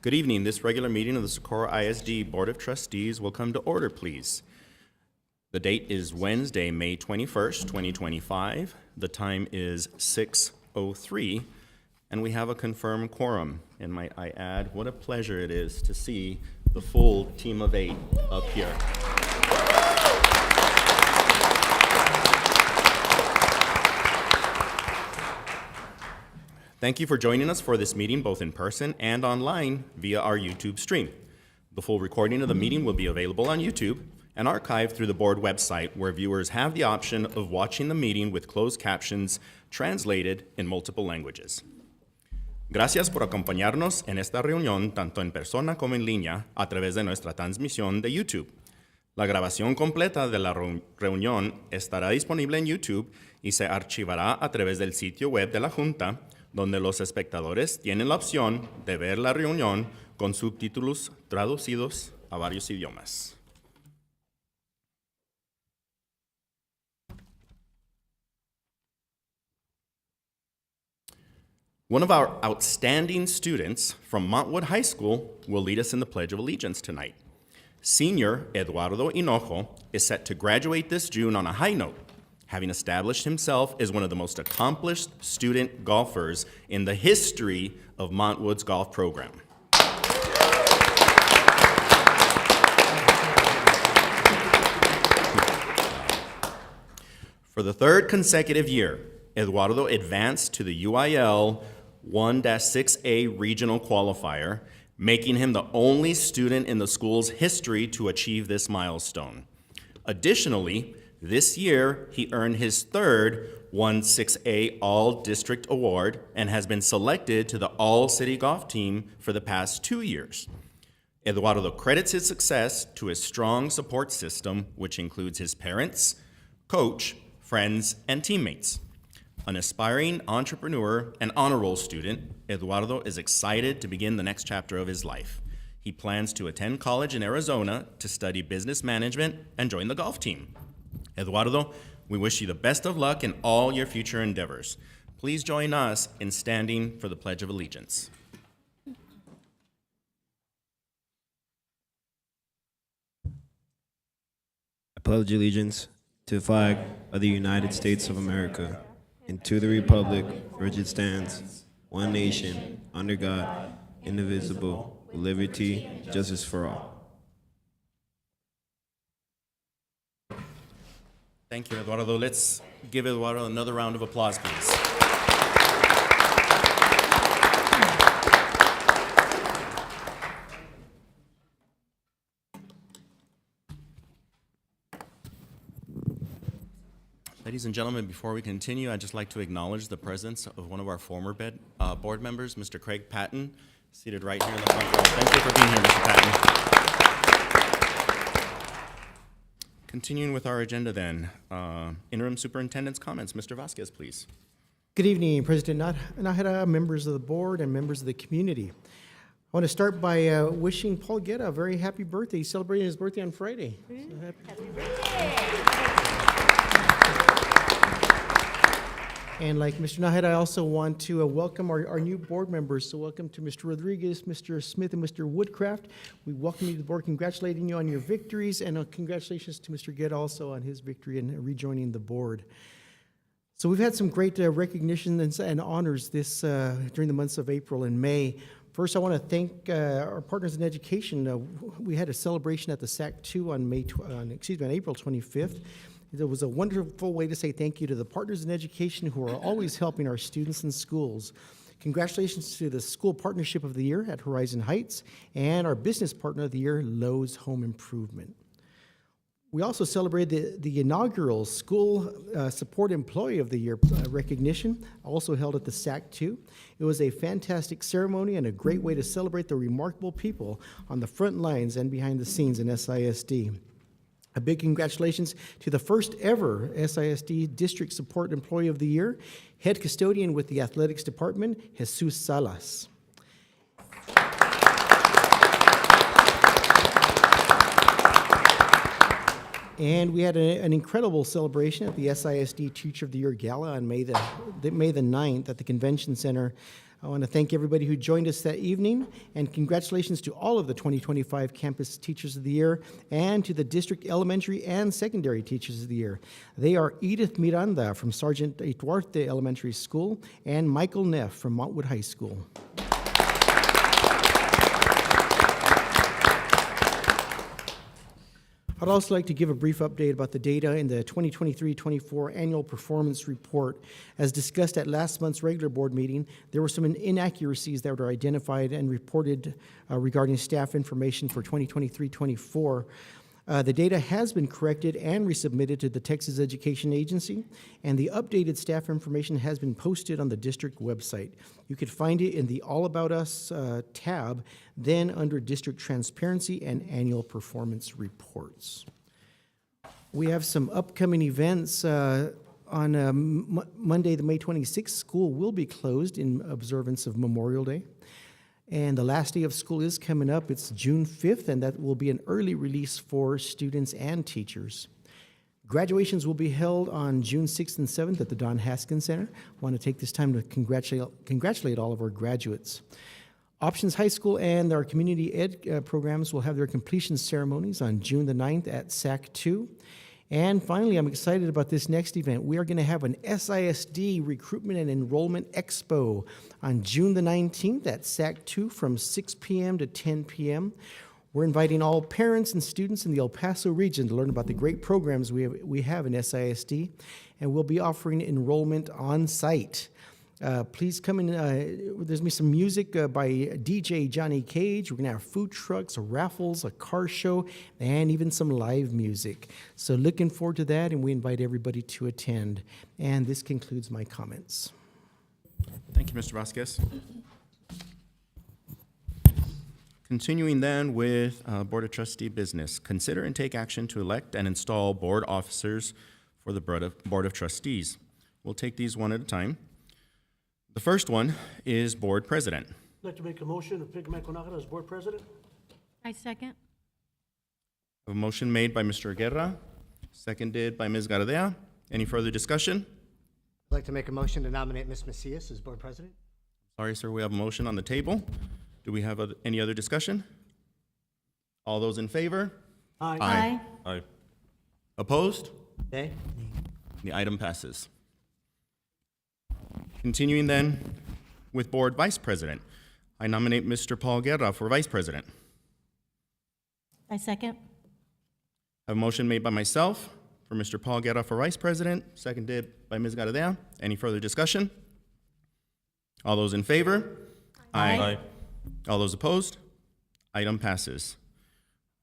Good evening. This regular meeting of the Socorro ISD Board of Trustees will come to order, please. The date is Wednesday, May 21st, 2025. The time is 6:03, and we have a confirmed quorum. And might I add, what a pleasure it is to see the full team of 8 up here. Thank you for joining us for this meeting, both in person and online via our YouTube stream. The full recording of the meeting will be available on YouTube and archived through the board website, where viewers have the option of watching the meeting with closed captions translated in multiple languages. Gracias por acompañarnos en esta reunión, tanto en persona como en línea, a través de nuestra transmisión de YouTube. La grabación completa de la reunión estará disponible en YouTube y se archivará a través del sitio web de la Junta, donde los espectadores tienen la opción de ver la reunión con subtítulos traducidos a varios idiomas. One of our outstanding students from Montwood High School will lead us in the Pledge of Allegiance tonight. Senior Eduardo Hinojo is set to graduate this June on a high note, having established himself as one of the most accomplished student golfers in the history of Montwood's golf program. For the third consecutive year, Eduardo advanced to the UIL 1-6A regional qualifier, making him the only student in the school's history to achieve this milestone. Additionally, this year, he earned his third 1-6A All-District Award and has been selected to the All-City Golf Team for the past 2 years. Eduardo credits his success to his strong support system, which includes his parents, coach, friends, and teammates. An aspiring entrepreneur and honor roll student, Eduardo is excited to begin the next chapter of his life. He plans to attend college in Arizona to study business management and join the golf team. Eduardo, we wish you the best of luck in all your future endeavors. Please join us in standing for the Pledge of Allegiance. I pledge allegiance to the flag of the United States of America and to the republic for which it stands, one nation, under God, indivisible, with liberty and justice for all. Thank you, Eduardo. Let's give Eduardo another round of applause, please. Ladies and gentlemen, before we continue, I'd just like to acknowledge the presence of one of our former board members, Mr. Craig Patton, seated right here in the front row. Thank you for being here, Mr. Patton. Continuing with our agenda then, Interim Superintendent's comments. Mr. Vasquez, please. Good evening, President Nahara, members of the board, and members of the community. I want to start by wishing Paul Guerra a very happy birthday. He's celebrating his birthday on Friday. So happy birthday. And like Mr. Nahara, I also want to welcome our new board members. So welcome to Mr. Rodriguez, Mr. Smith, and Mr. Woodcraft. We welcome you to the board, congratulating you on your victories, and congratulations to Mr. Guerra also on his victory and rejoining the board. So we've had some great recognition and honors this during the months of April and May. First, I want to thank our partners in education. We had a celebration at the SAC2 on April 25th. It was a wonderful way to say thank you to the partners in education who are always helping our students in schools. Congratulations to the School Partnership of the Year at Horizon Heights and our Business Partner of the Year, Lowe's Home Improvement. We also celebrated the inaugural School Support Employee of the Year recognition, also held at the SAC2. It was a fantastic ceremony and a great way to celebrate the remarkable people on the front lines and behind the scenes in SISD. A big congratulations to the first ever SISD District Support Employee of the Year, Head Custodian with the Athletics Department, Jesus Salas. And we had an incredible celebration at the SISD Teacher of the Year Gala on May the 9th at the Convention Center. I want to thank everybody who joined us that evening, and congratulations to all of the 2025 Campus Teachers of the Year and to the District Elementary and Secondary Teachers of the Year. They are Edith Miranda from Sergeant Duarte Elementary School and Michael Neff from Montwood High School. I'd also like to give a brief update about the data in the 2023-24 Annual Performance Report. As discussed at last month's regular board meeting, there were some inaccuracies that were identified and reported regarding staff information for 2023-24. The data has been corrected and resubmitted to the Texas Education Agency, and the updated staff information has been posted on the district website. You could find it in the All About Us tab, then under District Transparency and Annual Performance Reports. We have some upcoming events. On Monday, the May 26th, school will be closed in observance of Memorial Day. And the last day of school is coming up. It's June 5th, and that will be an early release for students and teachers. Graduations will be held on June 6th and 7th at the Don Haskins Center. I want to take this time to congratulate all of our graduates. Options High School and our community ed programs will have their completion ceremonies on June the 9th at SAC 2. And finally, I'm excited about this next event. We are going to have an SISD Recruitment and Enrollment Expo on June the 19th at SAC 2 from 6 p.m. to 10 p.m. We're inviting all parents and students in the El Paso region to learn about the great programs we have in SISD, and we'll be offering enrollment on site. Please come in. There's going to be some music by DJ Johnny Cage. We're going to have food trucks, raffles, a car show, and even some live music. So looking forward to that, and we invite everybody to attend. And this concludes my comments. Thank you, Mr. Vasquez. Continuing then with Board of Trustee business. Consider and take action to elect and install board officers for the Board of Trustees. We'll take these one at a time. The first one is Board President. I'd like to make a motion to pick Michael Nájera as board president. I second. A motion made by Mr. Guerra, seconded by Ms. Gardea. Any further discussion? I'd like to make a motion to nominate Ms. Macias as board president. Sorry, sir, we have a motion on the table. Do we have any other discussion? All those in favor? Aye. Aye. Opposed? Nay. The item passes. Continuing then with Board Vice President. I nominate Mr. Paul Guerra for Vice President. I second. I have a motion made by myself for Mr. Paul Guerra for Vice President, seconded by Ms. Gardea. Any further discussion? All those in favor? Aye. All those opposed? Item passes.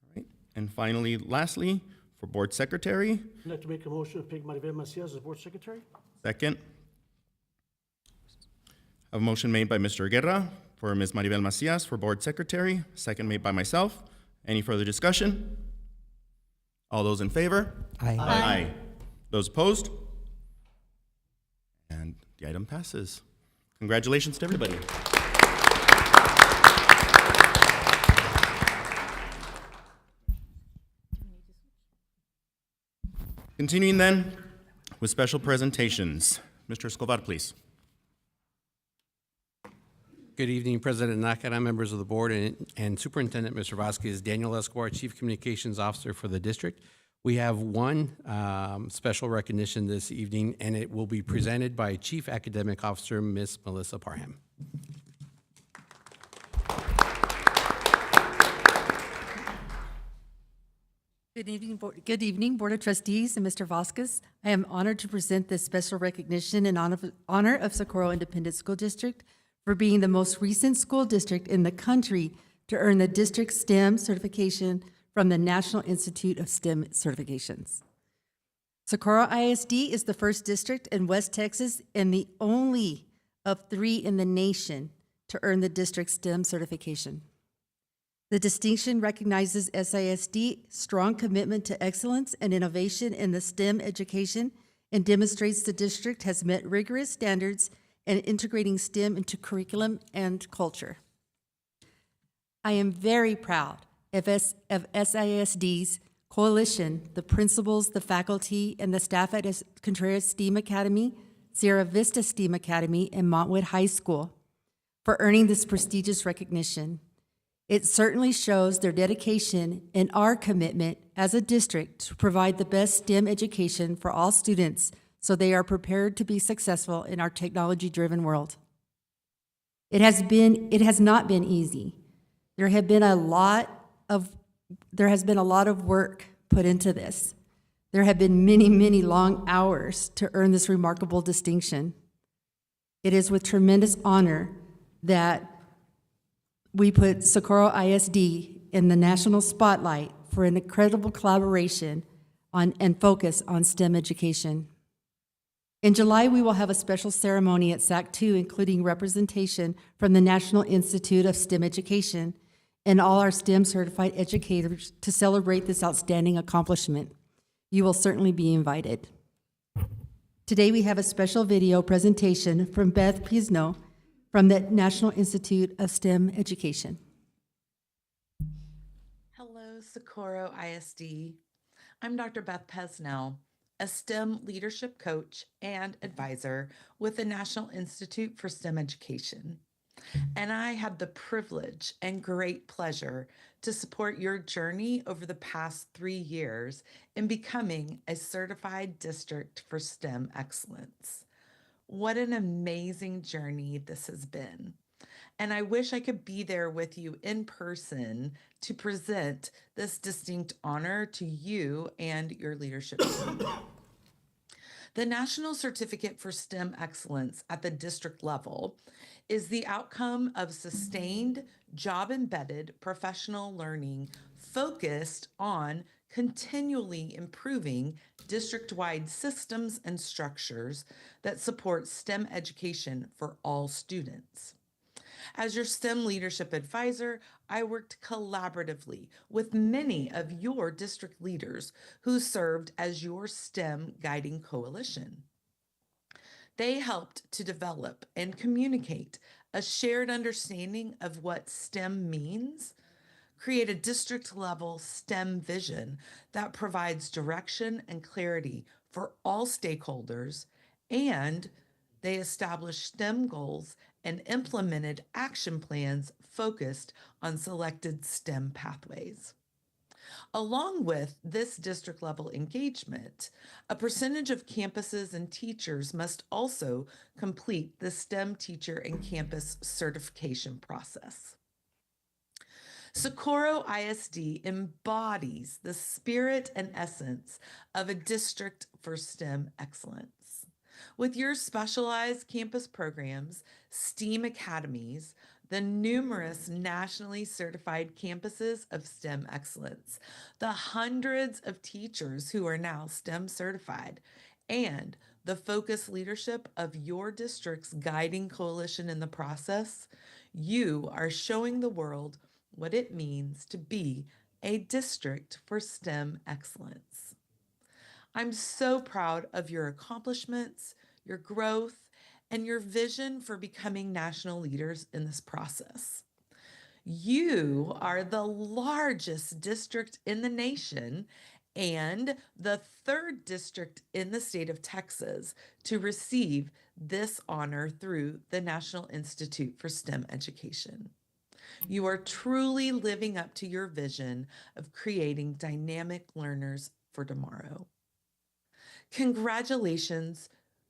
All right. And finally, lastly, for Board Secretary. I'd like to make a motion to pick Maribel Macias as board secretary. Second. I have a motion made by Mr. Guerra for Ms. Maribel Macias for Board Secretary, second made by myself. Any further discussion? All those in favor? Aye. Aye. Those opposed? And the item passes. Congratulations to everybody. Continuing then with special presentations. Mr. Escobar, please. Good evening, President Nájera, members of the board, and Superintendent Mr. Vasquez. Daniel Escobar, Chief Communications Officer for the district. We have one special recognition this evening, and it will be presented by Chief Academic Officer, Ms. Melissa Parham. Good evening, Board of Trustees and Mr. Vasquez. I am honored to present this special recognition in honor of Socorro Independent School District for being the most recent school district in the country to earn the district STEM certification from the National Institute of STEM Certifications. Socorro ISD is the first district in West Texas and the only of 3 in the nation to earn the district STEM certification. The distinction recognizes SISD's strong commitment to excellence and innovation in the STEM education and demonstrates the district has met rigorous standards in integrating STEM into curriculum and culture. I am very proud of SISD's coalition, the principals, the faculty, and the staff at Contreras STEAM Academy, Sierra Vista STEAM Academy, and Montwood High School, for earning this prestigious recognition. It certainly shows their dedication and our commitment as a district to provide the best STEM education for all students so they are prepared to be successful in our technology-driven world. It has not been easy. There has been a lot of work put into this. There have been many, many long hours to earn this remarkable distinction. It is with tremendous honor that we put Socorro ISD in the national spotlight for an incredible collaboration and focus on STEM education. In July, we will have a special ceremony at SAC 2, including representation from the National Institute of STEM Education and all our STEM certified educators to celebrate this outstanding accomplishment. You will certainly be invited. Today, we have a special video presentation from Beth Pisno from the National Institute of STEM Education. Hello, Socorro ISD. I'm Dr. Beth Pesnell, a STEM leadership coach and advisor with the National Institute for STEM Education. And I had the privilege and great pleasure to support your journey over the past 3 years in becoming a certified district for STEM excellence. What an amazing journey this has been. And I wish I could be there with you in person to present this distinct honor to you and your leadership team. The National Certificate for STEM Excellence at the district level is the outcome of sustained, job-embedded professional learning focused on continually improving district-wide systems and structures that support STEM education for all students. As your STEM leadership advisor, I worked collaboratively with many of your district leaders who served as your STEM guiding coalition. They helped to develop and communicate a shared understanding of what STEM means, create a district-level STEM vision that provides direction and clarity for all stakeholders, and they established STEM goals and implemented action plans focused on selected STEM pathways. Along with this district-level engagement, a percentage of campuses and teachers must also complete the STEM teacher and campus certification process. Socorro ISD embodies the spirit and essence of a district for STEM excellence. With your specialized campus programs, STEAM academies, the numerous nationally certified campuses of STEM excellence, the hundreds of teachers who are now STEM certified, and the focused leadership of your district's guiding coalition in the process, you are showing the world what it means to be a district for STEM excellence. I'm so proud of your accomplishments, your growth, and your vision for becoming national leaders in this process. You are the largest district in the nation and the third district in the state of Texas to receive this honor through the National Institute for STEM Education. You are truly living up to your vision of creating dynamic learners for tomorrow. Congratulations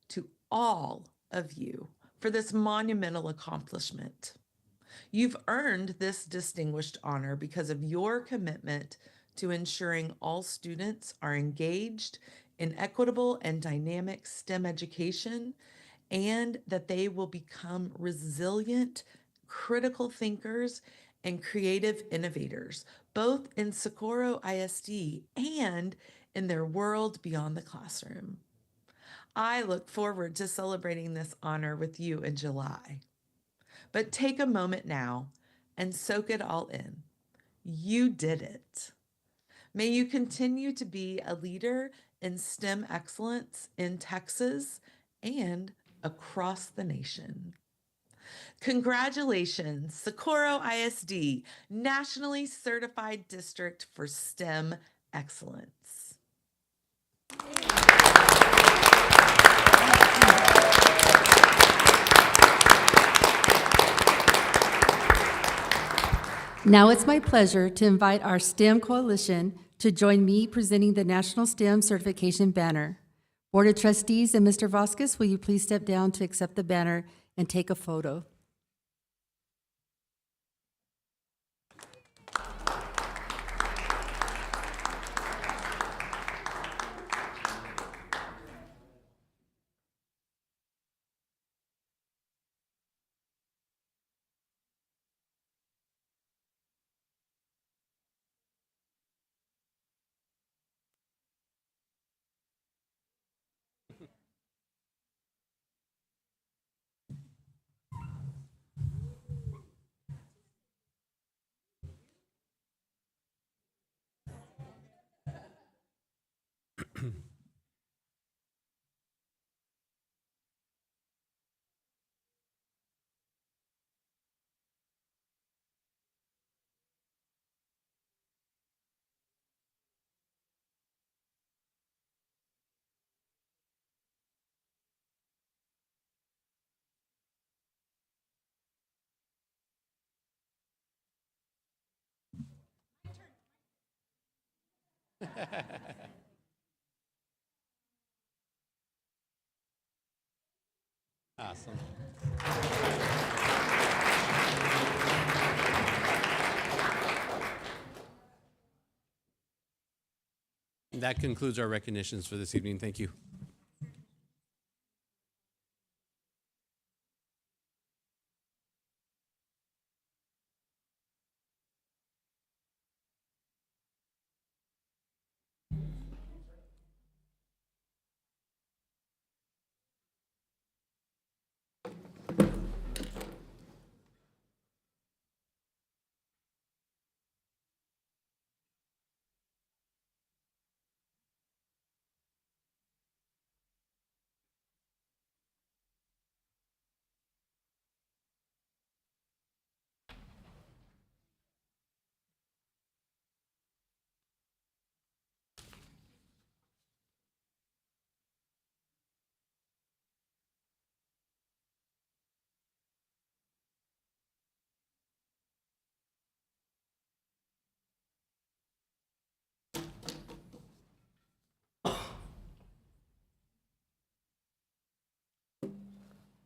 to all of you for this monumental accomplishment. You've earned this distinguished honor because of your commitment to ensuring all students are engaged in equitable and dynamic STEM education, and that they will become resilient, critical thinkers, and creative innovators, both in Socorro ISD and in their world beyond the classroom. I look forward to celebrating this honor with you in July. But take a moment now and soak it all in. You did it. May you continue to be a leader in STEM excellence in Texas and across the nation. Congratulations, Socorro ISD, Nationally Certified District for STEM Excellence. Now it's my pleasure to invite our STEM Coalition to join me presenting the National STEM Certification Banner. Board of Trustees and Mr. Vasquez, will you please step down to accept the banner and take a photo? Awesome. That concludes our recognitions for this evening. Thank you.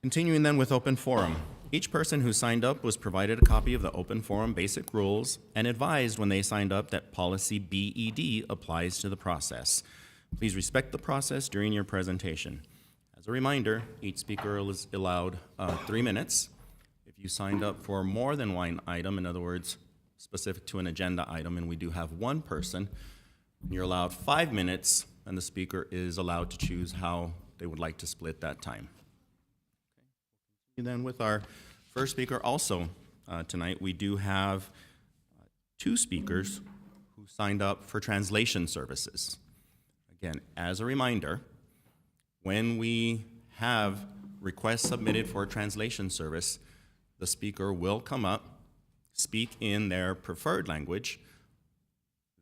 Continuing then with open forum. Each person who signed up was provided a copy of the open forum basic rules and advised when they signed up that policy BED applies to the process. Please respect the process during your presentation. As a reminder, each speaker is allowed 3 minutes. If you signed up for more than one item, in other words, specific to an agenda item, and we do have one person, you're allowed 5 minutes, and the speaker is allowed to choose how they would like to split that time. And then with our first speaker also tonight, we do have 2 speakers who signed up for translation services. Again, as a reminder, when we have requests submitted for a translation service, the speaker will come up, speak in their preferred language.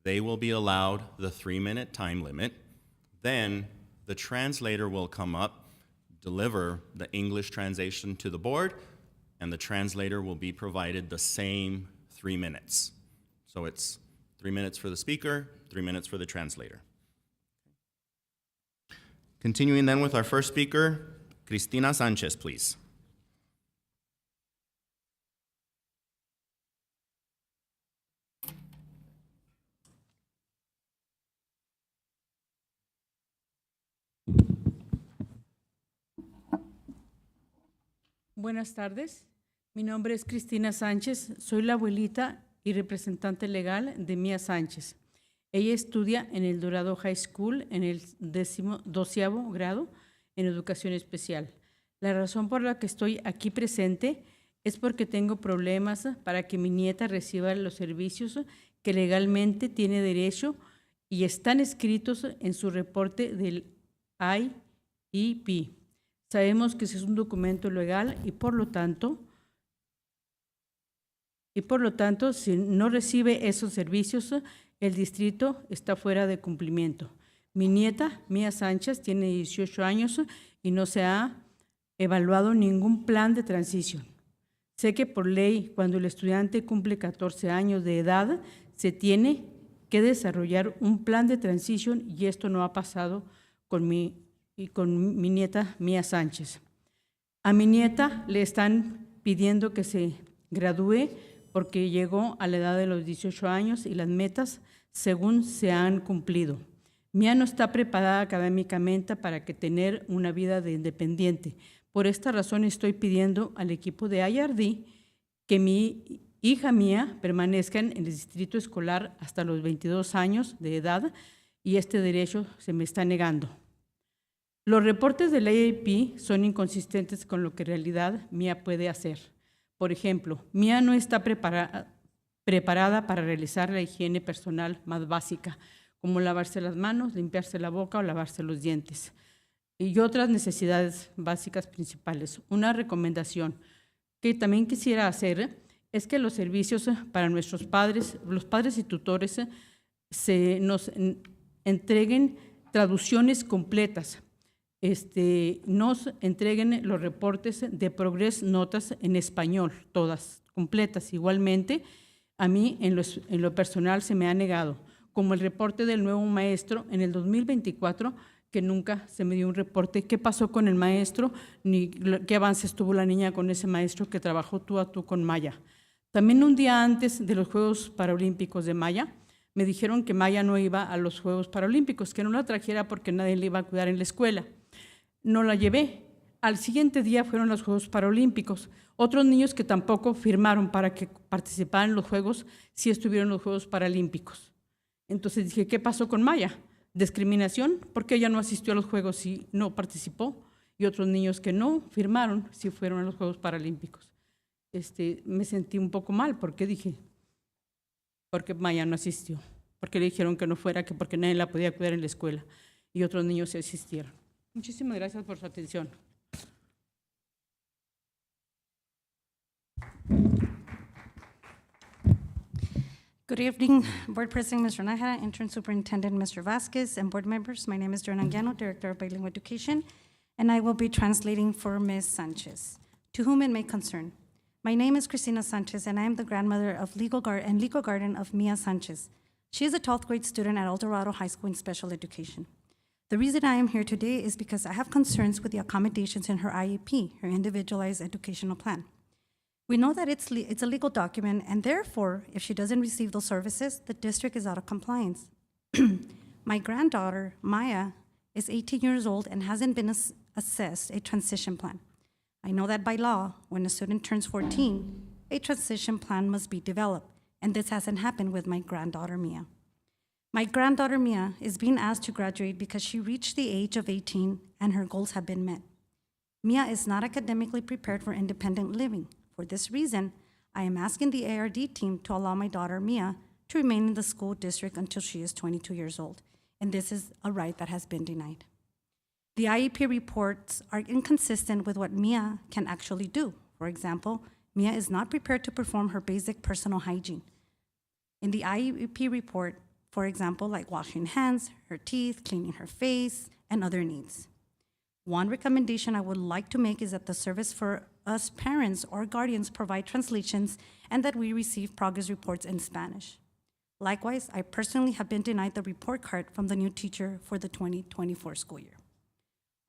They will be allowed the 3-minute time limit. Then the translator will come up, deliver the English translation to the board, and the translator will be provided the same 3 minutes. So it's 3 minutes for the speaker, 3 minutes for the translator. Continuing then with our first speaker, Cristina Sanchez, please. Buenas tardes, mi nombre es Cristina Sánchez, soy la abuelita y representante legal de Mía Sánchez. Ella estudia en el Dorado High School en el 12º grado en educación especial. La razón por la que estoy aquí presente es porque tengo problemas para que mi nieta reciba los servicios que legalmente tiene derecho y están escritos en su reporte del IEP. Sabemos que ese es un documento legal y por lo tanto, si no recibe esos servicios, el distrito está fuera de cumplimiento. Mi nieta, Mía Sánchez, tiene 18 años y no se ha evaluado ningún plan de transición. Sé que por ley, cuando el estudiante cumple 14 años de edad, se tiene que desarrollar un plan de transición y esto no ha pasado con mi nieta Mía Sánchez. A mi nieta le están pidiendo que se gradúe porque llegó a la edad de los 18 años y las metas según se han cumplido. Mía no está preparada académicamente para que tener una vida de independiente. Por esta razón estoy pidiendo al equipo de IRD que mi hija Mía permanezca en el distrito escolar hasta los 22 años de edad y este derecho se me está negando. Los reportes del IEP son inconsistentes con lo que en realidad Mía puede hacer. Por ejemplo, Mía no está preparada para realizar la higiene personal más básica, como lavarse las manos, limpiarse la boca o lavarse los dientes, y otras necesidades básicas principales. Una recomendación que también quisiera hacer es que los servicios para nuestros padres, los padres y tutores, nos entreguen traducciones completas. Nos entreguen los reportes de Progress Notas en español, todas completas. Igualmente, a mí en lo personal se me ha negado, como el reporte del nuevo maestro en el 2024, que nunca se me dio un reporte. ¿Qué pasó con el maestro? Ni qué avances tuvo la niña con ese maestro que trabajó tú a tú con Maya. También un día antes de los Juegos Paralímpicos de Maya, me dijeron que Maya no iba a los Juegos Paralímpicos, que no la trajera porque nadie le iba a cuidar en la escuela. No la llevé. Al siguiente día fueron los Juegos Paralímpicos. Otros niños que tampoco firmaron para que participaran en los Juegos, sí estuvieron en los Juegos Paralímpicos. Entonces dije, ¿qué pasó con Maya? ¿Discriminación? Porque ella no asistió a los Juegos y no participó. Y otros niños que no firmaron, sí fueron a los Juegos Paralímpicos. Me sentí un poco mal porque dije, porque Maya no asistió. Porque le dijeron que no fuera, que porque nadie la podía cuidar en la escuela. Y otros niños sí asistieron. Muchísimas gracias por su atención. Good evening, Board President Mr. Nájera, Interim Superintendent Mr. Vasquez, and board members. My name is Joan Anguiano, Director of Bilingual Education, and I will be translating for Ms. Sanchez, to whom it may concern. My name is Cristina Sanchez, and I am the grandmother of legal guardian of Mia Sanchez. She is a 12th grade student at El Dorado High School in special education. The reason I am here today is because I have concerns with the accommodations in her IEP, her Individualized Educational Plan. We know that it's a legal document, and therefore, if she doesn't receive those services, the district is out of compliance. My granddaughter, Maya, is 18 years old and hasn't been assessed a transition plan. I know that by law, when a student turns 14, a transition plan must be developed, and this hasn't happened with my granddaughter, Mia. My granddaughter, Mia, is being asked to graduate because she reached the age of 18 and her goals have been met. Mia is not academically prepared for independent living. For this reason, I am asking the ARD team to allow my daughter, Mia, to remain in the school district until she is 22 years old, and this is a right that has been denied. The IEP reports are inconsistent with what Mia can actually do. For example, Mia is not prepared to perform her basic personal hygiene. In the IEP report, for example, like washing hands, her teeth, cleaning her face, and other needs. One recommendation I would like to make is that the service for us parents or guardians provide translations and that we receive progress reports in Spanish. Likewise, I personally have been denied the report card from the new teacher for the 2024 school year.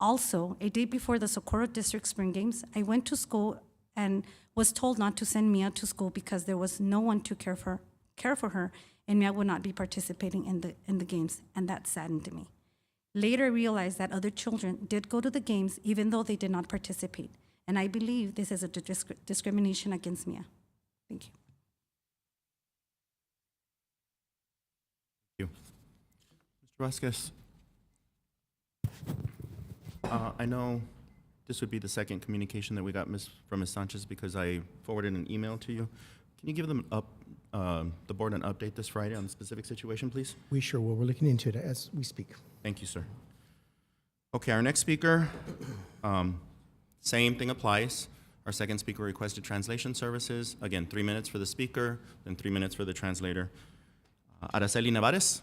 Also, a day before the Socorro District Spring Games, I went to school and was told not to send Mia to school because there was no one to care for her, and Mia would not be participating in the games, and that saddened me. Later, I realized that other children did go to the games even though they did not participate, and I believe this is a discrimination against Mia. Thank you. Thank you. Mr. Vasquez, I know this would be the second communication that we got from Ms. Sanchez because I forwarded an email to you. Can you give them the board an update this Friday on the specific situation, please? We sure will. We're looking into it as we speak. Thank you, sir. Okay, our next speaker, same thing applies. Our second speaker requested translation services. Again, 3 minutes for the speaker, then 3 minutes for the translator. Araceli Nevares.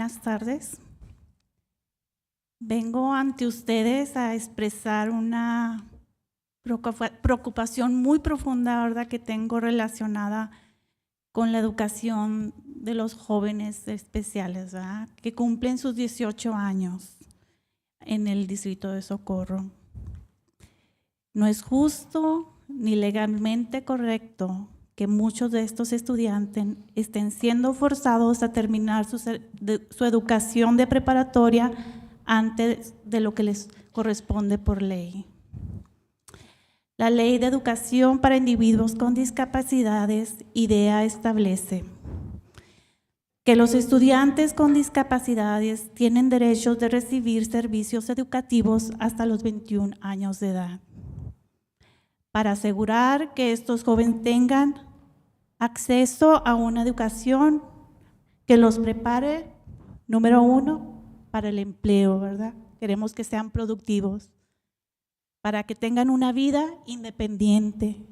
Buenas tardes. Vengo ante ustedes a expresar una preocupación muy profunda, ¿verdad?, que tengo relacionada con la educación de los jóvenes especiales, ¿verdad?, que cumplen sus 18 años en el distrito de Socorro. No es justo ni legalmente correcto que muchos de estos estudiantes estén siendo forzados a terminar su educación de preparatoria antes de lo que les corresponde por ley. La Ley de Educación para Individuos con Discapacidades, IDEA, establece que los estudiantes con discapacidades tienen derechos de recibir servicios educativos hasta los 21 años de edad. Para asegurar que estos jóvenes tengan acceso a una educación que los prepare, número uno, para el empleo, ¿verdad? Queremos que sean productivos, para que tengan una vida independiente.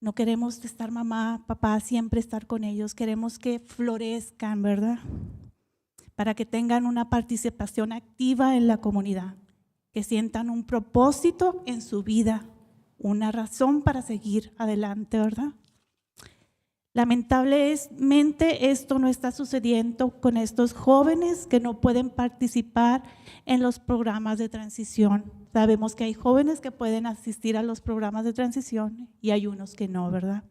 No queremos estar mamá, papá, siempre estar con ellos, queremos que florezcan, ¿verdad? Para que tengan una participación activa en la comunidad, que sientan un propósito en su vida, una razón para seguir adelante, ¿verdad? Lamentablemente esto no está sucediendo con estos jóvenes que no pueden participar en los programas de transición. Sabemos que hay jóvenes que pueden asistir a los programas de transición y hay unos que no, ¿verdad?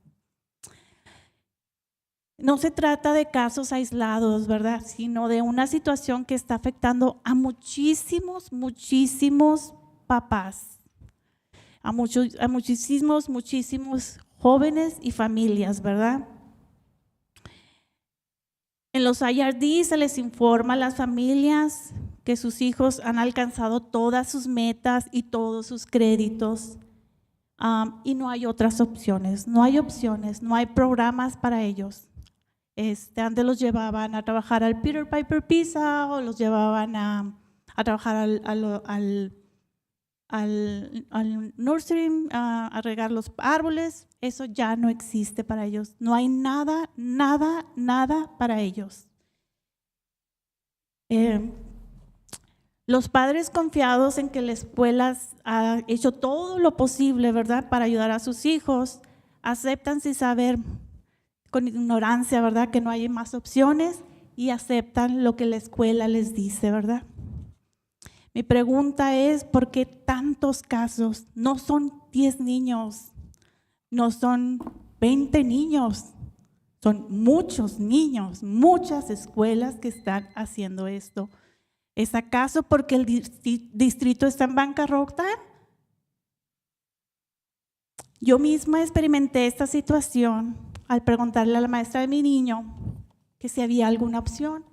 No se trata de casos aislados, ¿verdad?, sino de una situación que está afectando a muchísimos papás, a muchísimos jóvenes y familias, ¿verdad? En los IRD se les informa a las familias que sus hijos han alcanzado todas sus metas y todos sus créditos, y no hay otras opciones, no hay programas para ellos. Antes los llevaban a trabajar al Peter Piper Pizza o los llevaban a trabajar al nursery, a regar los árboles. Eso ya no existe para ellos. No hay nada para ellos. Los padres, confiados en que la escuela ha hecho todo lo posible, ¿verdad?, para ayudar a sus hijos, aceptan sin saber, con ignorancia, ¿verdad?, que no hay más opciones y aceptan lo que la escuela les dice, ¿verdad? Mi pregunta es, ¿por qué tantos casos? No son 10 niños, no son 20 niños, son muchos niños, muchas escuelas que están haciendo esto. ¿Es acaso porque el distrito está en bancarrota? Yo misma experimenté esta situación al preguntarle a la maestra de mi niño que si había alguna opción.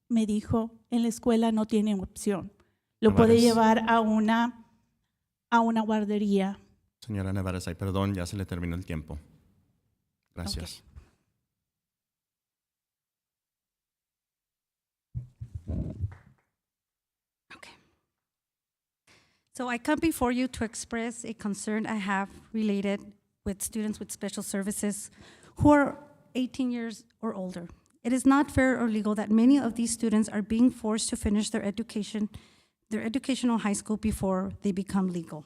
Me dijo, en la escuela no tienen opción. Lo puede llevar a una guardería. Señora Nevares, ay, perdón, ya se le terminó el tiempo. Gracias. Okay. So I come before you to express a concern I have related with students with special services who are 18 years or older. It is not fair or legal that many of these students are being forced to finish their educational high school before they become legal.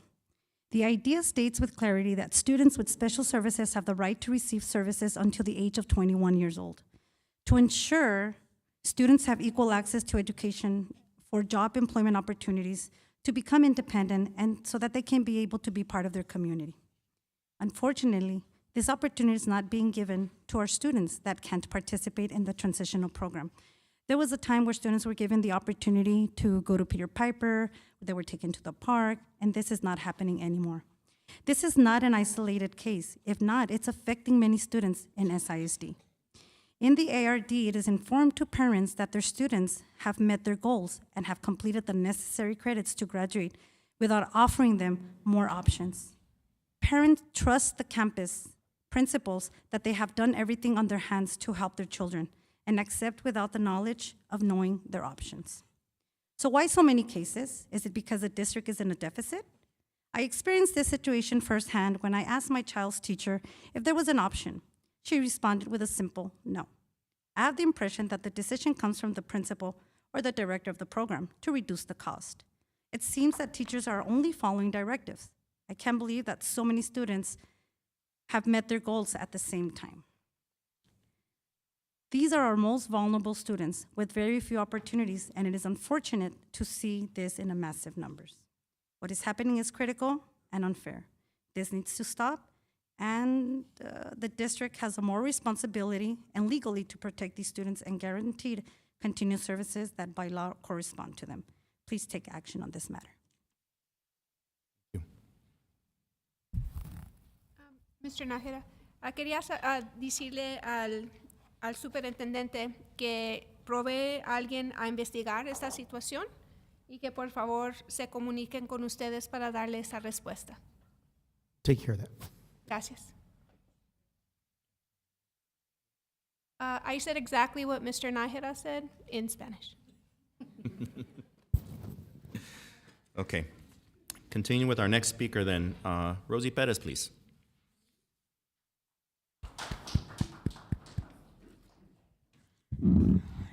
The idea states with clarity that students with special services have the right to receive services until the age of 21 years old. To ensure students have equal access to education for job employment opportunities, to become independent, and so that they can be able to be part of their community. Unfortunately, this opportunity is not being given to our students that can't participate in the transitional program. There was a time where students were given the opportunity to go to Peter Piper, they were taken to the park, and this is not happening anymore. This is not an isolated case. If not, it's affecting many students in SISD. In the ARD, it is informed to parents that their students have met their goals and have completed the necessary credits to graduate without offering them more options. Parents trust the campus principals that they have done everything on their hands to help their children and accept without the knowledge of knowing their options. So why so many cases? Is it because the district is in a deficit? I experienced this situation firsthand when I asked my child's teacher if there was an option. She responded with a simple no. I have the impression that the decision comes from the principal or the director of the program to reduce the cost. It seems that teachers are only following directives. I can't believe that so many students have met their goals at the same time. These are our most vulnerable students with very few opportunities, and it is unfortunate to see this in a massive numbers. What is happening is critical and unfair. This needs to stop, and the district has a more responsibility and legally to protect these students and guaranteed continued services that by law correspond to them. Please take action on this matter. Mr. Nájera, quería decirle al superintendente que provee a alguien a investigar esta situación y que por favor se comuniquen con ustedes para darle esa respuesta. Take care of that. Gracias. I said exactly what Mr. Nájera said in Spanish. Okay. Continue with our next speaker then. Rosie Perez, please.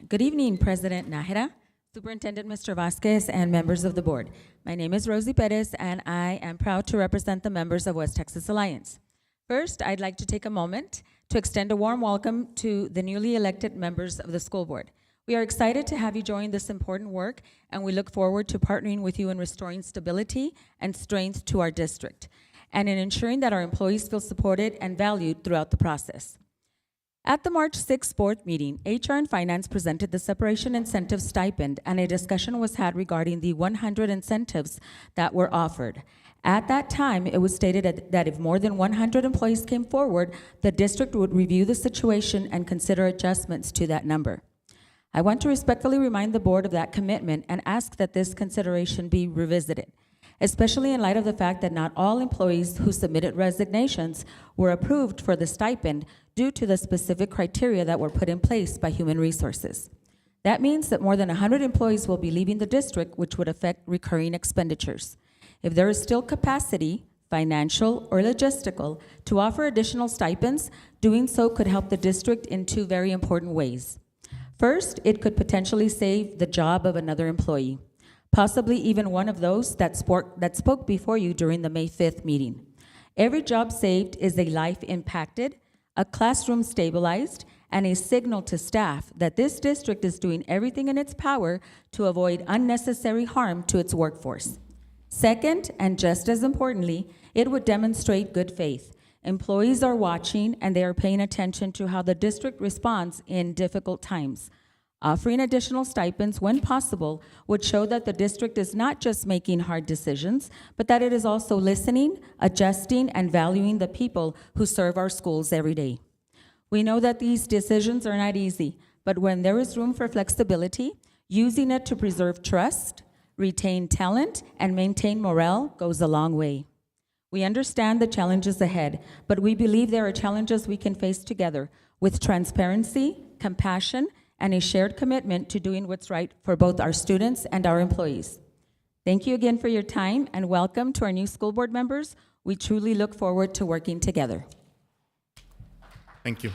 Good evening, President Nájera, Superintendent Mr. Vasquez, and members of the board. My name is Rosie Perez, and I am proud to represent the members of West Texas Alliance. First, I'd like to take a moment to extend a warm welcome to the newly elected members of the school board. We are excited to have you join this important work, and we look forward to partnering with you in restoring stability and strength to our district, and in ensuring that our employees feel supported and valued throughout the process. At the March 6th board meeting, HR and Finance presented the separation incentive stipend, and a discussion was had regarding the 100 incentives that were offered. At that time, it was stated that if more than 100 employees came forward, the district would review the situation and consider adjustments to that number. I want to respectfully remind the board of that commitment and ask that this consideration be revisited, especially in light of the fact that not all employees who submitted resignations were approved for the stipend due to the specific criteria that were put in place by Human Resources. That means that more than 100 employees will be leaving the district, which would affect recurring expenditures. If there is still capacity, financial or logistical, to offer additional stipends, doing so could help the district in two very important ways. First, it could potentially save the job of another employee, possibly even one of those that spoke before you during the May 5th meeting. Every job saved is a life impacted, a classroom stabilized, and a signal to staff that this district is doing everything in its power to avoid unnecessary harm to its workforce. Second, and just as importantly, it would demonstrate good faith. Employees are watching and they are paying attention to how the district responds in difficult times. Offering additional stipends when possible would show that the district is not just making hard decisions, but that it is also listening, adjusting, and valuing the people who serve our schools every day. We know that these decisions are not easy, but when there is room for flexibility, using it to preserve trust, retain talent, and maintain morale goes a long way. We understand the challenges ahead, but we believe there are challenges we can face together with transparency, compassion, and a shared commitment to doing what's right for both our students and our employees. Thank you again for your time, and welcome to our new school board members. We truly look forward to working together. Thank you.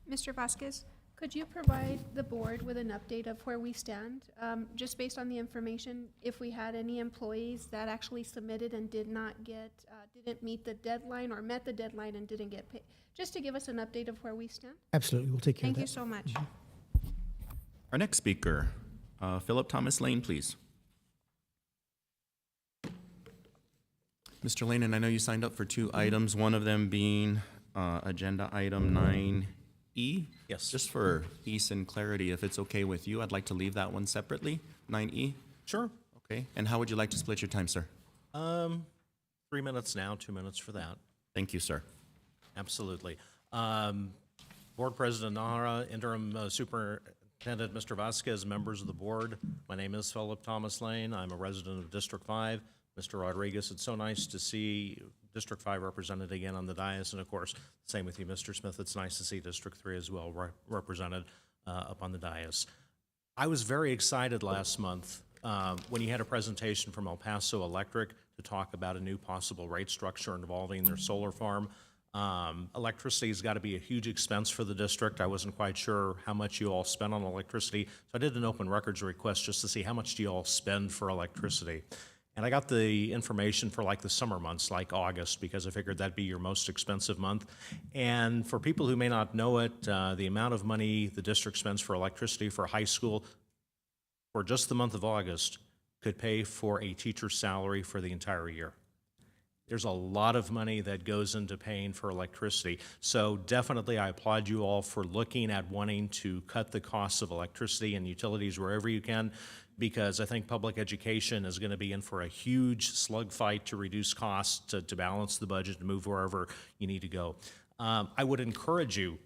Mr. Vasquez, could you provide the board with an update of where we stand? Just based on the information, if we had any employees that actually submitted and did not get, didn't meet the deadline or met the deadline and didn't get paid, just to give us an update of where we stand? Absolutely, we'll take care of that. Thank you so much. Our next speaker, Philip Thomas Lane, please. Mr. Lane, and I know you signed up for two items, one of them being agenda item 9E. Yes. Just for ease and clarity, if it's okay with you, I'd like to leave that one separately, 9E. Sure. Okay, and how would you like to split your time, sir? 3 minutes now, 2 minutes for that. Thank you, sir. Absolutely. Board President Nájera, Interim Superintendent Mr. Vasquez, members of the board, my name is Philip Thomas Lane. I'm a resident of District 5. Mr. Rodriguez, it's so nice to see District 5 represented again on the dais, and of course, same with you, Mr. Smith. It's nice to see District 3 as well represented up on the dais. I was very excited last month when you had a presentation from El Paso Electric to talk about a new possible rate structure involving their solar farm. Electricity's got to be a huge expense for the district. I wasn't quite sure how much you all spend on electricity, so I did an open records request just to see how much do you all spend for electricity. And I got the information for like the summer months, like August, because I figured that'd be your most expensive month. And for people who may not know it, the amount of money the district spends for electricity for high school for just the month of August could pay for a teacher's salary for the entire year. There's a lot of money that goes into paying for electricity. So definitely I applaud you all for looking at wanting to cut the costs of electricity and utilities wherever you can, because I think public education is going to be in for a huge slug fight to reduce costs, to balance the budget, and move wherever you need to go. I would encourage you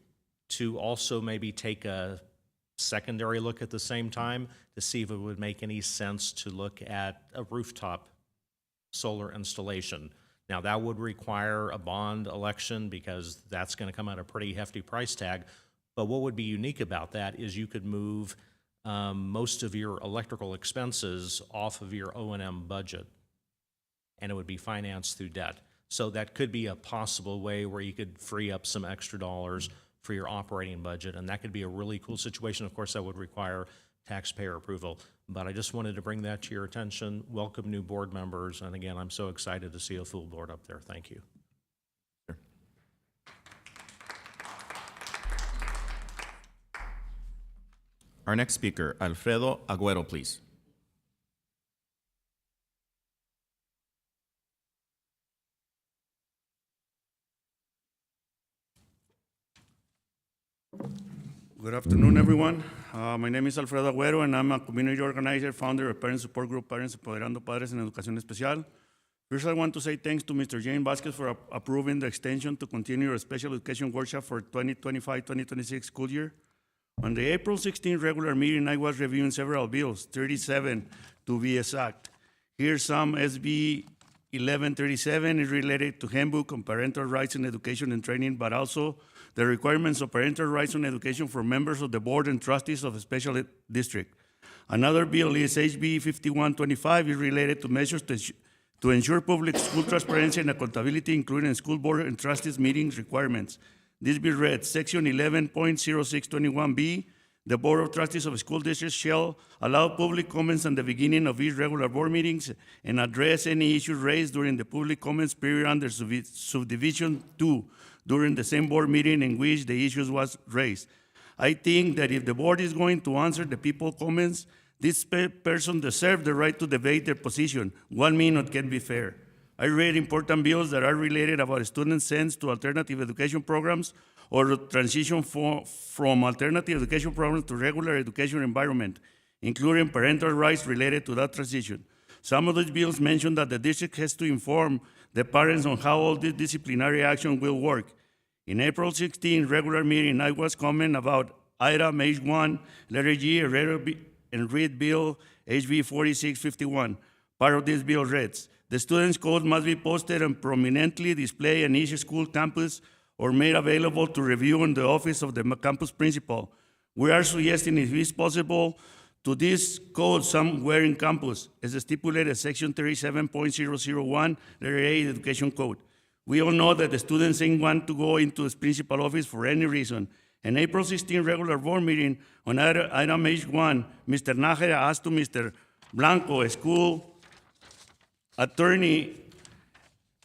to also maybe take a secondary look at the same time to see if it would make any sense to look at a rooftop solar installation. Now, that would require a bond election because that's going to come at a pretty hefty price tag. But what would be unique about that is you could move most of your electrical expenses off of your O&M budget, and it would be financed through debt. So that could be a possible way where you could free up some extra dollars for your operating budget, and that could be a really cool situation. Of course, that would require taxpayer approval. But I just wanted to bring that to your attention. Welcome new board members, and again, I'm so excited to see a full board up there. Thank you. Our next speaker, Alfredo Agüero, please. Good afternoon, everyone. My name is Alfredo Agüero, and I'm a community organizer, founder of Parent Support Group, Parents Empoderando Padres en Educación Especial. First, I want to say thanks to Mr. James Vasquez for approving the extension to continue a special education workshop for 2025-2026 school year. On the April 16 regular meeting, I was reviewing several bills, 37 to be exact. Here's some. SB 1137 is related to handbook on parental rights in education and training, but also the requirements of parental rights on education for members of the board and trustees of a special district. Another bill is HB 5125 is related to measures to ensure public school transparency and accountability, including school board and trustees meetings requirements. This bill reads, Section 11.0621B, the Board of Trustees of School Districts shall allow public comments on the beginning of each regular board meetings and address any issues raised during the public comments period under subdivision 2 during the same board meeting in which the issues was raised. I think that if the board is going to answer the people's comments, this person deserves the right to debate their position. 1 minute can be fair. I read important bills that are related about students sent to alternative education programs or transition from alternative education programs to regular education environment, including parental rights related to that transition. Some of those bills mention that the district has to inform the parents on how all this disciplinary action will work. In April 16 regular meeting, I was commenting about item H1, letter G, and read bill HB 4651. Part of this bill reads, the students' code must be posted and prominently displayed in each school campus or made available to review in the office of the campus principal. We are suggesting, if it's possible, to this code somewhere in campus, as stipulated Section 37.001, letter A, Education Code. We all know that the students ain't want to go into the principal office for any reason. In April 16 regular board meeting, on item H1, Mr. Nájera asked to Mr. Blanco, a school attorney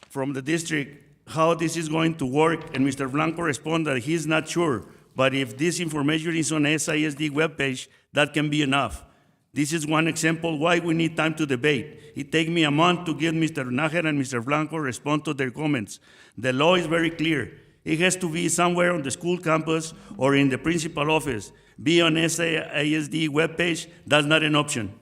from the district, how this is going to work, and Mr. Blanco responded that he's not sure, but if this information is on SISD webpage, that can be enough. This is one example why we need time to debate. It takes me a month to give Mr. Nájera and Mr. Blanco respond to their comments. The law is very clear. It has to be somewhere on the school campus or in the principal office. Be on SISD webpage, that's not an option.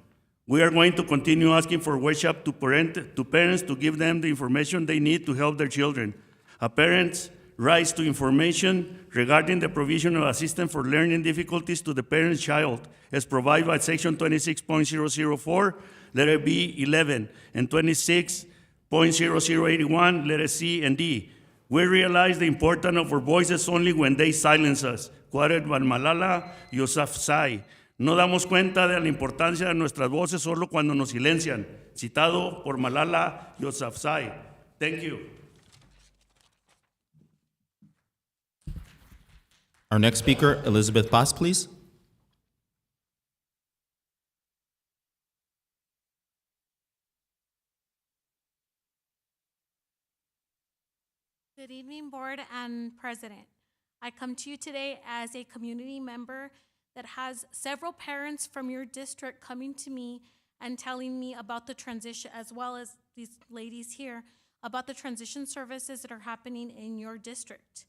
We are going to continue asking for workshop to parents to give them the information they need to help their children. A parent's rights to information regarding the provision of assistance for learning difficulties to the parent's child as provided by Section 26.004, letter B 11, and 26.0081, letter C and D. We realize the importance of our voices only when they silence us. Quoted by Malala Yousafzai. No damos cuenta de la importancia de nuestras voces solo cuando nos silencian. Citado por Malala Yousafzai. Thank you. Our next speaker, Elizabeth Paz, please. Good evening, Board and President. I come to you today as a community member that has several parents from your district coming to me and telling me about the transition, as well as these ladies here, about the transition services that are happening in your district.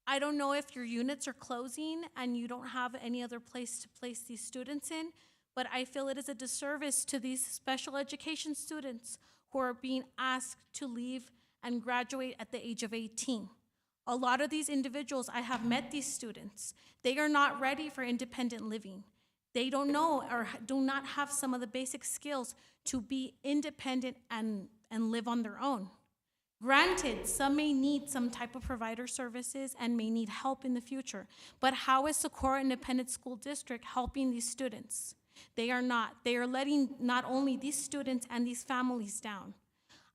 I don't know if your units are closing and you don't have any other place to place these students in, but I feel it is a disservice to these special education students who are being asked to leave and graduate at the age of 18. A lot of these individuals, I have met these students. They are not ready for independent living. They don't know or do not have some of the basic skills to be independent and live on their own. Granted, some may need some type of provider services and may need help in the future, but how is Socorro Independent School District helping these students? They are not. They are letting not only these students and these families down.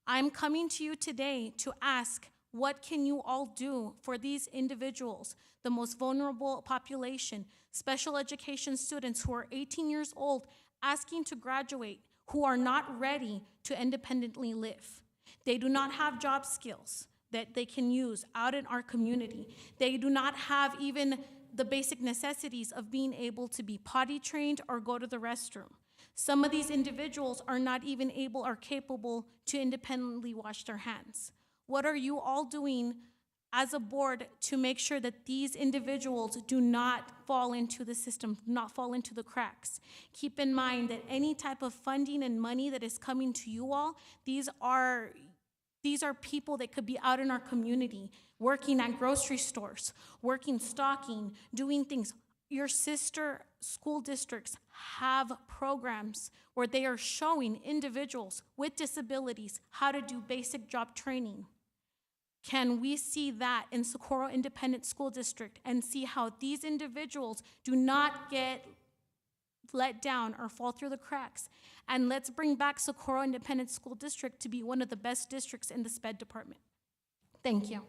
I'm coming to you today to ask, what can you all do for these individuals, the most vulnerable population, special education students who are 18 years old, asking to graduate, who are not ready to independently live? They do not have job skills that they can use out in our community. They do not have even the basic necessities of being able to be potty trained or go to the restroom. Some of these individuals are not even able or capable to independently wash their hands. What are you all doing as a board to make sure that these individuals do not fall into the system, not fall into the cracks? Keep in mind that any type of funding and money that is coming to you all, these are people that could be out in our community, working at grocery stores, working, stocking, doing things. Your sister school districts have programs where they are showing individuals with disabilities how to do basic job training. Can we see that in Socorro Independent School District and see how these individuals do not get let down or fall through the cracks? And let's bring back Socorro Independent School District to be one of the best districts in the SPED department. Thank you.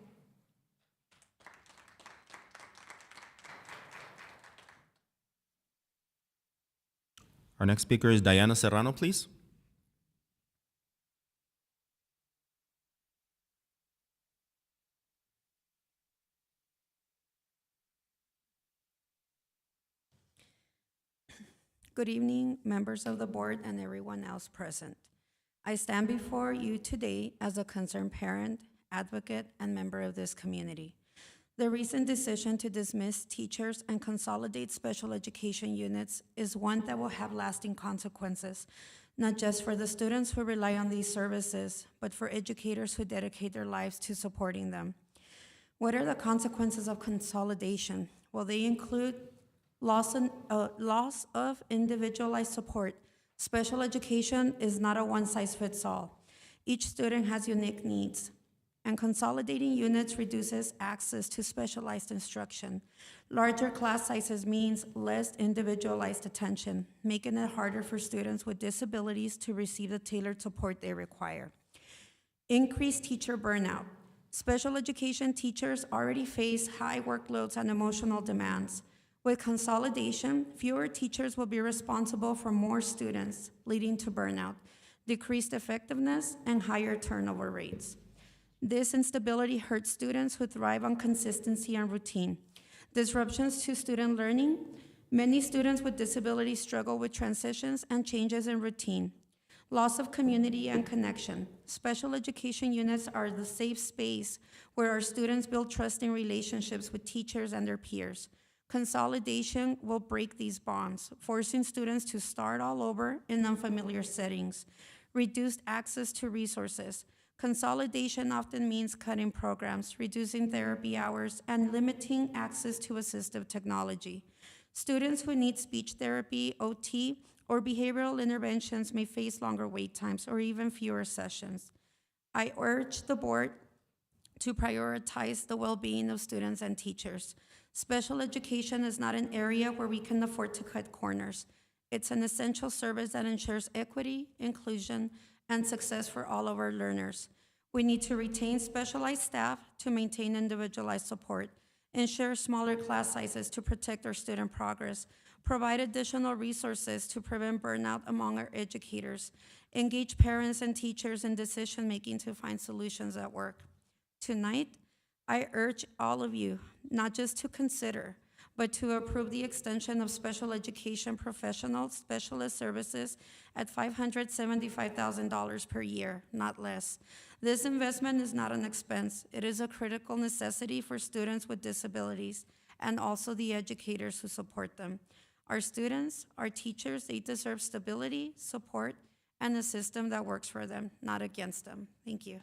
Our next speaker is Diana Serrano, please. Good evening, members of the board and everyone else present. I stand before you today as a concerned parent, advocate, and member of this community. The recent decision to dismiss teachers and consolidate special education units is one that will have lasting consequences, not just for the students who rely on these services, but for educators who dedicate their lives to supporting them. What are the consequences of consolidation? Well, they include loss of individualized support. Special education is not a one-size-fits-all. Each student has unique needs, and consolidating units reduces access to specialized instruction. Larger class sizes means less individualized attention, making it harder for students with disabilities to receive the tailored support they require. Increased teacher burnout. Special education teachers already face high workloads and emotional demands. With consolidation, fewer teachers will be responsible for more students, leading to burnout, decreased effectiveness, and higher turnover rates. This instability hurts students who thrive on consistency and routine. Disruptions to student learning. Many students with disabilities struggle with transitions and changes in routine. Loss of community and connection. Special education units are the safe space where our students build trusting relationships with teachers and their peers. Consolidation will break these bonds, forcing students to start all over in unfamiliar settings. Reduced access to resources. Consolidation often means cutting programs, reducing therapy hours, and limiting access to assistive technology. Students who need speech therapy, OT, or behavioral interventions may face longer wait times or even fewer sessions. I urge the board to prioritize the well-being of students and teachers. Special education is not an area where we can afford to cut corners. It's an essential service that ensures equity, inclusion, and success for all of our learners. We need to retain specialized staff to maintain individualized support. ensure smaller class sizes to protect our student progress, provide additional resources to prevent burnout among our educators, engage parents and teachers in decision-making to find solutions at work. Tonight, I urge all of you not just to consider, but to approve the extension of special education professional specialist services at $575,000 per year, not less. This investment is not an expense. It is a critical necessity for students with disabilities and also the educators who support them. Our students, our teachers, they deserve stability, support, and a system that works for them, not against them. Thank you.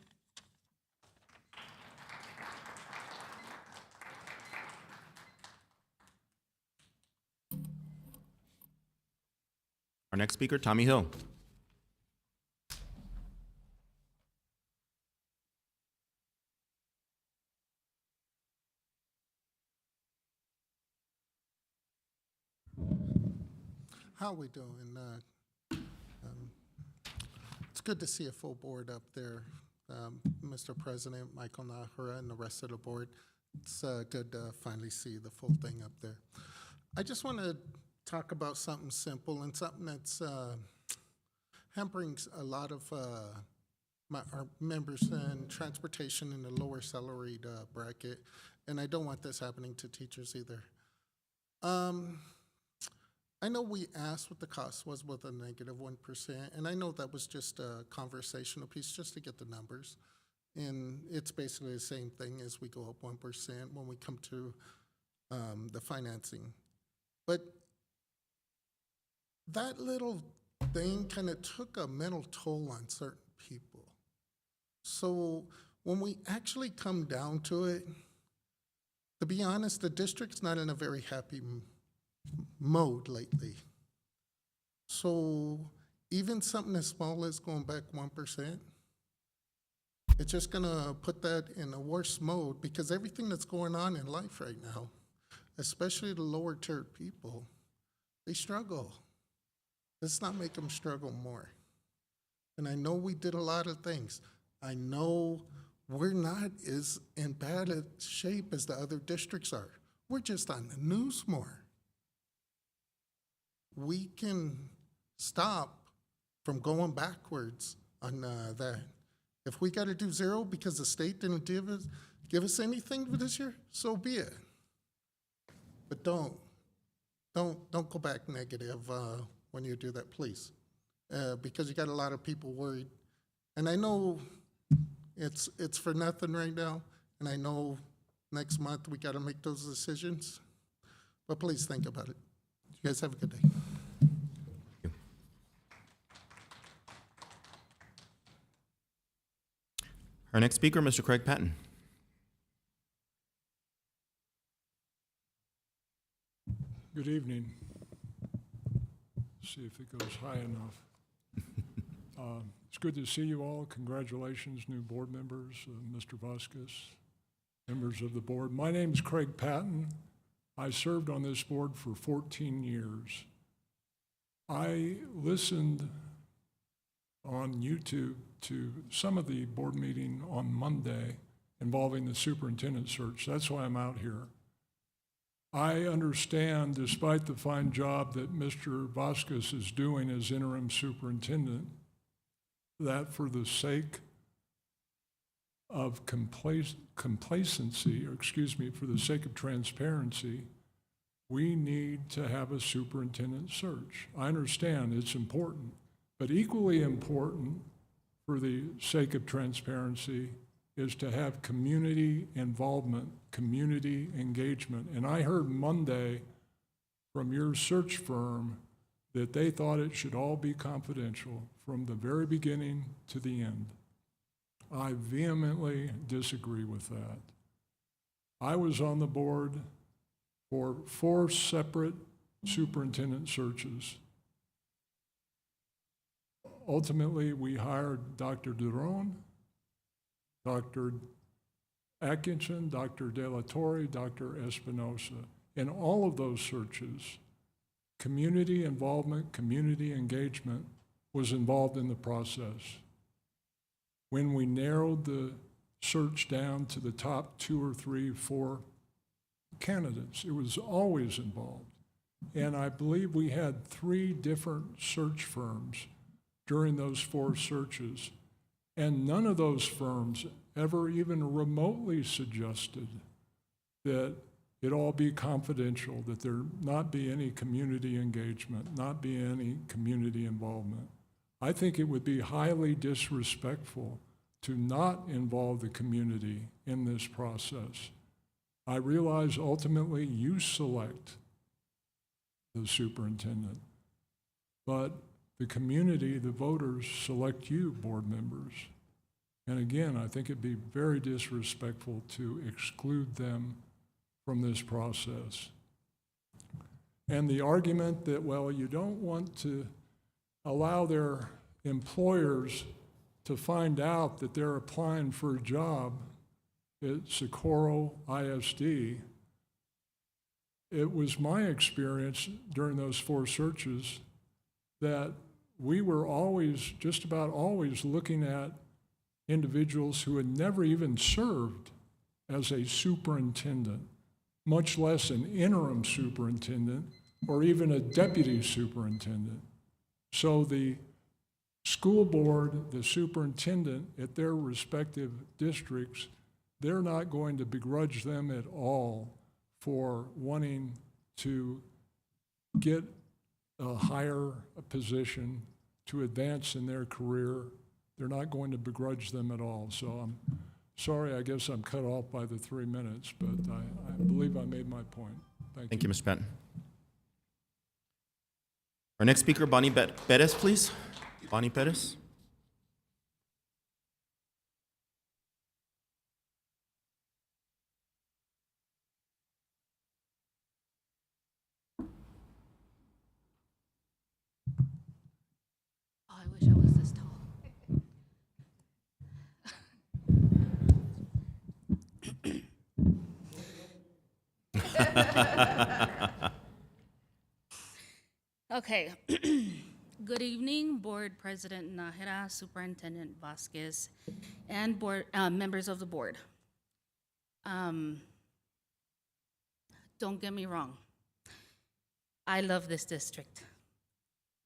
Our next speaker, Tommy Hill. How we doing? It's good to see a full board up there. Mr. President, Michael Nahara, and the rest of the board. It's good to finally see the full thing up there. I just want to talk about something simple and something that's hampering a lot of our members in transportation in the lower salaried bracket, and I don't want this happening to teachers either. I know we asked what the cost was with a negative 1%, and I know that was just a conversational piece just to get the numbers. And it's basically the same thing as we go up 1% when we come to the financing. But that little thing kind of took a mental toll on certain people. So when we actually come down to it, to be honest, the district's not in a very happy mode lately. So even something as small as going back 1%, it's just gonna put that in a worse mode because everything that's going on in life right now, especially the lower tier people, they struggle. Let's not make them struggle more. And I know we did a lot of things. I know we're not as in bad a shape as the other districts are. We're just on the news more. We can stop from going backwards on that. If we got to do zero because the state didn't give us anything for this year, so be it. But don't go back negative when you do that, please, because you got a lot of people worried. And I know it's for nothing right now, and I know next month we got to make those decisions. But please think about it. You guys have a good day. Our next speaker, Mr. Craig Patton. Good evening. See if it goes high enough. It's good to see you all. Congratulations, new board members, Mr. Vasquez, members of the board. My name is Craig Patton. I served on this board for 14 years. I listened on YouTube to some of the board meeting on Monday involving the superintendent search. That's why I'm out here. I understand, despite the fine job that Mr. Vasquez is doing as interim superintendent, that for the sake of complacency, or excuse me, for the sake of transparency, we need to have a superintendent search. I understand it's important, but equally important for the sake of transparency is to have community involvement, community engagement. And I heard Monday from your search firm that they thought it should all be confidential from the very beginning to the end. I vehemently disagree with that. I was on the board for 4 separate superintendent searches. Ultimately, we hired Dr. Duron, Dr. Atkinson, Dr. De La Torre, Dr. Espinosa. In all of those searches, community involvement, community engagement was involved in the process. When we narrowed the search down to the top 2 or 3, 4 candidates. It was always involved. And I believe we had 3 different search firms during those 4 searches, and none of those firms ever even remotely suggested that it all be confidential, that there not be any community engagement, not be any community involvement. I think it would be highly disrespectful to not involve the community in this process. I realize ultimately you select the superintendent, but the community, the voters, select you, board members. And again, I think it'd be very disrespectful to exclude them from this process. And the argument that, well, you don't want to allow their employers to find out that they're applying for a job at Socorro ISD, it was my experience during those 4 searches that we were always, just about always, looking at individuals who had never even served as a superintendent, much less an interim superintendent or even a deputy superintendent. So the school board, the superintendent at their respective districts, they're not going to begrudge them at all for wanting to get a higher position, to advance in their career. They're not going to begrudge them at all. So I'm sorry, I guess I'm cut off by the 3 minutes, but I believe I made my point. Thank you, Mr. Patton. Our next speaker, Bonnie Perez, please. Bonnie Perez. Oh, I wish I was this tall. Okay. Good evening, Board President Nájera, Superintendent Vasquez, and board members of the board. Don't get me wrong. I love this district.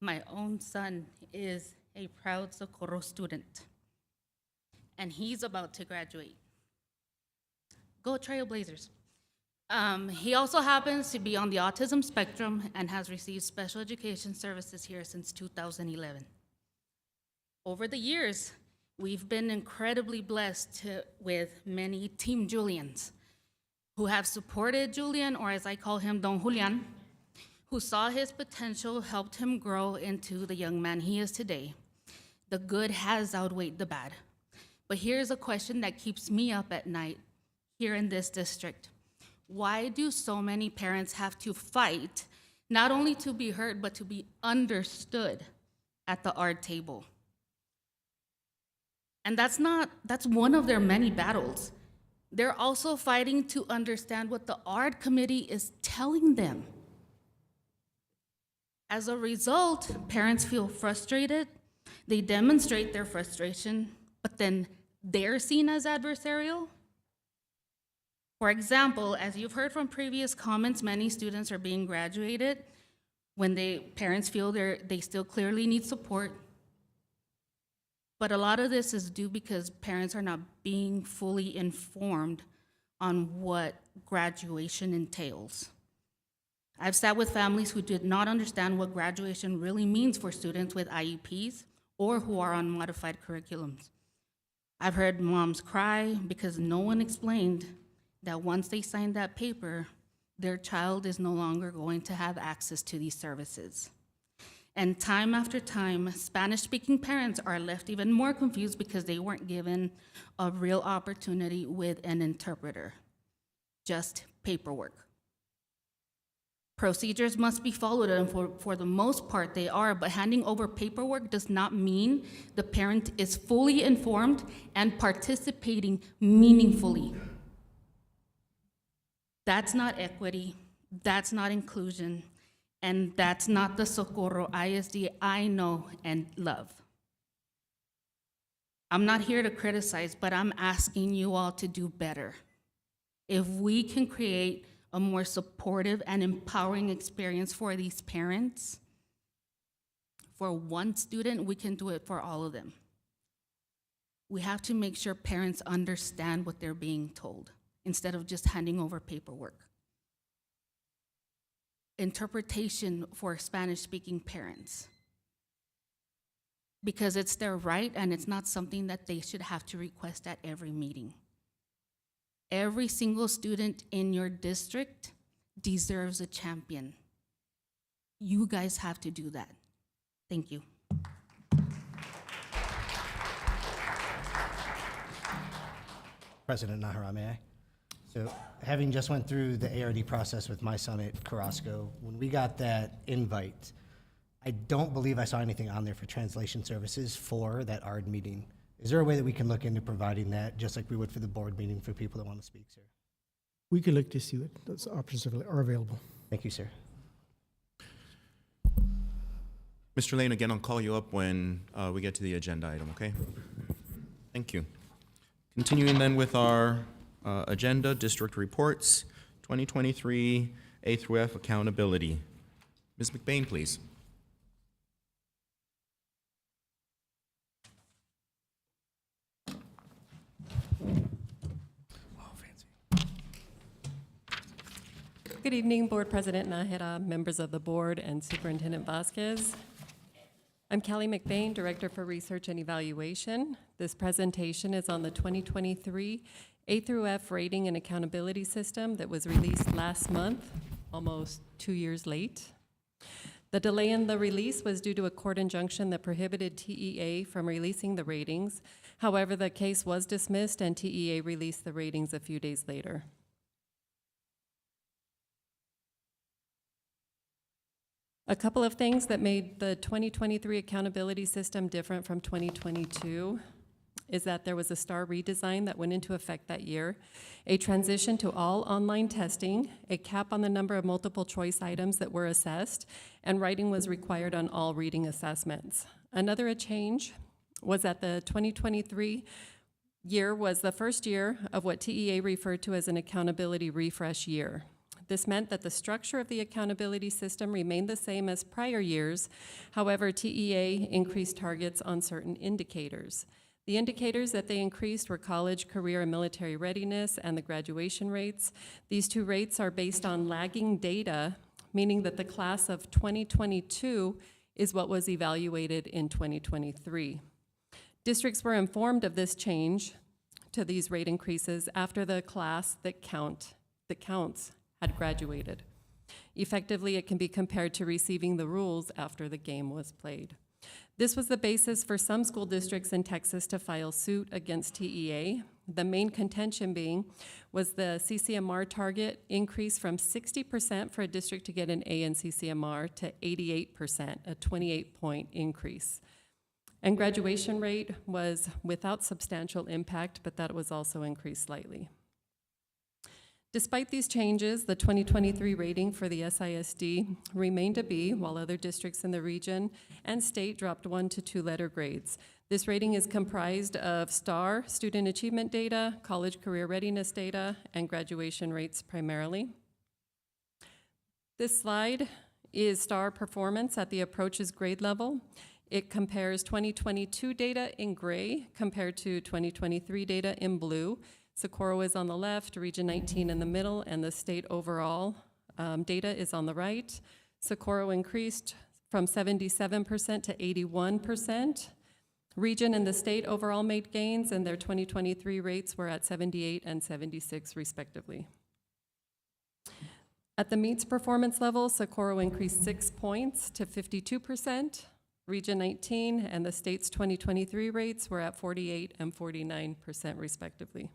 My own son is a proud Socorro student, and he's about to graduate. Go Trailblazers. He also happens to be on the autism spectrum and has received special education services here since 2011. Over the years, we've been incredibly blessed with many Team Julians who have supported Julian, or as I call him, Don Julian, who saw his potential, helped him grow into the young man he is today. The good has outweighed the bad. But here's a question that keeps me up at night here in this district. Why do so many parents have to fight, not only to be heard, but to be understood at the ARD table? And that's one of their many battles. They're also fighting to understand what the ARD committee is telling them. As a result, parents feel frustrated, they demonstrate their frustration, but then they're seen as adversarial. For example, as you've heard from previous comments, many students are being graduated when parents feel they still clearly need support. But a lot of this is due because parents are not being fully informed on what graduation entails. I've sat with families who did not understand what graduation really means for students with IEPs or who are on modified curriculums. I've heard moms cry because no one explained that once they sign that paper, their child is no longer going to have access to these services. And time after time, Spanish-speaking parents are left even more confused because they weren't given a real opportunity with an interpreter, just paperwork. Procedures must be followed, and for the most part they are, but handing over paperwork does not mean the parent is fully informed and participating meaningfully. That's not equity, that's not inclusion, and that's not the Socorro ISD I know and love. I'm not here to criticize, but I'm asking you all to do better. If we can create a more supportive and empowering experience for these parents. For one student, we can do it for all of them. We have to make sure parents understand what they're being told instead of just handing over paperwork. Interpretation for Spanish-speaking parents, because it's their right and it's not something that they should have to request at every meeting. Every single student in your district deserves a champion. You guys have to do that. Thank you. President Nahara, may I? So having just went through the ARD process with my son at Carrasco, when we got that invite, I don't believe I saw anything on there for translation services for that ARD meeting. Is there a way that we can look into providing that, just like we would for the board meeting for people that want to speak, sir? We could look to see what those options are available. Thank you, sir. Mr. Lane, again, I'll call you up when we get to the agenda item, okay? Thank you. Continuing then with our agenda, district reports, 2023 A through F accountability. Ms. McBain, please. Good evening, Board President Nahara, members of the board, and Superintendent Vasquez. I'm Callie McBain, Director for Research and Evaluation. This presentation is on the 2023 A through F rating and accountability system that was released last month, almost 2 years late. The delay in the release was due to a court injunction that prohibited TEA from releasing the ratings. However, the case was dismissed and TEA released the ratings a few days later. A couple of things that made the 2023 accountability system different from 2022 is that there was a STAR redesign that went into effect that year, a transition to all online testing, a cap on the number of multiple choice items that were assessed, and writing was required on all reading assessments. Another change was that the 2023 year was the first year of what TEA referred to as an accountability refresh year. This meant that the structure of the accountability system remained the same as prior years. However, TEA increased targets on certain indicators. The indicators that they increased were college, career, and military readiness and the graduation rates. These two rates are based on lagging data, meaning that the class of 2022 is what was evaluated in 2023. Districts were informed of this change to these rate increases after the class that counts had graduated. Effectively, it can be compared to receiving the rules after the game was played. This was the basis for some school districts in Texas to file suit against TEA. The main contention being was the CCMR target increase from 60% for a district to get an A in CCMR to 88%, a 28-point increase. And graduation rate was without substantial impact, but that was also increased slightly. Despite these changes, the 2023 rating for the SISD remained a B, while other districts in the region and state dropped 1 to 2 letter grades. This rating is comprised of STAR, student achievement data, college career readiness data, and graduation rates primarily. This slide is STAR performance at the approaches grade level. It compares 2022 data in gray compared to 2023 data in blue. Socorro is on the left, Region 19 in the middle, and the state overall data is on the right. Socorro increased from 77% to 81%. Region and the state overall made gains, and their 2023 rates were at 78 and 76 respectively. At the meets performance level, Socorro increased 6 points to 52%. Region 19 and the state's 2023 rates were at 48 and 49% respectively.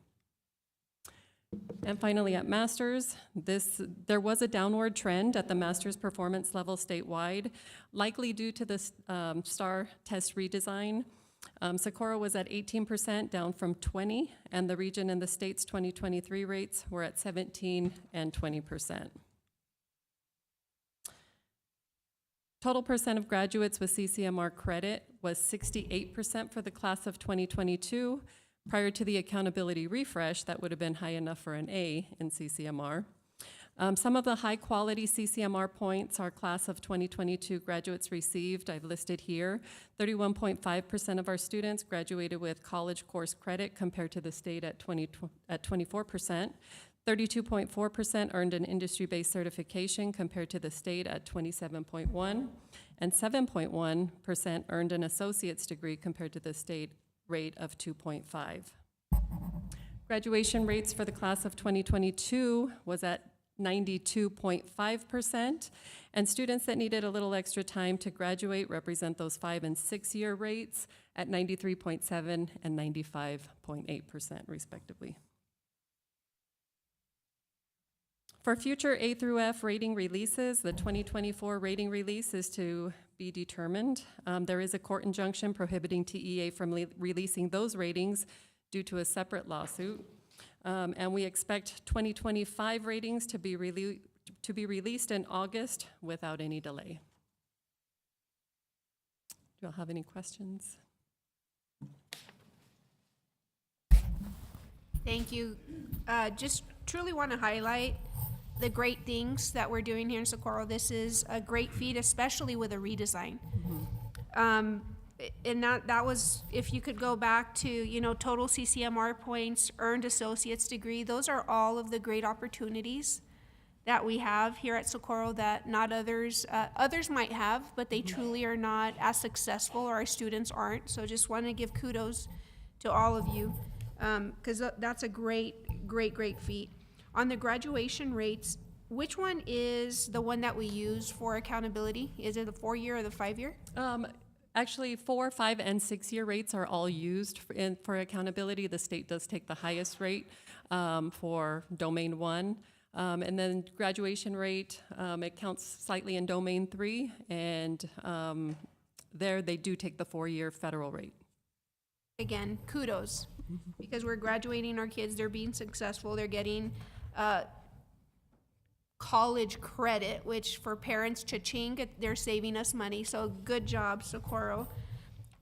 And finally, at Masters, there was a downward trend at the Masters performance level statewide, likely due to the STAR test redesign. Socorro was at 18%, down from 20%, and the region and the state's 2023 rates were at 17 and 20%. Total percent of graduates with CCMR credit was 68% for the class of 2022. Prior to the accountability refresh, that would have been high enough for an A in CCMR. Some of the high-quality CCMR points our class of 2022 graduates received, I've listed here. 31.5% of our students graduated with college course credit compared to the state at 24%. 32.4% earned an industry-based certification compared to the state at 27.1%. And 7.1% earned an associate's degree compared to the state rate of 2.5%. Graduation rates for the class of 2022 was at 92.5%, and students that needed a little extra time to graduate represent those 5- and 6-year rates at 93.7% and 95.8% respectively. For future A through F rating releases, the 2024 rating release is to be determined. There is a court injunction prohibiting TEA from releasing those ratings due to a separate lawsuit. And we expect 2025 ratings to be released in August without any delay. Do y'all have any questions? Thank you. Just truly want to highlight the great things that we're doing here in Socorro. This is a great feat, especially with a redesign. And that was, if you could go back to, you know, total CCMR points, earned associate's degree, those are all of the great opportunities that we have here at Socorro that not others, others might have, but they truly are not as successful, or our students aren't. So just want to give kudos to all of you, because that's a great feat. On the graduation rates, which one is the one that we use for accountability? Is it the 4-year or the 5-year? Actually, 4-, 5-, and 6-year rates are all used for accountability. The state does take the highest rate for Domain 1. And then graduation rate, it counts slightly in Domain 3, and there they do take the 4-year federal rate. Again, kudos, because we're graduating our kids, they're being successful, they're getting college credit, which for parents, cha-ching, they're saving us money. So good job, Socorro.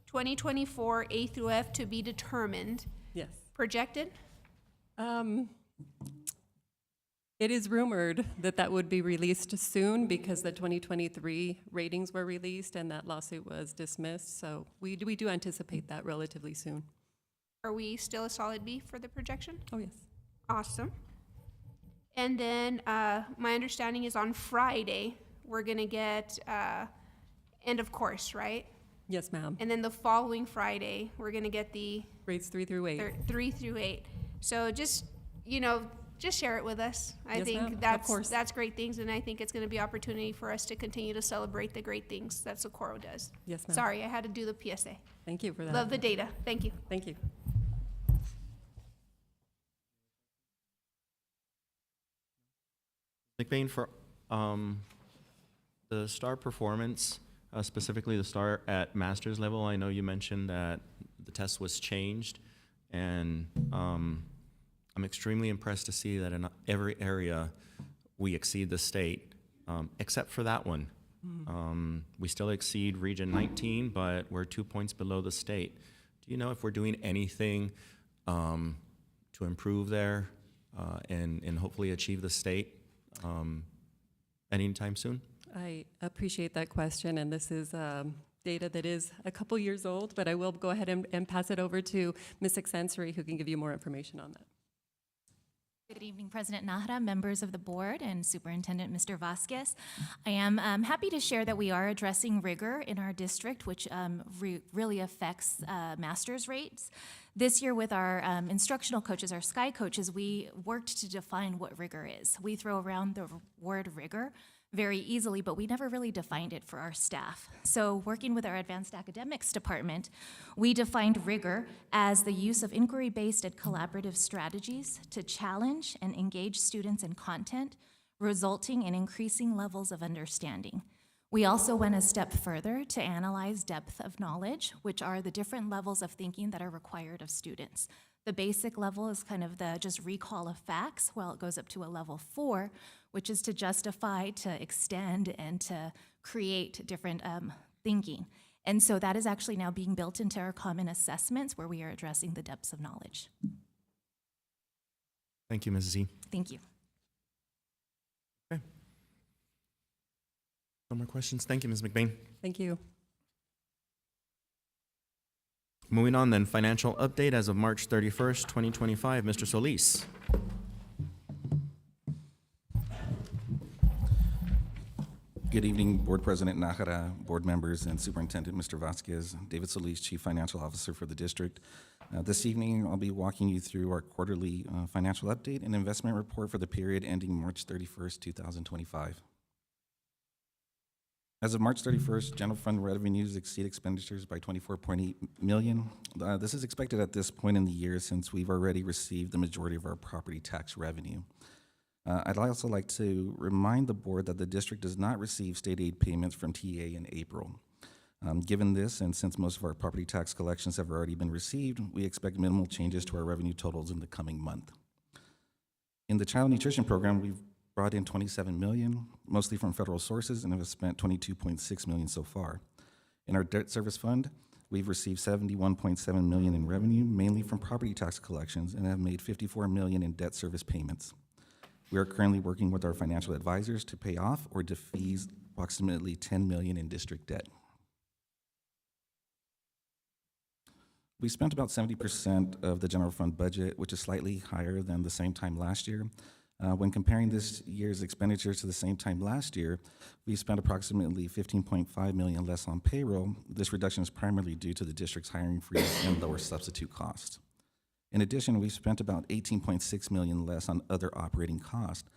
2024 A through F to be determined. Yes. Projected? It is rumored that that would be released soon because the 2023 ratings were released and that lawsuit was dismissed. So we do anticipate that relatively soon. Are we still a solid B for the projection? Oh, yes. Awesome. And then my understanding is on Friday, we're going to get end of course, right? Yes, ma'am. And then the following Friday, we're going to get the grades 3 through 8. 3 through 8. So just, you know, just share it with us. I Yes, ma'am. think that's great things, and I think it's going to be opportunity for us to continue to celebrate the great things that Socorro does. Yes, ma'am. Sorry, I had to do the PSA. Thank you for that. Love the data. Thank you. Thank you. McBain, for the STAR performance, specifically the STAR at master's level, I know you mentioned that the test was changed, and I'm extremely impressed to see that in every area we exceed the state, except for that one. We still exceed Region 19, but we're 2 points below the state. Do you know if we're doing anything to improve there and hopefully achieve the state anytime soon? I appreciate that question, and this is data that is a couple years old, but I will go ahead and pass it over to Ms. Exensory, who can give you more information on that. Good evening, President Nahara, members of the board, and Superintendent Mr. Vasquez. I am happy to share that we are addressing rigor in our district, which really affects master's rates. This year with our instructional coaches, our SKY coaches, we worked to define what rigor is. We throw around the word rigor very easily, but we never really defined it for our staff. So working with our advanced academics department, we defined rigor as the use of inquiry-based and collaborative strategies to challenge and engage students in content, resulting in increasing levels of understanding. We also went a step further to analyze depth of knowledge, which are the different levels of thinking that are required of students. The basic level is kind of the just recall of facts, while it goes up to a level 4, which is to justify, to extend, and to create different thinking. And so that is actually now being built into our common assessments, where we are addressing the depths of knowledge. Thank you, Ms. Z. Thank you. No more questions. Thank you, Ms. McBain. Thank you. Moving on then, financial update as of March 31st, 2025. Mr. Solis. Good evening, Board President Nájera, board members, and Superintendent Mr. Vasquez. David Solis, Chief Financial Officer for the district. This evening, I'll be walking you through our quarterly financial update and investment report for the period ending March 31st, 2025. As of March 31st, general fund revenues exceed expenditures by $24.8 million. This is expected at this point in the year since we've already received the majority of our property tax revenue. I'd also like to remind the board that the district does not receive state aid payments from TA in April. Given this, and since most of our property tax collections have already been received, we expect minimal changes to our revenue totals in the coming month. In the child nutrition program, we've brought in $27 million, mostly from federal sources, and have spent $22.6 million so far. In our debt service fund, we've received $71.7 million in revenue, mainly from property tax collections, and have made $54 million in debt service payments. We are currently working with our financial advisors to pay off or defease approximately $10 million in district debt. We spent about 70% of the general fund budget, which is slightly higher than the same time last year. When comparing this year's expenditures to the same time last year, we spent approximately $15.5 million less on payroll. This reduction is primarily due to the district's hiring freeze and lower substitute costs. In addition, we spent about $18.6 million less on other operating costs.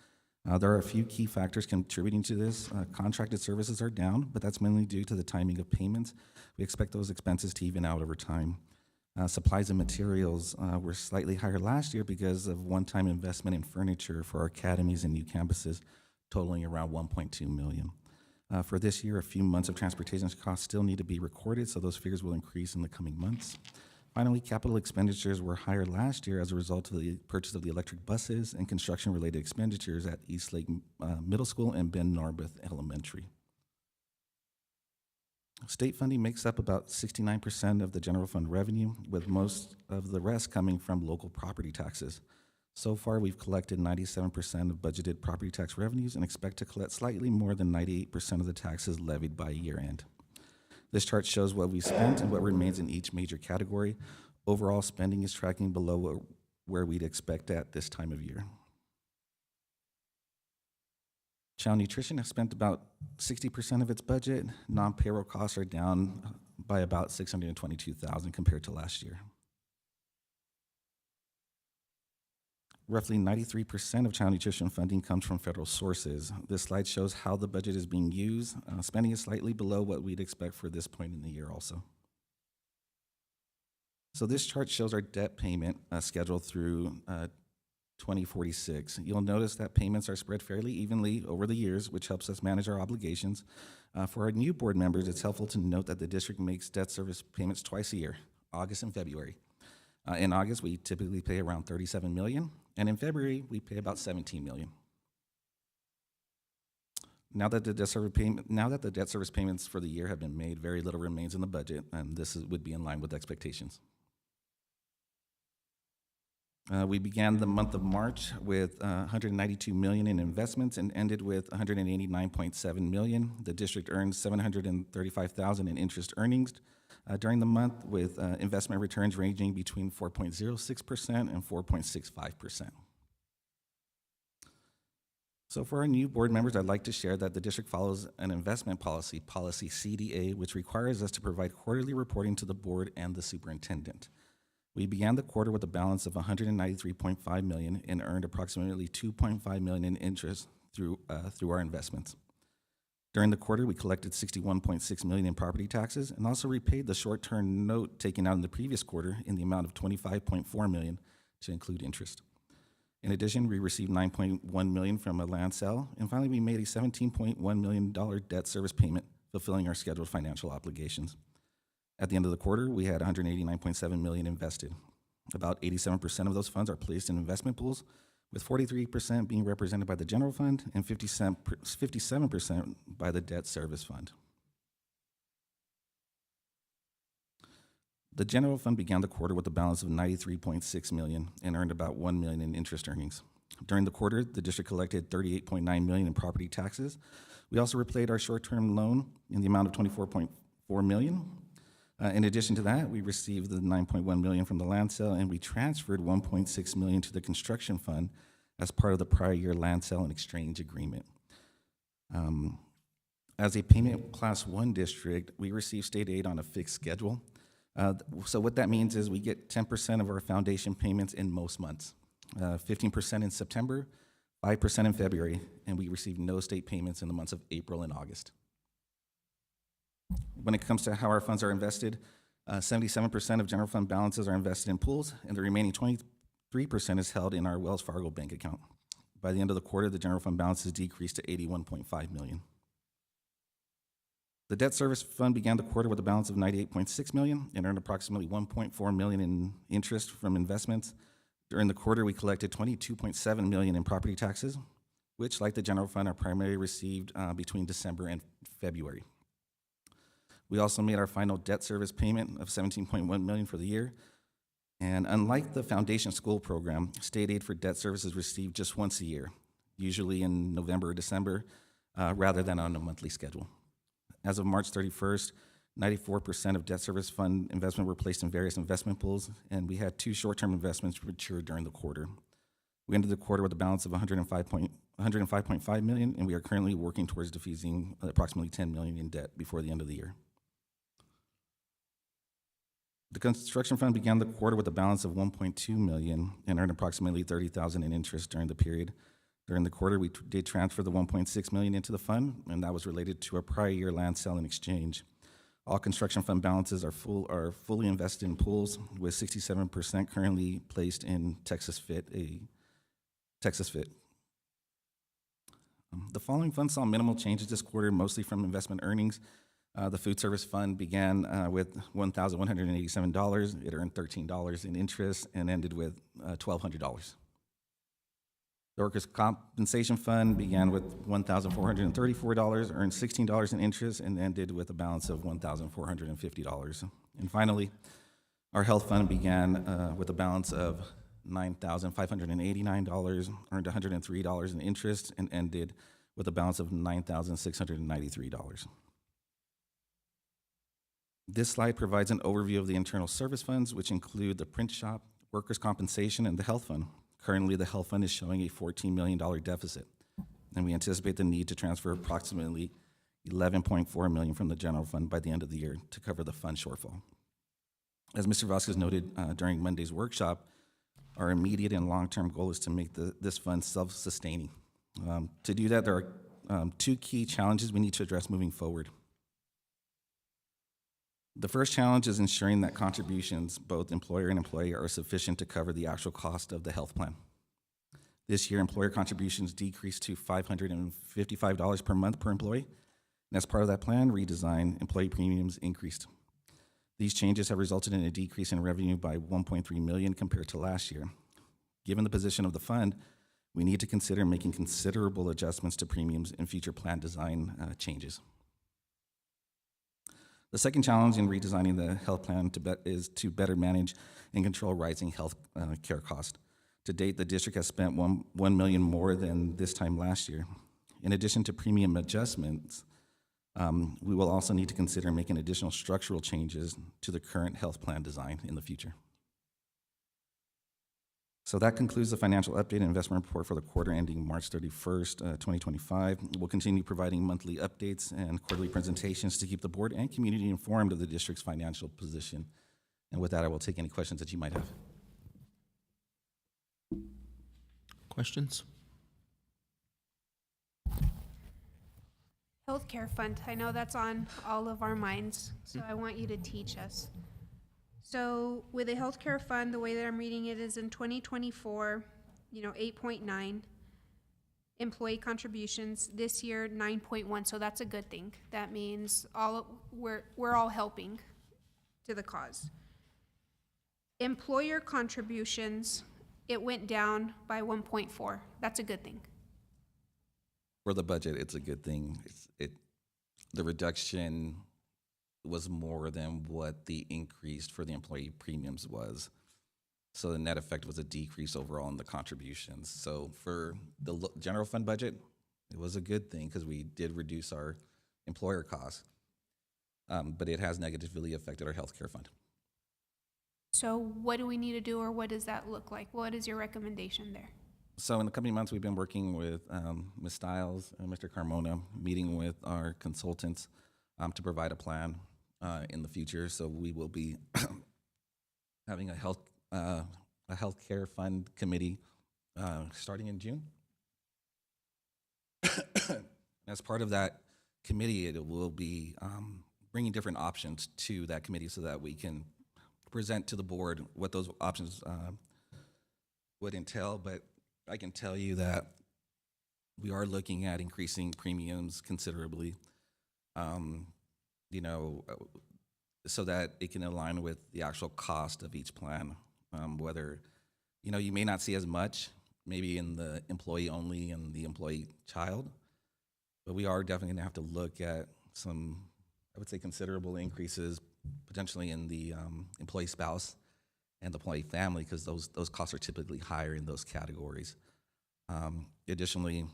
There are a few key factors contributing to this. Contracted services are down, but that's mainly due to the timing of payments. We expect those expenses to even out over time. Supplies and materials were slightly higher last year because of one-time investment in furniture for our academies and new campuses, totaling around $1.2 million. For this year, a few months of transportation costs still need to be recorded, so those figures will increase in the coming months. Finally, capital expenditures were higher last year as a result of the purchase of the electric buses and construction-related expenditures at Eastlake Middle School and Ben Narbeth Elementary. State funding makes up about 69% of the general fund revenue, with most of the rest coming from local property taxes. So far, we've collected 97% of budgeted property tax revenues and expect to collect slightly more than 98% of the taxes levied by year end. This chart shows what we spent and what remains in each major category. Overall spending is tracking below where we'd expect at this time of year. Child nutrition has spent about 60% of its budget. Non-payroll costs are down by about $622,000 compared to last year. Roughly 93% of child nutrition funding comes from federal sources. This slide shows how the budget is being used. Spending is slightly below what we'd expect for this point in the year also. So this chart shows our debt payment schedule through 2046. You'll notice that payments are spread fairly evenly over the years, which helps us manage our obligations. For our new board members, it's helpful to note that the district makes debt service payments twice a year, August and February. In August, we typically pay around $37 million, and in February, we pay about $17 million. Now that the debt service payments for the year have been made, very little remains in the budget, and this would be in line with expectations. We began the month of March with $192 million in investments and ended with $189.7 million. The district earned $735,000 in interest earnings during the month, with investment returns ranging between 4.06% and 4.65%. So for our new board members, I'd like to share that the district follows an investment policy, Policy CDA, which requires us to provide quarterly reporting to the board and the superintendent. We began the quarter with a balance of $193.5 million and earned approximately $2.5 million in interest through our investments. During the quarter, we collected $61.6 million in property taxes and also repaid the short-term note taken out in the previous quarter in the amount of $25.4 million to include interest. In addition, we received $9.1 million from a land sale, and finally, we made a $17.1 million debt service payment, fulfilling our scheduled financial obligations. At the end of the quarter, we had $189.7 million invested. About 87% of those funds are placed in investment pools, with 43% being represented by the general fund and 57% by the debt service fund. The general fund began the quarter with a balance of $93.6 million and earned about $1 million in interest earnings. During the quarter, the district collected $38.9 million in property taxes. We also repaid our short-term loan in the amount of $24.4 million. In addition to that, we received the $9.1 million from the land sale, and we transferred $1.6 million to the construction fund as part of the prior year land sale and exchange agreement. As a payment class 1 district, we receive state aid on a fixed schedule. So what that means is we get 10% of our foundation payments in most months, 15% in September, 5% in February, and we receive no state payments in the months of April and August. When it comes to how our funds are invested, 77% of general fund balances are invested in pools, and the remaining 23% is held in our Wells Fargo bank account. By the end of the quarter, the general fund balance has decreased to $81.5 million. The debt service fund began the quarter with a balance of $98.6 million and earned approximately $1.4 million in interest from investments. During the quarter, we collected $22.7 million in property taxes, which, like the general fund, are primarily received between December and February. We also made our final debt service payment of $17.1 million for the year. And unlike the foundation school program, state aid for debt service is received just once a year, usually in November or December, rather than on a monthly schedule. As of March 31st, 94% of debt service fund investment were placed in various investment pools, and we had 2 short-term investments mature during the quarter. We ended the quarter with a balance of $105.5 million, and we are currently working towards defeasing approximately $10 million in debt before the end of the year. The construction fund began the quarter with a balance of $1.2 million and earned approximately $30,000 in interest during the period. During the quarter, we did transfer the $1.6 million into the fund, and that was related to a prior year land sale and exchange. All construction fund balances are fully invested in pools, with 67% currently placed in Texas Fit. The following funds saw minimal changes this quarter, mostly from investment earnings. The food service fund began with $1,187. It earned $13 in interest and ended with $1,200. The workers' compensation fund began with $1,434, earned $16 in interest, and ended with a balance of $1,450. And finally, our health fund began with a balance of $9,589, earned $103 in interest, and ended with a balance of $9,693. This slide provides an overview of the internal service funds, which include the print shop, workers' compensation, and the health fund. Currently, the health fund is showing a $14 million deficit, and we anticipate the need to transfer approximately $11.4 million from the general fund by the end of the year to cover the fund shortfall. As Mr. Vasquez noted during Monday's workshop, our immediate and long-term goal is to make this fund self-sustaining. To do that, there are 2 key challenges we need to address moving forward. The first challenge is ensuring that contributions, both employer and employee, are sufficient to cover the actual cost of the health plan. This year, employer contributions decreased to $555 per month per employee, and as part of that plan redesign, employee premiums increased. These changes have resulted in a decrease in revenue by $1.3 million compared to last year. Given the position of the fund, we need to consider making considerable adjustments to premiums and future plan design changes. The second challenge in redesigning the health plan is to better manage and control rising health care costs. To date, the district has spent $1 million more than this time last year. In addition to premium adjustments, we will also need to consider making additional structural changes to the current health plan design in the future. So that concludes the financial update and investment report for the quarter ending March 31st, 2025. We'll continue providing monthly updates and quarterly presentations to keep the board and community informed of the district's financial position. And with that, I will take any questions that you might have. Questions? Healthcare fund, I know that's on all of our minds, so I want you to teach us. So with the healthcare fund, the way that I'm reading it is in 2024, 8.9 employee contributions. This year, 9.1, so that's a good thing. That means we're all helping to the cause. Employer contributions, it went down by 1.4. That's a good thing. For the budget, it's a good thing. The reduction was more than what the increase for the employee premiums was. So the net effect was a decrease overall in the contributions. So for the general fund budget, it was a good thing because we did reduce our employer costs, but it has negatively affected our healthcare fund. So what do we need to do, or what does that look like? What is your recommendation there? So in the coming months, we've been working with Ms. Stiles and Mr. Carmona, meeting with our consultants to provide a plan in the future. So we will be having a healthcare fund committee starting in June. As part of that committee, it will be bringing different options to that committee so that we can present to the board what those options would entail. But I can tell you that we are looking at increasing premiums considerably, so that it can align with the actual cost of each plan. Whether, you may not see as much, maybe in the employee only and the employee child, but we are definitely going to have to look at some, I would say, considerable increases potentially in the employee spouse and the employee family, because those costs are typically higher in those categories. Additionally,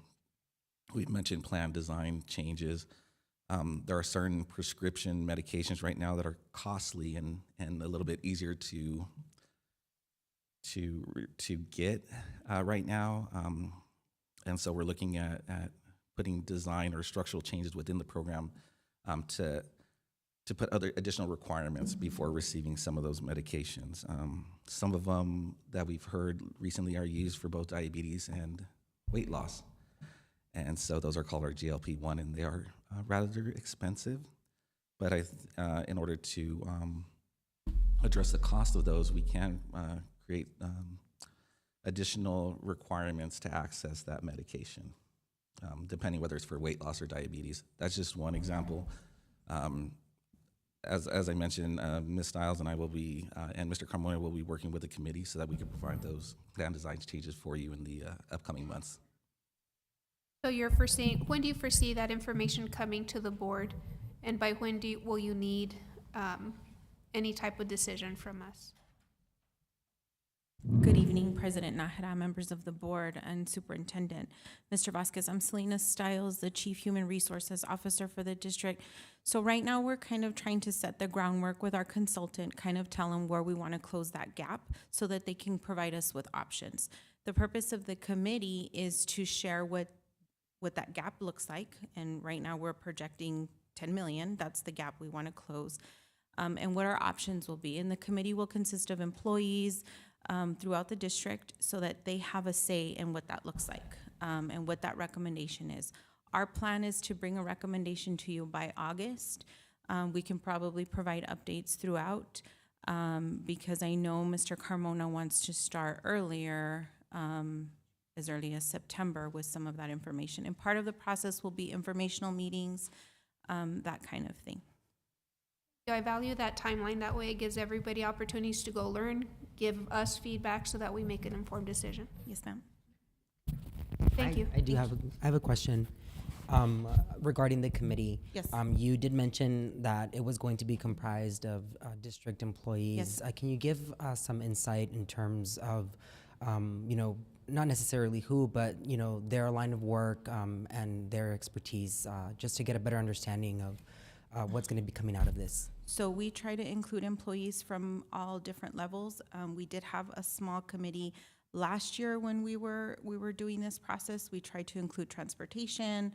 we've mentioned plan design changes. There are certain prescription medications right now that are costly and a little bit easier to get right now, and so we're looking at putting design or structural changes within the program to put other additional requirements before receiving some of those medications. Some of them that we've heard recently are used for both diabetes and weight loss, and so those are called our GLP-1, and they are rather expensive. But in order to address the cost of those, we can create additional requirements to access that medication, depending whether it's for weight loss or diabetes. That's just one example. As I mentioned, Ms. Stiles and I will be, and Mr. Carmona will be working with the committee so that we can provide those plan design changes for you in the upcoming months. So when do you foresee that information coming to the board? And by when will you need any type of decision from us? Good evening, President Nájera, members of the board, and Superintendent. Mr. Vasquez, I'm Selena Stiles, the Chief Human Resources Officer for the district. So right now we're kind of trying to set the groundwork with our consultant, kind of tell them where we want to close that gap so that they can provide us with options. The purpose of the committee is to share what that gap looks like. And right now we're projecting 10 million. That's the gap we want to close. And what our options will be. And the committee will consist of employees throughout the district so that they have a say in what that looks like and what that recommendation is. Our plan is to bring a recommendation to you by August. We can probably provide updates throughout because I know Mr. Carmona wants to start earlier, as early as September with some of that information. And part of the process will be informational meetings, that kind of thing. I value that timeline. That way it gives everybody opportunities to go learn, give us feedback so that we make an informed decision. Yes, ma'am. Thank you. I have a question regarding the committee. Yes. You did mention that it was going to be comprised of district employees. Yes. Can you give some insight in terms of, not necessarily who, but their line of work and their expertise, just to get a better understanding of what's going to be coming out of this? So we try to include employees from all different levels. We did have a small committee last year when we were doing this process. We tried to include transportation,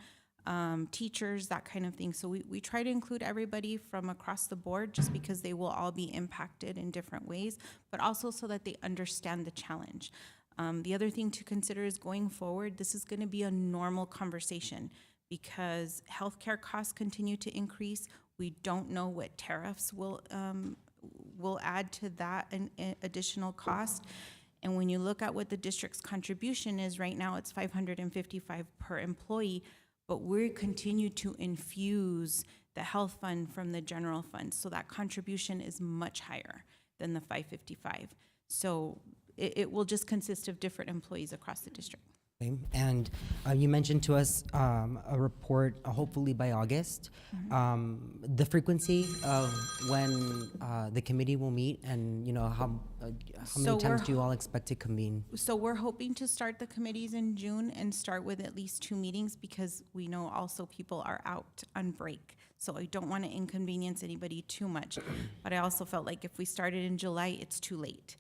teachers, that kind of thing. So we try to include everybody from across the board just because they will all be impacted in different ways, but also so that they understand the challenge. The other thing to consider is going forward, this is going to be a normal conversation because healthcare costs continue to increase. We don't know what tariffs will add to that an additional cost. And when you look at what the district's contribution is right now, it's $555 per employee, but we continue to infuse the health fund from the general fund. So that contribution is much higher than the $555. So it will just consist of different employees across the district. Okay. And you mentioned to us a report, hopefully by August. The frequency of when the committee will meet, and how So many times we're do you all expect to convene? So we're hoping to start the committees in June and start with at least 2 meetings because we know also people are out on break. So I don't want to inconvenience anybody too much. But I also felt like if we started in July, it's too late.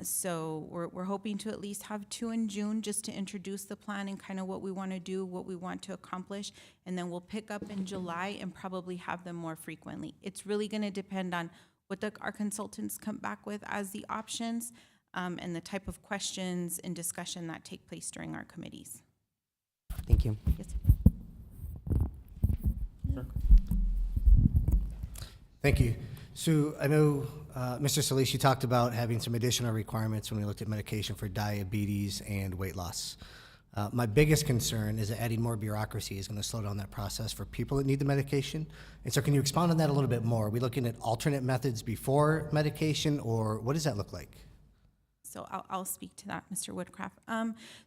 So we're hoping to at least have 2 in June just to introduce the plan and kind of what we want to do, what we want to accomplish. And then we'll pick up in July and probably have them more frequently. It's really going to depend on what our consultants come back with as the options, and the type of questions and discussion that take place during our committees. Thank you. Yes. Thank you. So I know, Mr. Solis, you talked about having some additional requirements when we looked at medication for diabetes and weight loss. My biggest concern is that adding more bureaucracy is going to slow down that process for people that need the medication. And so can you expound on that a little bit more? Are we looking at alternate methods before medication, or what does that look like? So I'll speak to that, Mr. Woodcraft.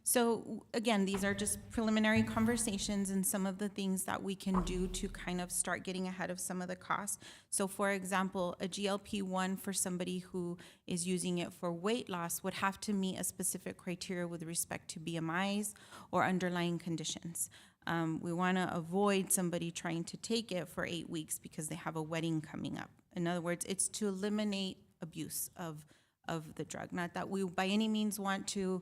So again, these are just preliminary conversations and some of the things that we can do to kind of start getting ahead of some of the costs. So for example, a GLP-1 for somebody who is using it for weight loss would have to meet a specific criteria with respect to BMIs or underlying conditions. We want to avoid somebody trying to take it for 8 weeks because they have a wedding coming up. In other words, it's to eliminate abuse of the drug. Not that we by any means want to,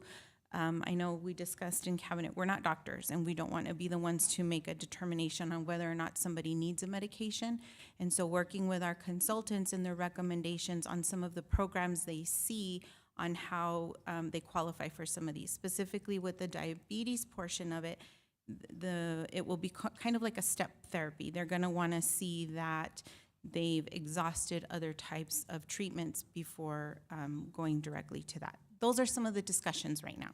I know we discussed in cabinet, we're not doctors and we don't want to be the ones to make a determination on whether or not somebody needs a medication. And so working with our consultants and their recommendations on some of the programs they see on how they qualify for some of these, specifically with the diabetes portion of it, it will be kind of like a step therapy. They're going to want to see that they've exhausted other types of treatments before going directly to that. Those are some of the discussions right now.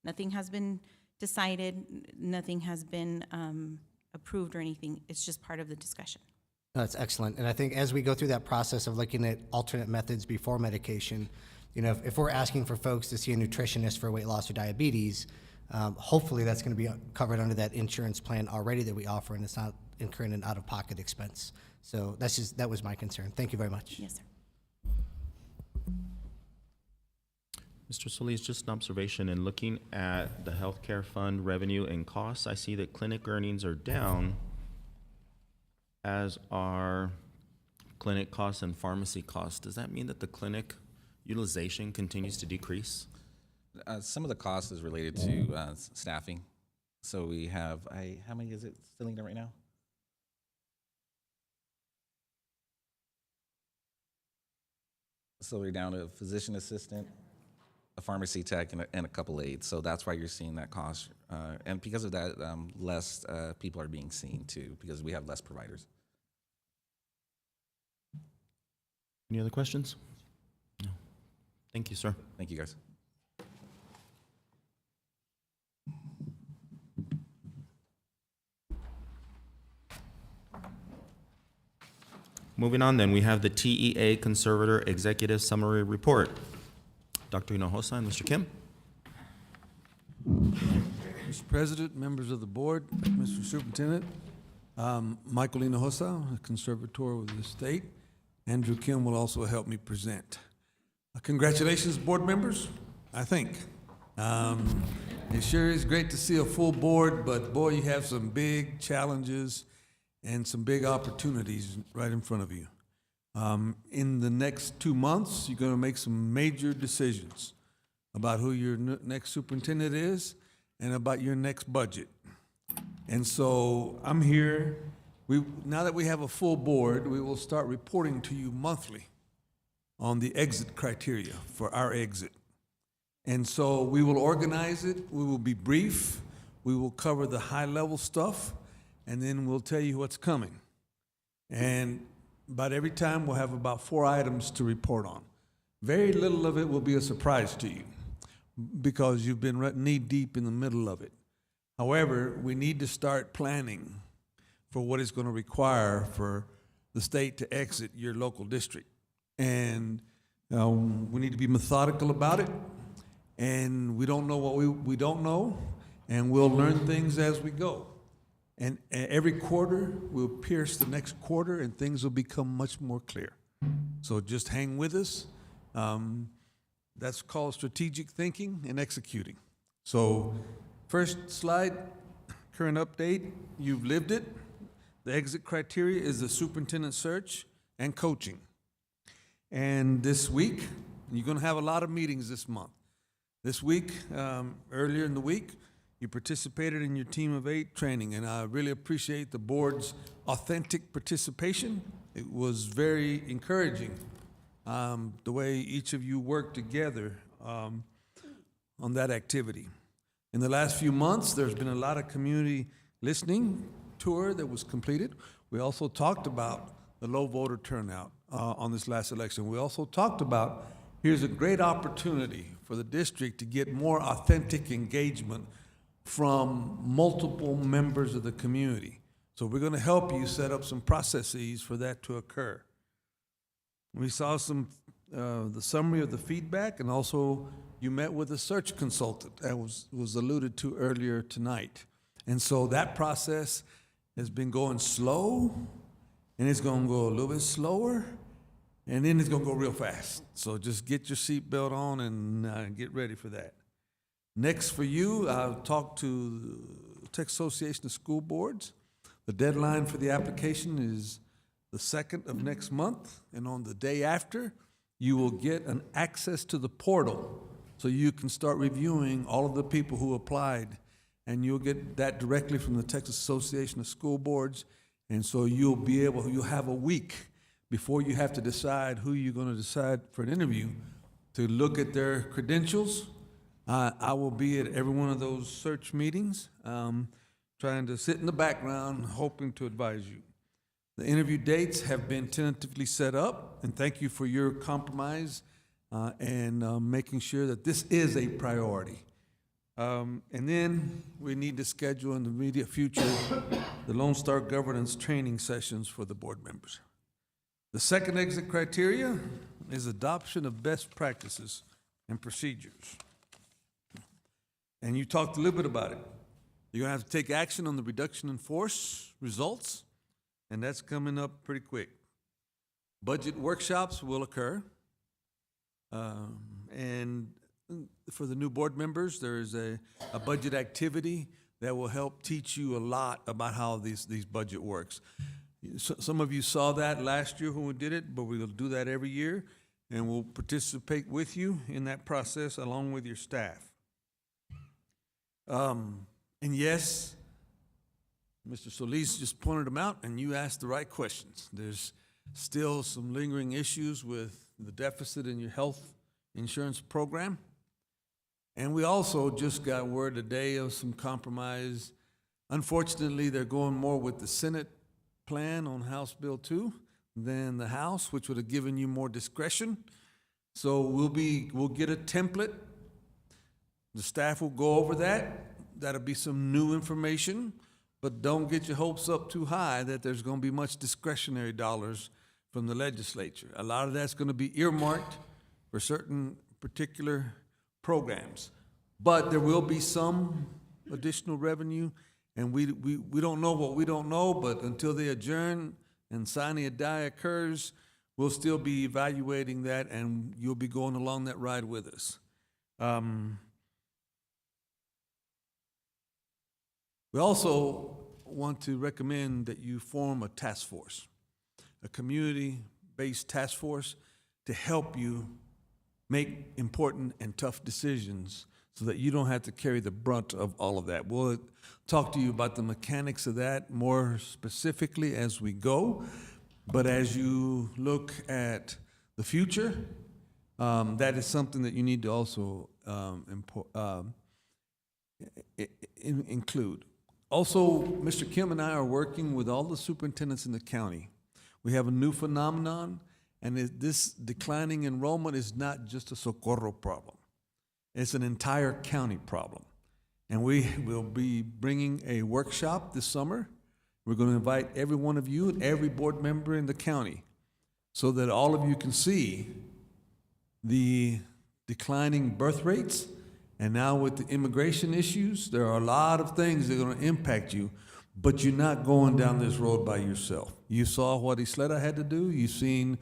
Nothing has been decided, nothing has been approved or anything. It's just part of the discussion. That's excellent. And I think as we go through that process of looking at alternate methods before medication, if we're asking for folks to see a nutritionist for weight loss or diabetes, hopefully that's going to be covered under that insurance plan already that we offer, and it's not incurring an out-of-pocket expense. So that was my concern. Thank you very much. Yes, sir. Mr. Solis, just an observation, in looking at the healthcare fund revenue and costs, I see that clinic earnings are down, as are clinic costs and pharmacy costs. Does that mean that the clinic utilization continues to decrease? Some of the cost is related to staffing. So we have, how many is it, Selena, right now? So we're down to a physician assistant, a pharmacy tech, and a couple aides. So that's why you're seeing that cost. And because of that, less people are being seen too, because we have less providers. Any other questions? No. Thank you, sir. Thank you, guys. Moving on then, we have the TEA Conservator Executive Summary Report. Dr. Hinojosa and Mr. Kim. Mr. President, members of the board, Mr. Superintendent, Michael Hinojosa, a conservator with the state. Andrew Kim will also help me present. Congratulations, board members, I think. It sure is great to see a full board, but boy, you have some big challenges and some big opportunities right in front of you. In the next 2 months, you're going to make some major decisions about who your next superintendent is and about your next budget. And so I'm here. Now that we have a full board, we will start reporting to you monthly on the exit criteria for our exit. And so we will organize it. We will be brief. We will cover the high-level stuff, and then we'll tell you what's coming. And about every time we'll have about 4 items to report on. Very little of it will be a surprise to you because you've been knee-deep in the middle of it. However, we need to start planning for what it's going to require for the state to exit your local district. And we need to be methodical about it. And we don't know what we don't know. and we'll learn things as we go. And every quarter, we'll pierce the next quarter, and things will become much more clear. So just hang with us. That's called strategic thinking and executing. So first slide, current update, you've lived it. The exit criteria is the superintendent search and coaching. And this week, you're going to have a lot of meetings this month. This week, earlier in the week, you participated in your Team of 8 training, and I really appreciate the board's authentic participation. It was very encouraging, the way each of you worked together on that activity. In the last few months, there's been a lot of community listening tour that was completed. We also talked about the low voter turnout on this last election. We also talked about here's a great opportunity for the district to get more authentic engagement from multiple members of the community. So we're going to help you set up some processes for that to occur. We saw some the summary of the feedback, and also you met with a search consultant that was alluded to earlier tonight. And so that process has been going slow, and it's going to go a little bit slower, and then it's going to go real fast. So just get your seatbelt on and get ready for that. Next for you, I'll talk to the Texas Association of School Boards. The deadline for the application is the 2nd of next month, and on the day after, you will get an access to the portal so you can start reviewing all of the people who applied, and you'll get that directly from the Texas Association of School Boards, and so you'll have a week before you have to decide who you're going to decide for an interview to look at their credentials. I will be at every one of those search meetings, trying to sit in the background, hoping to advise you. The interview dates have been tentatively set up, and thank you for your compromise and making sure that this is a priority. And then we need to schedule in the immediate future the Lone Star governance training sessions for the board members. The second exit criteria is adoption of best practices and procedures. And you talked a little bit about it. You're going to have to take action on the reduction in force results, and that's coming up pretty quick. Budget workshops will occur. And for the new board members, there's a budget activity that will help teach you a lot about how these budget works. Some of you saw that last year when we did it, but we'll do that every year, and we'll participate with you in that process along with your staff. And yes, Mr. Solis just pointed them out, and you asked the right questions. There's still some lingering issues with the deficit in your health insurance program. And we also just got word today of some compromise. Unfortunately, they're going more with the Senate plan on House Bill 2 than the House, which would have given you more discretion. So we'll get a template. The staff will go over that. That'll be some new information, but don't get your hopes up too high that there's going to be much discretionary dollars from the legislature. A lot of that's going to be earmarked for certain particular programs, but there will be some additional revenue, and we don't know what we don't know, but until they adjourn and sine die occurs, we'll still be evaluating that, and you'll be going along that ride with us. We also want to recommend that you form a task force, a community-based task force to help you make important and tough decisions so that you don't have to carry the brunt of all of that. We'll talk to you about the mechanics of that more specifically as we go, but as you look at the future, that is something that you need to also include. Also, Mr. Kim and I are working with all the superintendents in the county. We have a new phenomenon, and this declining enrollment is not just a Socorro problem. It's an entire county problem. And we will be bringing a workshop this summer. We're going to invite every one of you and every board member in the county so that all of you can see the declining birth rates And now with the immigration issues, there are a lot of things that are going to impact you, but you're not going down this road by yourself. You saw what Isleta had to do. You've seen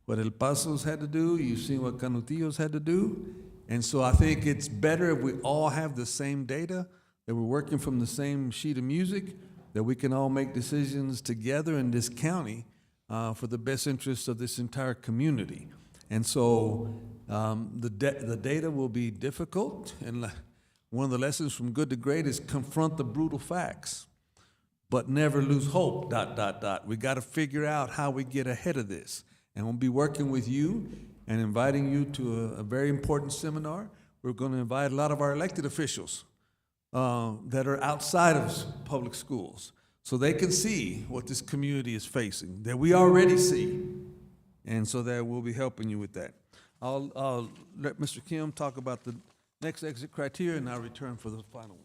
what El Paso's had to do. You've seen what Canutillo's had to do. And so I think it's better if we all have the same data, that we're working from the same sheet of music, that we can all make decisions together in this county for the best interests of this entire community. And so the data will be difficult, and one of the lessons from good to great is confront the brutal facts, but never lose hope, ... We got to figure out how we get ahead of this. And we'll be working with you and inviting you to a very important seminar. We're going to invite a lot of our elected officials that are outside of public schools, so they can see what this community is facing, that we already see, and so that we'll be helping you with that. I'll let Mr. Kim talk about the next exit criteria, and I'll return for the final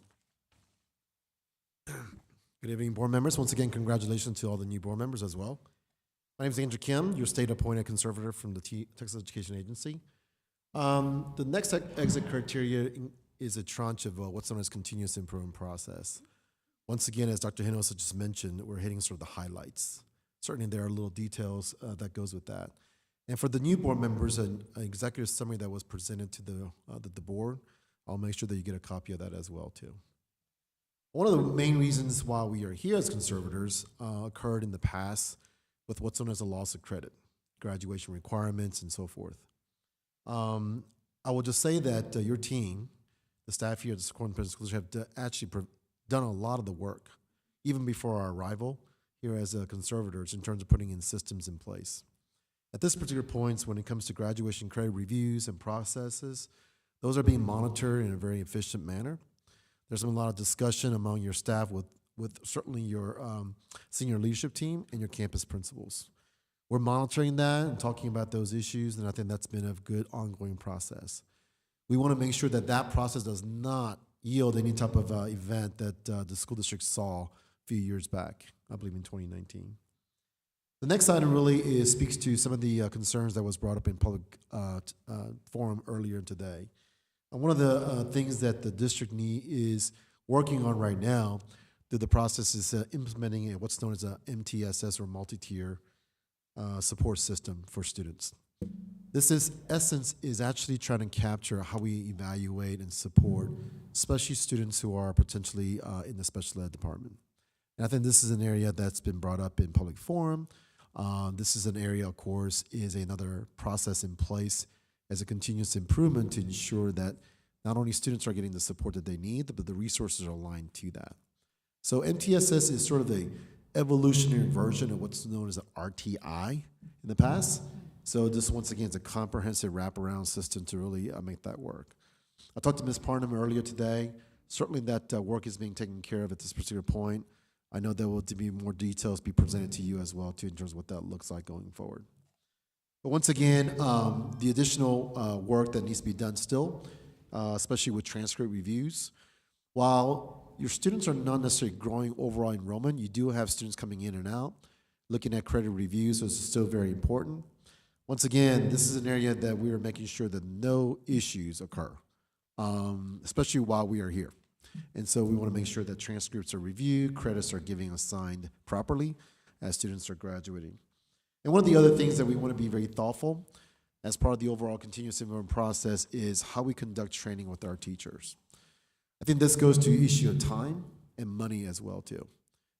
one. Good evening, board members. Once again, congratulations to all the new board members as well. My name is Andrew Kim, your state-appointed conservator from the Texas Education Agency. The next exit criteria is a tranche of what's known as continuous improvement process. Once again, as Dr. Hinosa just mentioned, we're hitting sort of the highlights. Certainly, there are little details that goes with that. And for the new board members, an executive summary that was presented to the board, I'll make sure that you get a copy of that as well, too. One of the main reasons why we are here as conservators occurred in the past with what's known as a loss of credit, graduation requirements, and so forth. I will just say that your team, the staff here at the Socorro Independent Schools, have actually done a lot of the work, even before our arrival here as conservators, in terms of putting in systems in place. At this particular point, when it comes to graduation credit reviews and processes, those are being monitored in a very efficient manner. There's been a lot of discussion among your staff with certainly your senior leadership team and your campus principals. We're monitoring that and talking about those issues, and I think that's been a good ongoing process. We want to make sure that that process does not yield any type of event that the school district saw a few years back, I believe in 2019. The next item really speaks to some of the concerns that was brought up in public forum earlier today. One of the things that the district is working on right now through the process is implementing what's known as a MTSS, or multi-tier support system for students. This essence is actually trying to capture how we evaluate and support, especially students who are potentially in the special ed department. And I think this is an area that's been brought up in public forum. This is an area, of course, is another process in place as a continuous improvement to ensure that not only students are getting the support that they need, but the resources are aligned to that. So MTSS is sort of the evolutionary version of what's known as an RTI in the past. So this, once again, is a comprehensive wraparound system to really make that work. I talked to Ms. Parnham earlier today. Certainly that work is being taken care of at this particular point. I know there will be more details be presented to you as well, too, in terms of what that looks like going forward. But once again, the additional work that needs to be done still, especially with transcript reviews. While your students are not necessarily growing overall enrollment, you do have students coming in and out, looking at credit reviews, so it's still very important. Once again, this is an area that we are making sure that no issues occur, especially while we are here. And so we want to make sure that transcripts are reviewed, credits are getting assigned properly as students are graduating. And one of the other things that we want to be very thoughtful as part of the overall continuous improvement process is how we conduct training with our teachers. I think this goes to issue of time and money as well, too.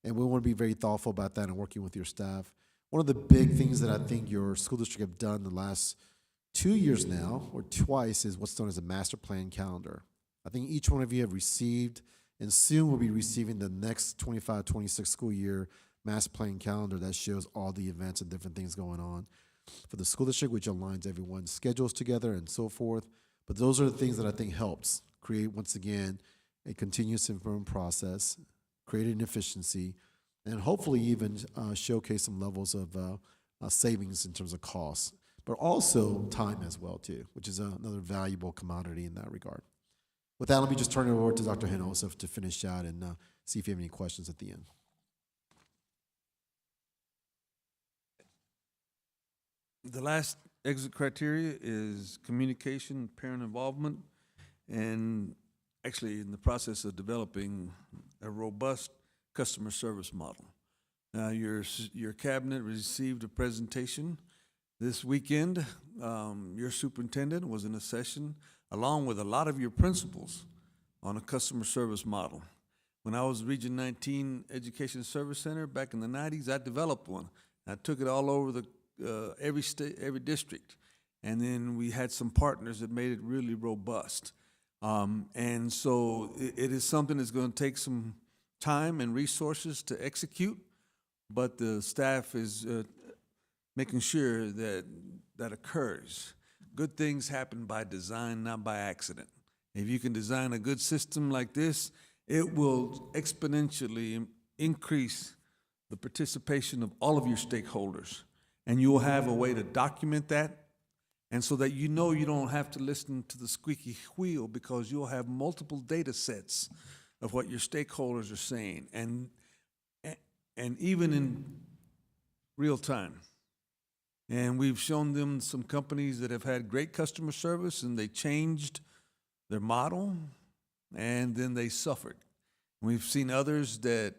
And we want to be very thoughtful about that and working with your staff. One of the big things that I think your school district have done the last 2 years now, or twice, is what's known as a master plan calendar. I think each one of you have received, and soon will be receiving, the next 25-26 school year master plan calendar that shows all the events and different things going on for the school district, which aligns everyone's schedules together and so forth. But those are the things that I think helps create, once again, a continuous improvement process, create an efficiency, and hopefully even showcase some levels of savings in terms of costs, but also time as well, too, which is another valuable commodity in that regard. With that, let me just turn it over to Dr. Hinosa to finish out and see if you have any questions at the end. The last exit criteria is communication, parent involvement, and actually in the process of developing a robust customer service model. Your cabinet received a presentation this weekend. Your superintendent was in a session along with a lot of your principals on a customer service model. When I was Region 19 Education Service Center back in the 90s, I developed one. I took it all over every state, every district, and then we had some partners that made it really robust. And so it is something that's going to take some time and resources to execute, but the staff is making sure that that occurs. Good things happen by design, not by accident. If you can design a good system like this, it will exponentially increase the participation of all of your stakeholders, and you will have a way to document that, and so that you know you don't have to listen to the squeaky wheel, because you'll have multiple data sets of what your stakeholders are saying, and even in real time. And we've shown them some companies that have had great customer service, and they changed their model, and then they suffered. We've seen others that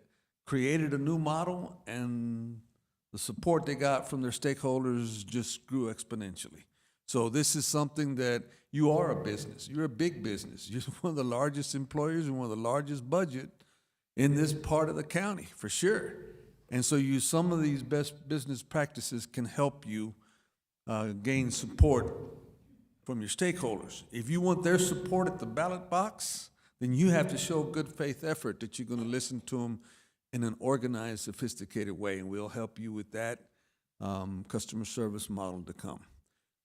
created a new model, and the support they got from their stakeholders just grew exponentially. So this is something that you are a business. You're a big business. You're one of the largest employers and one of the largest budget in this part of the county, for sure. And so some of these best business practices can help you gain support from your stakeholders. If you want their support at the ballot box, then you have to show good faith effort that you're going to listen to them in an organized, sophisticated way, and we'll help you with that customer service model to come.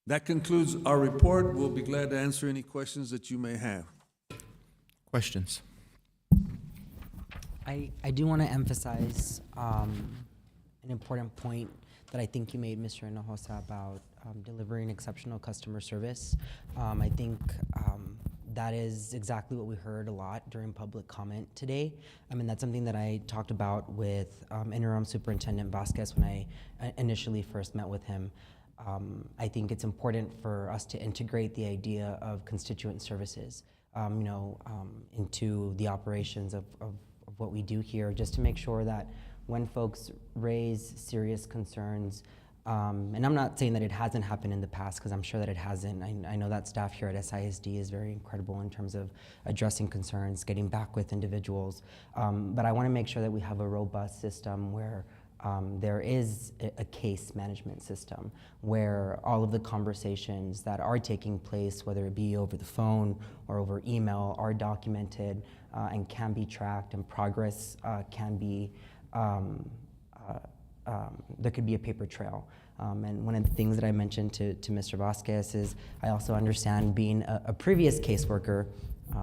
That concludes our report. We'll be glad to answer any questions that you may have. Questions? I do want to emphasize an important point that I think you made, Mr. Hinojosa, about delivering exceptional customer service. I think that is exactly what we heard a lot during public comment today. I mean, that's something that I talked about with Interim Superintendent Vasquez when I initially first met with him. I think it's important for us to integrate the idea of constituent services, into the operations of what we do here, just to make sure that when folks raise serious concerns, and I'm not saying that it hasn't happened in the past, because I'm sure that it hasn't. I know that staff here at SISD is very incredible in terms of addressing concerns, getting back with individuals. But I want to make sure that we have a robust system where there is a case management system where all of the conversations that are taking place, whether it be over the phone or over email, are documented and can be tracked, and progress can be, there could be a paper trail. And one of the things that I mentioned to Mr. Vasquez is I also understand, being a previous caseworker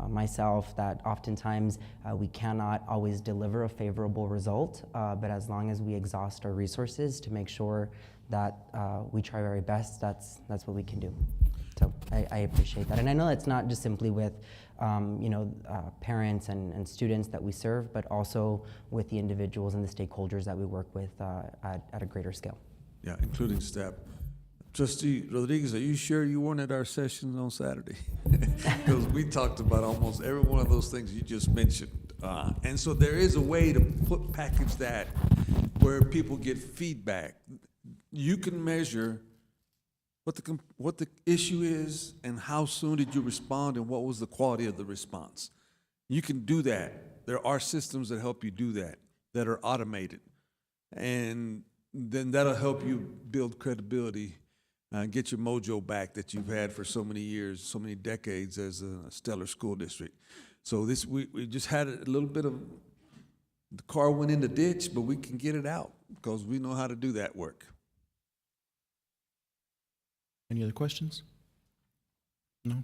myself, that oftentimes we cannot always deliver a favorable result, but as long as we exhaust our resources to make sure that we try our best, that's what we can do. So I appreciate that. And I know it's not just simply with parents and students that we serve, but also with the individuals and the stakeholders that we work with at a greater scale. Yeah, including staff. Trustee Rodriguez, are you sure you weren't at our sessions on Saturday? Because we talked about almost every one of those things you just mentioned. And so there is a way to package that where people get feedback. You can measure what the issue is and how soon did you respond and what was the quality of the response. You can do that. There are systems that help you do that are automated. And then that'll help you build credibility, get your mojo back that you've had for so many years, so many decades as a stellar school district. So we just had a little bit of, the car went in the ditch, but we can get it out because we know how to do that work. Any other questions? No?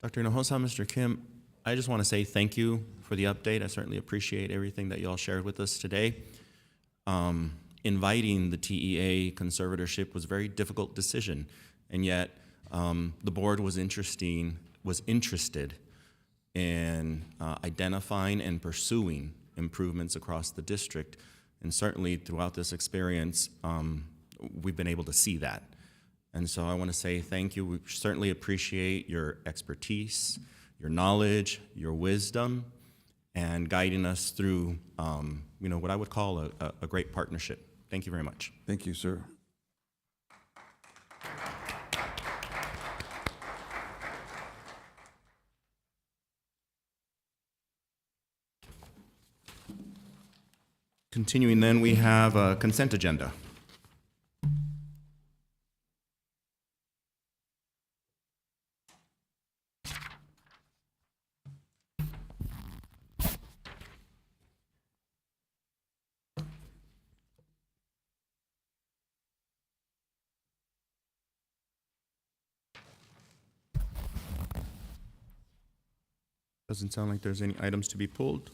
Dr. Hinojosa, Mr. Kim, I just want to say thank you for the update. I certainly appreciate everything that you all shared with us today. Inviting the TEA conservatorship was a very difficult decision, and yet the board was interested in identifying and pursuing improvements across the district, and certainly throughout this experience, we've been able to see that. And so I want to say thank you. We certainly appreciate your expertise, your knowledge, your wisdom, and guiding us through, what I would call a great partnership. Thank you very much. Thank you, sir. Continuing then, we have a consent agenda. Doesn't sound like there's any items to be pulled.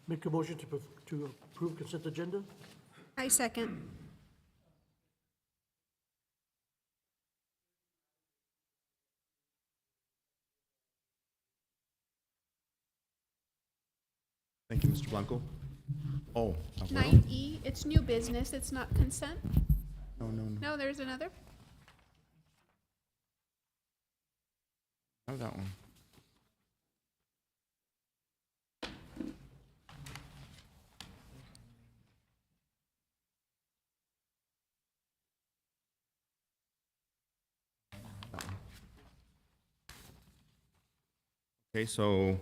Make a motion to approve consent agenda? I second. Thank you, Mr. Blanco. Oh, Aguero? 9E, it's new business, it's not consent? No. No, there's another? Have that one. Okay, so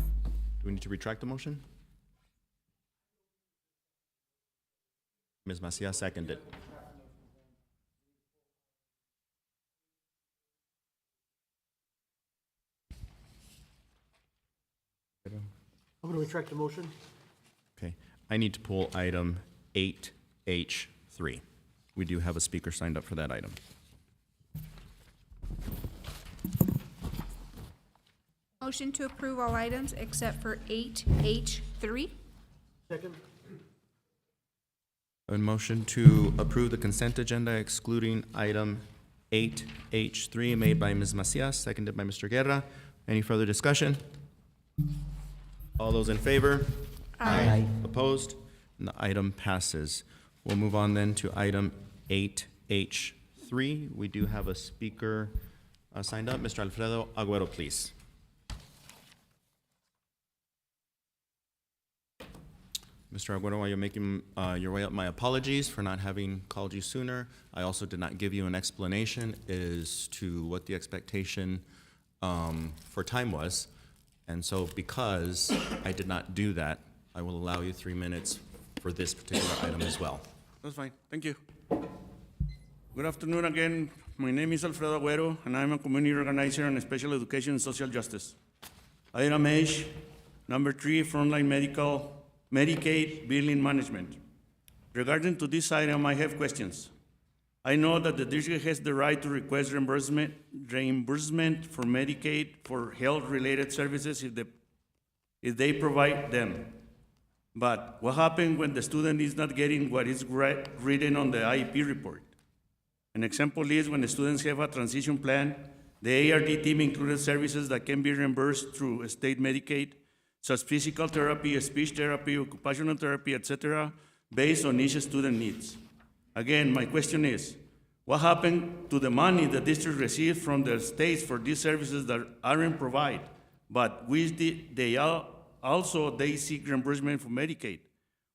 do we need to retract the motion? Ms. Macias seconded. I'm going to retract the motion. Okay, I need to pull item 8H3. We do have a speaker signed up for that item. Motion to approve all items except for 8H3. Second. A motion to approve the consent agenda excluding item 8H3 made by Ms. Macias, seconded by Mr. Guerra. Any further discussion? All those in favor? Aye. Opposed? And the item passes. We'll move on then to item 8H3. We do have a speaker signed up. Mr. Alfredo Aguero, please. Mr. Aguero, while you're making your way up, my apologies for not having called you sooner. I also did not give you an explanation as to what the expectation for time was. And so because I did not do that, I will allow you 3 minutes for this particular item as well. That's fine. Thank you. Good afternoon again. My name is Alfredo Agüero, and I'm a community organizer on special education and social justice. Item H, number 3, frontline Medicaid billing management. Regarding to this item, I have questions. I know that the district has the right to request reimbursement for Medicaid for health-related services if they provide them. But what happens when the student is not getting what is written on the IEP report? An example is when the students have a transition plan, the ARD team included services that can be reimbursed through state Medicaid, such as physical therapy, speech therapy, occupational therapy, etc., based on each student needs. Again, my question is, what happened to the money the district received from the states for these services that aren't provided, but which they seek reimbursement for Medicaid?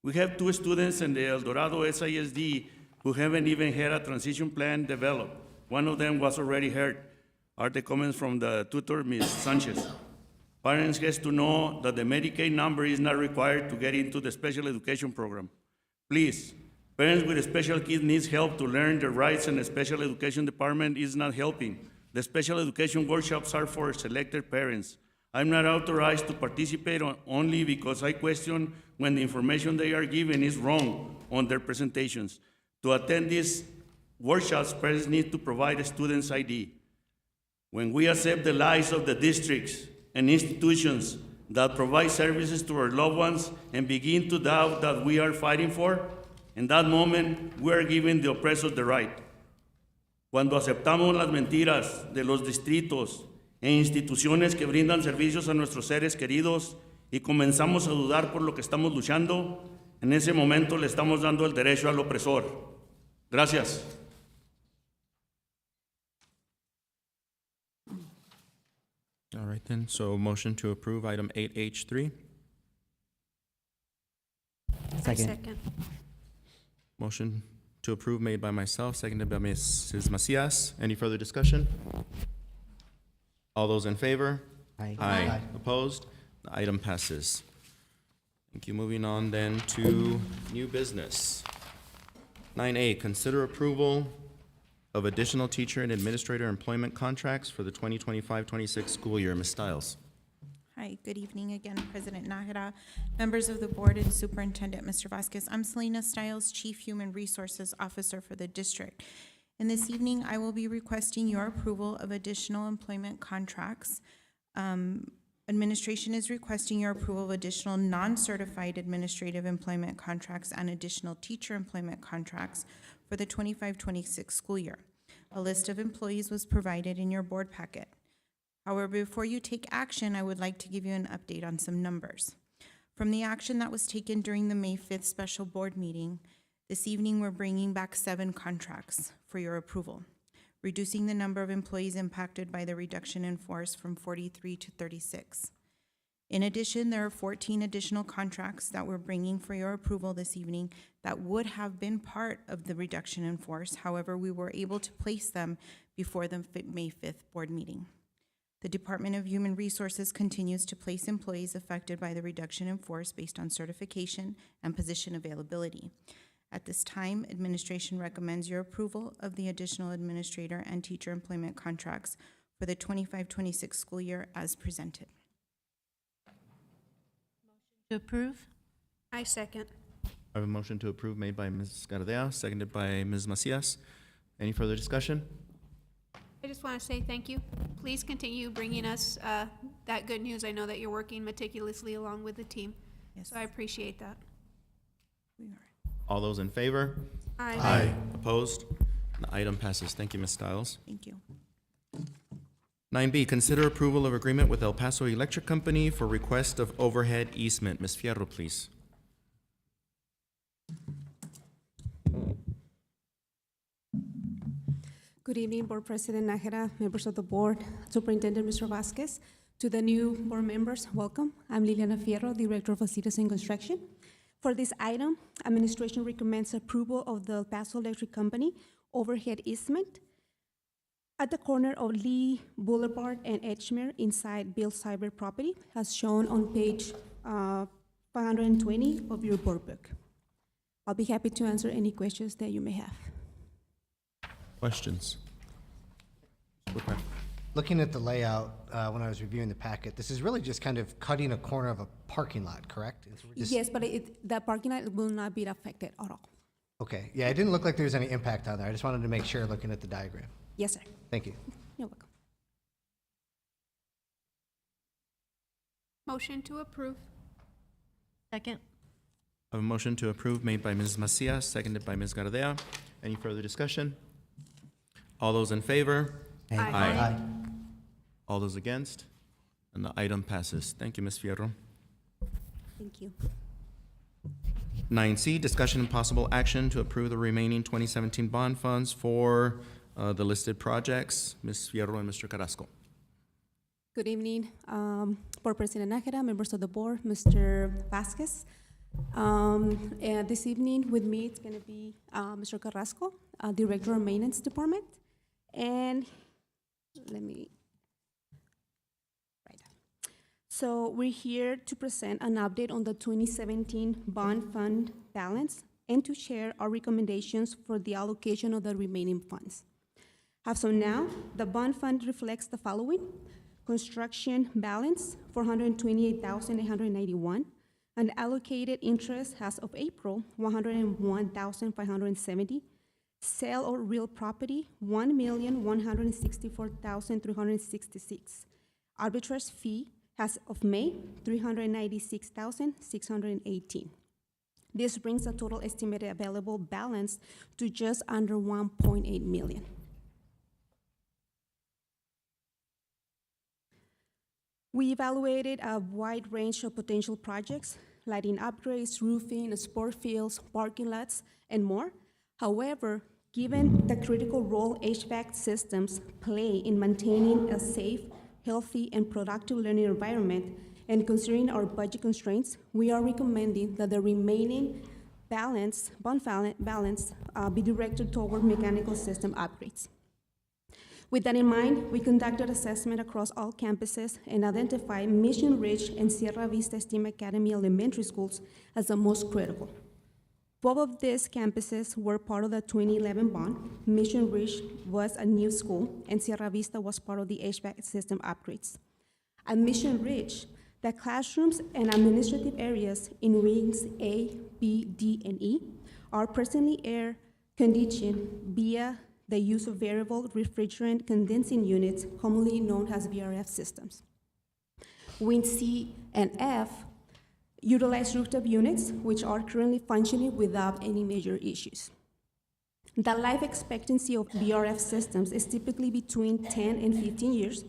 We have 2 students in the El Dorado SISD who haven't even had a transition plan developed. One of them was already heard. Are the comments from the tutor, Ms. Sanchez. Parents has to know that the Medicaid number is not required to get into the special education program. Please, parents with special kids needs help to learn their rights, and the special education department is not helping. The special education workshops are for selected parents. I'm not authorized to participate only because I question when the information they are given is wrong on their presentations. To attend these workshops, parents need to provide a student's ID. When we accept the lies of the districts and institutions that provide services to our loved ones and begin to doubt that we are fighting for, in that moment, we are giving the oppressors the right. Cuando aceptamos las mentiras de los distritos e instituciones que brindan servicios a nuestros seres queridos y comenzamos a dudar por lo que estamos luchando, En ese momento le estamos dando el derecho al opresor. Gracias. All right then, so motion to approve item 8H3. Second. Motion to approve made by myself, seconded by Mrs. Macias. Any further discussion? All those in favor? Aye. Aye. Opposed? The item passes. Thank you. Moving on then to new business. 9A, consider approval of additional teacher and administrator employment contracts for the 2025-26 school year. Ms. Stiles. Hi, good evening again, President Nájera, members of the board, and Superintendent Mr. Vasquez. I'm Selena Stiles, Chief Human Resources Officer for the district. And this evening, I will be requesting your approval of additional employment contracts. Administration is requesting your approval of additional non-certified administrative employment contracts and additional teacher employment contracts for the 25-26 school year. A list of employees was provided in your board packet. However, before you take action, I would like to give you an update on some numbers. From the action that was taken during the May 5th special board meeting, this evening we're bringing back 7 contracts for your approval, reducing the number of employees impacted by the reduction in force from 43 to 36. In addition, there are 14 additional contracts that we're bringing for your approval this evening that would have been part of the reduction in force. However, we were able to place them before the May 5th board meeting. The Department of Human Resources continues to place employees affected by the reduction in force based on certification and position availability. At this time, administration recommends your approval of the additional administrator and teacher employment contracts for the 25-26 school year as presented. To approve? I second. I have a motion to approve made by Ms. Gardea, seconded by Ms. Macias. Any further discussion? I just want to say thank you. Please continue bringing us that good news. I know that you're working meticulously along with the team. Yes. So I appreciate that. We are. All those in favor? Aye. Opposed? The item passes. Thank you, Ms. Stiles. Thank you. 9B, consider approval of agreement with El Paso Electric Company for request of overhead easement. Ms. Fierro, please. Good evening, Board President Nájera, members of the board, Superintendent Mr. Vasquez. To the new board members, welcome. I'm Liliana Fierro, Director of Facilities and Construction. For this item, administration recommends approval of the El Paso Electric Company overhead easement at the corner of Lee Boulevard and Edgemere inside Bill Cyber property, as shown on page 520 of your board book. I'll be happy to answer any questions that you may have. Questions? Looking at the layout, when I was reviewing the packet, this is really just kind of cutting a corner of a parking lot, correct? And so we're just- Yes, but the parking lot will not be affected at all. Okay, yeah, it didn't look like there was any impact on there. I just wanted to make sure, looking at the diagram. Yes, sir. Thank you. You're welcome. Motion to approve. Second? I have a motion to approve made by Ms. Macias, seconded by Ms. Gardea. Any further discussion? All those in favor? Aye. All those against? And the item passes. Thank you, Ms. Fierro. Thank you. 9C, discussion and possible action to approve the remaining 2017 bond funds for the listed projects. Ms. Fierro and Mr. Carrasco. Good evening, Board President Nájera, members of the board, Mr. Vasquez. And this evening with me, it's going to be Mr. Carrasco, Director of Maintenance Department. And let me, right. So we're here to present an update on the 2017 bond fund balance and to share our recommendations for the allocation of the remaining funds. As of now, the bond fund reflects the following: construction balance, $428,891, and allocated interest as of April, $101,570. Sale of real property, $1,164,366. Arbitrage fee as of May, $396,618. This brings the total estimated available balance to just under $1.8 million. We evaluated a wide range of potential projects lighting upgrades, roofing, sport fields, parking lots, and more. However, given the critical role HVAC systems play in maintaining a safe, healthy, and productive learning environment, and considering our budget constraints, we are recommending that the remaining bond balance be directed toward mechanical system upgrades. With that in mind, we conducted assessment across all campuses and identified Mission Ridge and Sierra Vista STEAM Academy elementary schools as the most critical. Both of these campuses were part of the 2011 bond. Mission Ridge was a new school, and Sierra Vista was part of the HVAC system upgrades. At Mission Ridge, the classrooms and administrative areas in wings A, B, D, and E are presently air conditioned via the use of variable refrigerant condensing units, commonly known as VRF systems. Wings C and F utilize rooftop units, which are currently functioning without any major issues. The life expectancy of VRF systems is typically between 10 and 15 years,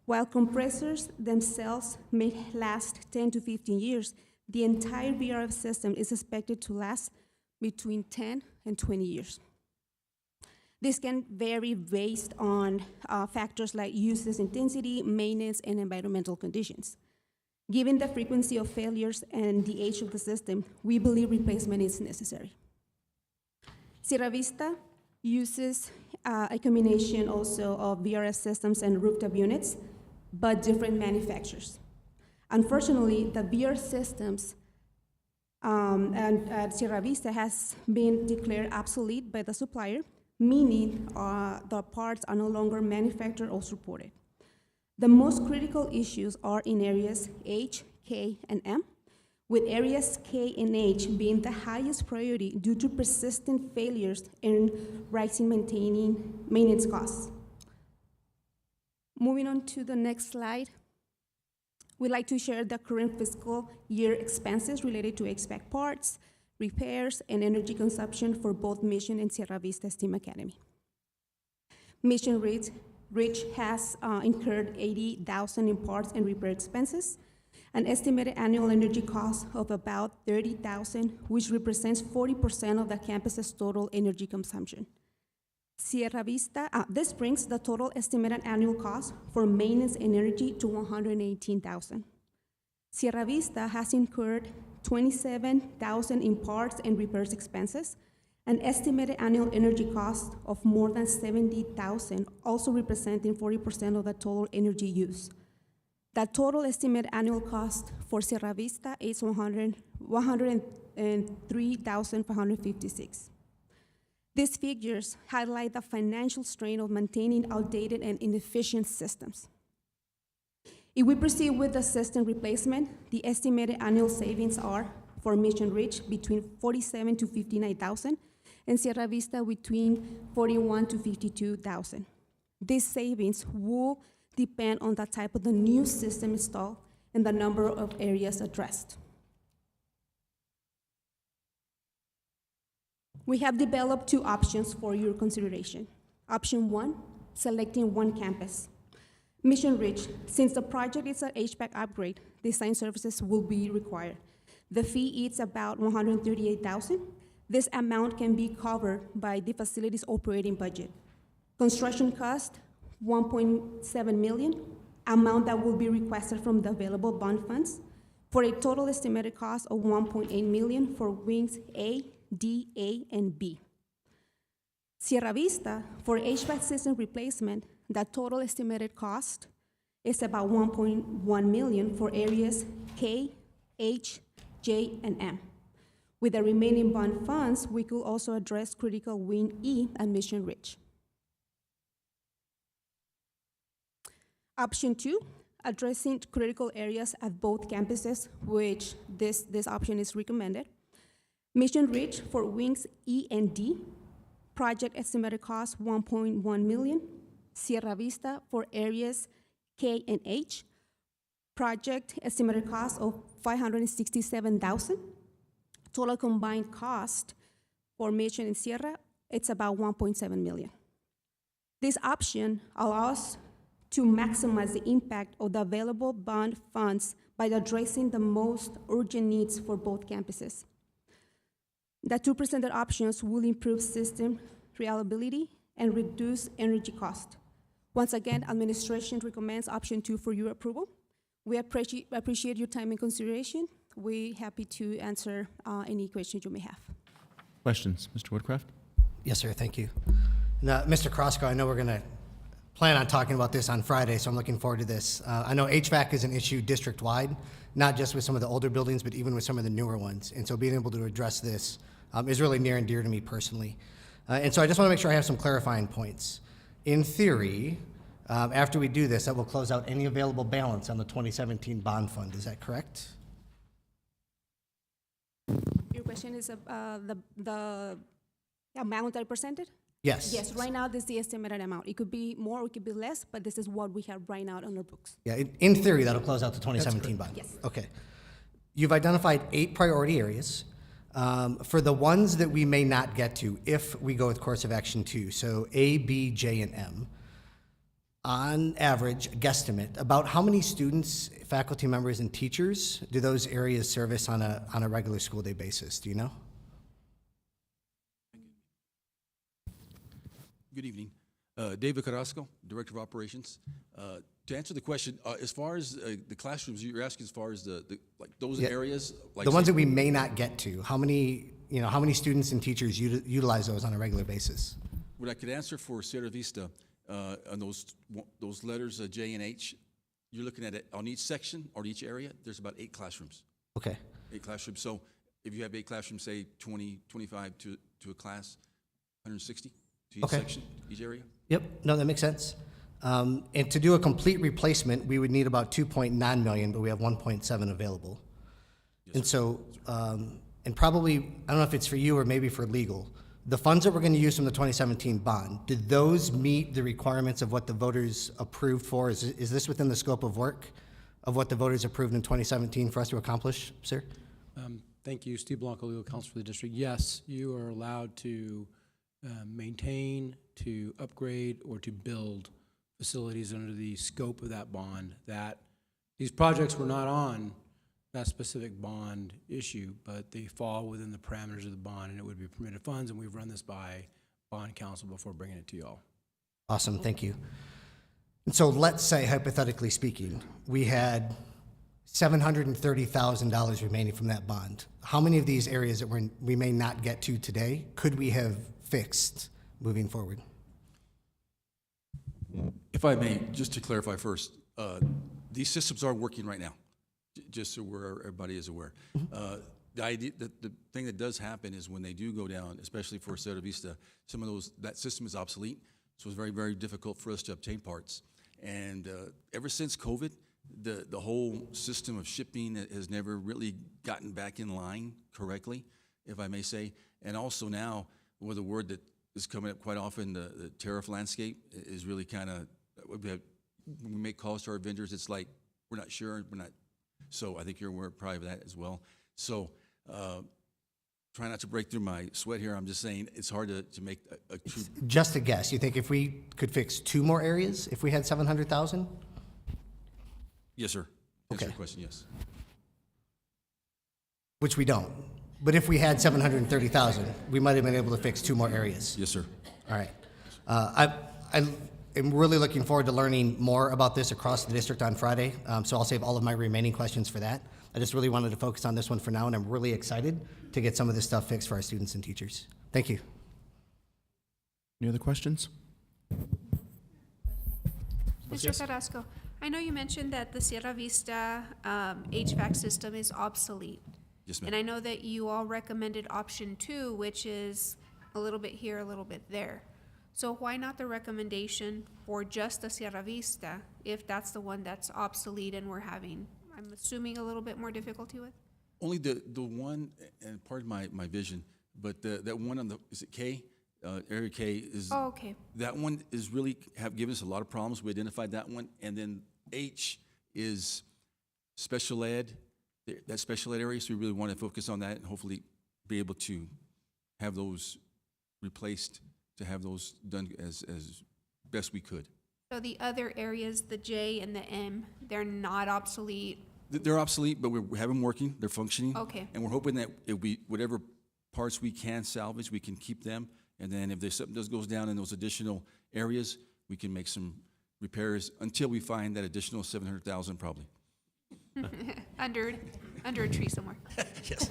while compressors themselves may last 10 to 15 years. The entire VRF system is expected to last between 10 and 20 years. This can vary based on factors like usage intensity, maintenance, and environmental conditions. Given the frequency of failures and the age of the system, we believe replacement is necessary. Sierra Vista uses a combination also of VRF systems and rooftop units, but different manufacturers. Unfortunately, the VR systems at Sierra Vista has been declared obsolete by the supplier, meaning the parts are no longer manufactured or supported. The most critical issues are in areas H, K, and M, with areas K and H being the highest priority due to persistent failures and rising maintenance costs. Moving on to the next slide, we'd like to share the current fiscal year expenses related to HVAC parts, repairs, and energy consumption for both Mission and Sierra Vista STEAM Academy. Mission Ridge has incurred $80,000 in parts and repair expenses, an estimated annual energy cost of about $30,000, which represents 40% of the campus's total energy consumption. Sierra Vista, this brings the total estimated annual cost for maintenance and energy to $118,000. Sierra Vista has incurred $27,000 in parts and repairs expenses, an estimated annual energy cost of more than $70,000, also representing 40% of the total energy use. The total estimated annual cost for Sierra Vista is $103,556. These figures highlight the financial strain of maintaining outdated and inefficient systems. If we proceed with the system replacement, the estimated annual savings are for Mission Ridge between $47,000 to $59,000, and Sierra Vista between $41,000 to $52,000. These savings will depend on the type of the new system installed and the number of areas addressed. We have developed two options for your consideration. Option one, selecting one campus. Mission Ridge, since the project is an HVAC upgrade, design services will be required. The fee is about $138,000. This amount can be covered by the facility's operating budget. Construction cost, $1.7 million, amount that will be requested from the available bond funds, for a total estimated cost of $1.8 million for wings A, D, A, and B. Sierra Vista, for HVAC system replacement, the total estimated cost is about $1.1 million for areas K, H, J, and M. With the remaining bond funds, we could also address critical wing E at Mission Ridge. Option two, addressing critical areas at both campuses, which this option is recommended. Mission Ridge for wings E and D, project estimated cost $1.1 million. Sierra Vista for areas K and H, project estimated cost of $567,000. Total combined cost for Mission and Sierra, it's about $1.7 million. This option allows to maximize the impact of the available bond funds by addressing the most urgent needs for both campuses. The two presented options will improve system reliability and reduce energy cost. Once again, administration recommends option 2 for your approval. We appreciate your time and consideration. We're happy to answer any questions you may have. Questions, Mr. Woodcraft? Yes, sir, thank you. Now, Mr. Carrasco, I know we're gonna plan on talking about this on Friday, so I'm looking forward to this. I know HVAC is an issue district-wide, not just with some of the older buildings, but even with some of the newer ones. And so being able to address this is really near and dear to me personally. And so I just wanna make sure I have some clarifying points. In theory, after we do this, that will close out any available balance on the 2017 bond fund, is that correct? Your question is the amount that I presented? Yes. Yes, right now this is the estimated amount. It could be more, or it could be less, but this is what we have right now on our books. Yeah, in theory, that'll close out the 2017 bond. Yes. Okay. You've identified 8 priority areas. For the ones that we may not get to, if we go with course of action 2, so A, B, J, and M, on average, guesstimate, about how many students, faculty members, and teachers do those areas service on a regular school day basis? Do you know? Good evening. David Carrasco, Director of Operations. To answer the question, as far as the classrooms, you're asking as far as like those Yeah. areas? Like The ones that we may not get to, how many students and teachers utilize those on a regular basis? What I could answer for Sierra Vista, on those letters, J and H, you're looking at it on each section or each area, there's about 8 classrooms. Okay. 8 classrooms. So if you have 8 classrooms, say 20, 25 to a class, 160 to each Okay. section, each area? Yep, no, that makes sense. And to do a complete replacement, we would need about 2.9 million, but we have 1.7 available. And so, and probably, I don't know if it's for you or maybe for legal, the funds that we're gonna use from the 2017 bond, did those meet the requirements of what the voters approved for? Is this within the scope of work of what the voters approved in 2017 for us to accomplish, sir? Thank you, Steve Blanco, legal counsel for the district. Yes, you are allowed to maintain, to upgrade, or to build facilities under the scope of that bond. That these projects were not on that specific bond issue, but they fall within the parameters of the bond, and it would be permitted funds, and we've run this by bond counsel before bringing it to y'all. Awesome, thank you. And so let's say, hypothetically speaking, we had $730,000 remaining from that bond. How many of these areas that we may not get to today could we have fixed moving forward? If I may, just to clarify first, these systems are working right now, just so everybody is aware. The idea, the thing that does happen is when they do go down, especially for Sierra Vista, some of that system is obsolete, so it's very, very difficult for us to obtain parts. And ever since COVID, the whole system of shipping has never really gotten back in line correctly, if I may say. And also now, with a word that is coming up quite often, the tariff landscape is really kind of, when we make calls to our vendors, it's like, we're not sure, we're not, so I think you're aware probably of that as well. So try not to break through my sweat here, I'm just saying it's hard to make a true. Just a guess, you think if we could fix 2 more areas, if we had 700,000? Yes, sir. Answer Okay. your question, yes. Which we don't. But if we had 730,000, we might have been able to fix 2 more areas. Yes, sir. All right. I am really looking forward to learning more about this across the district on Friday, so I'll save all of my remaining questions for that. I just really wanted to focus on this one for now, and I'm really excited to get some of this stuff fixed for our students and teachers. Thank you. Any other questions? Mr. Carrasco, I know you mentioned that the Sierra Vista HVAC system is obsolete. Yes, ma'am. And I know that you all recommended option 2, which is a little bit here, a little bit there. So why not the recommendation for just the Sierra Vista, if that's the one that's obsolete and we're having, I'm assuming, a little bit more difficulty with? Only the one, and pardon my vision, but that one on the, is it K? Area K is. Oh, okay. That one is really have given us a lot of problems. We identified that one. And then H is special ed, that special ed area. So we really want to focus on that and hopefully be able to have those replaced, to have those done as best we could. So the other areas, the J and the M, they're not obsolete? They're obsolete, but we have them working, they're functioning. Okay. And we're hoping that whatever parts we can salvage, we can keep them. And then if there's something that goes down in those additional areas, we can make some repairs until we find that additional 700,000 probably. Under a tree somewhere. Yes.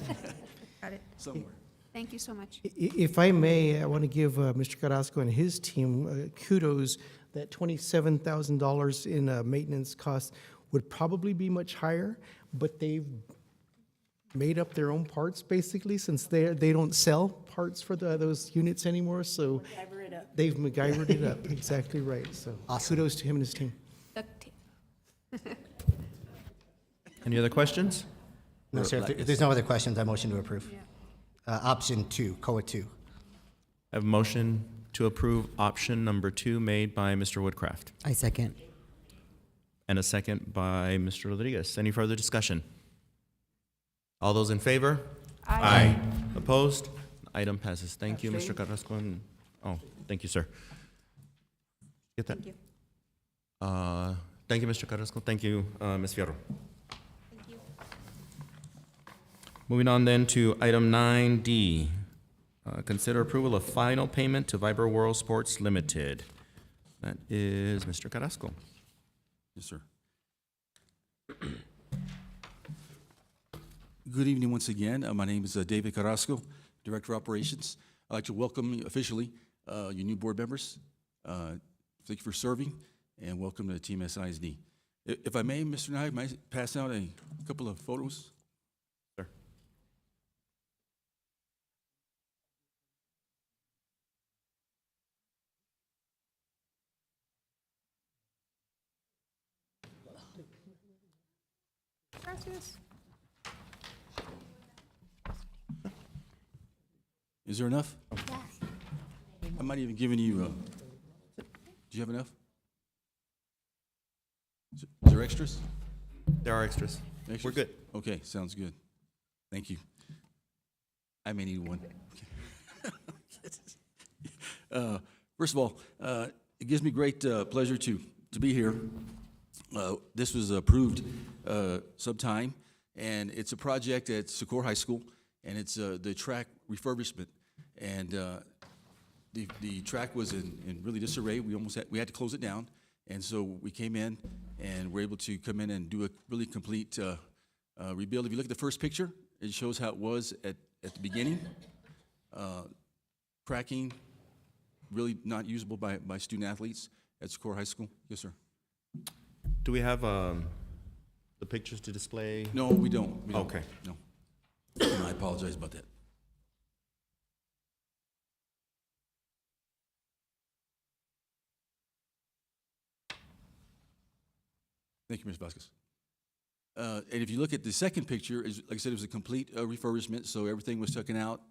Got it. Somewhere. Thank you so much. If I may, I want to give Mr. Carrasco and his team kudos that $27,000 in maintenance costs would probably be much higher, but they've made up their own parts basically, since they don't sell parts for those units anymore, so they've MacGyvered it up. Exactly right. So kudos to him and his team. Duct tape. Any other questions? No, sir. If there's no other questions, I motion to approve. Option 2, COA 2. I have a motion to approve option number 2 made by Mr. Woodcraft, I second. and a second by Mr. Rodriguez. Any further discussion? All those in favor? Aye. Opposed? Item passes. Thank you, Mr. Carrasco. Oh, thank you, sir. Get that? Thank you. Thank you, Mr. Carrasco. Thank you, Ms. Fierro. Thank you. Moving on then to item 9D. Consider approval of final payment to Viber World Sports Limited. That is Mr. Carrasco. Yes, sir. Good evening once again. My name is David Carrasco, Director of Operations. I'd like to welcome you officially your new board members. Thank you for serving, and welcome to Team SISD. If I may, Mr. Nye, might I pass out a couple of photos? Sure. Gracias. Is there enough? I might even given you, do you have enough? Is there extras? There are extras. Extras? We're good. Okay, sounds good. Thank you. I may need one. First of all, it gives me great pleasure to be here. This was approved sometime, and it's a project at Socorro High School, and it's the track refurbishment. And the track was in really disarray. We had to close it down, and so we came in and were able to come in and do a really complete rebuild. If you look at the first picture, it shows how it was at the beginning. Cracking, really not usable by student athletes at Socorro High School. Yes, sir. Do we have the pictures to display? No, we don't. We don't. Okay. No. I apologize about that. Thank you, Ms. Vasquez. And if you look at the second picture, like I said, it was a complete refurbishment, so everything was taken out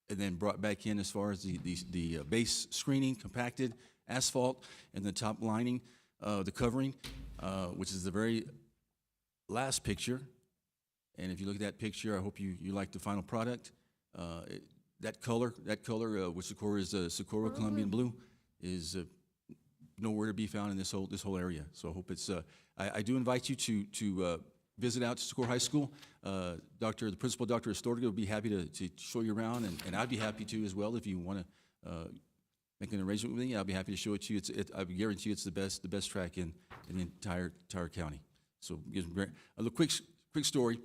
and then brought back in as far as the base screening, compacted, asphalt, and the top lining, the covering, which is the very last picture. And if you look at that picture, I hope you like the final product. That color, which Socorro is Socorro Colombian blue, is nowhere to be found in this whole area. So I hope it's. I do invite you to visit out to Socorro High School. The principal, Dr. Astorga, would be happy to show you around, and I'd be happy to as well if you want to make an arrangement with me. I'll be happy to show it to you. I guarantee you it's the best track in the entire county. So a little quick story.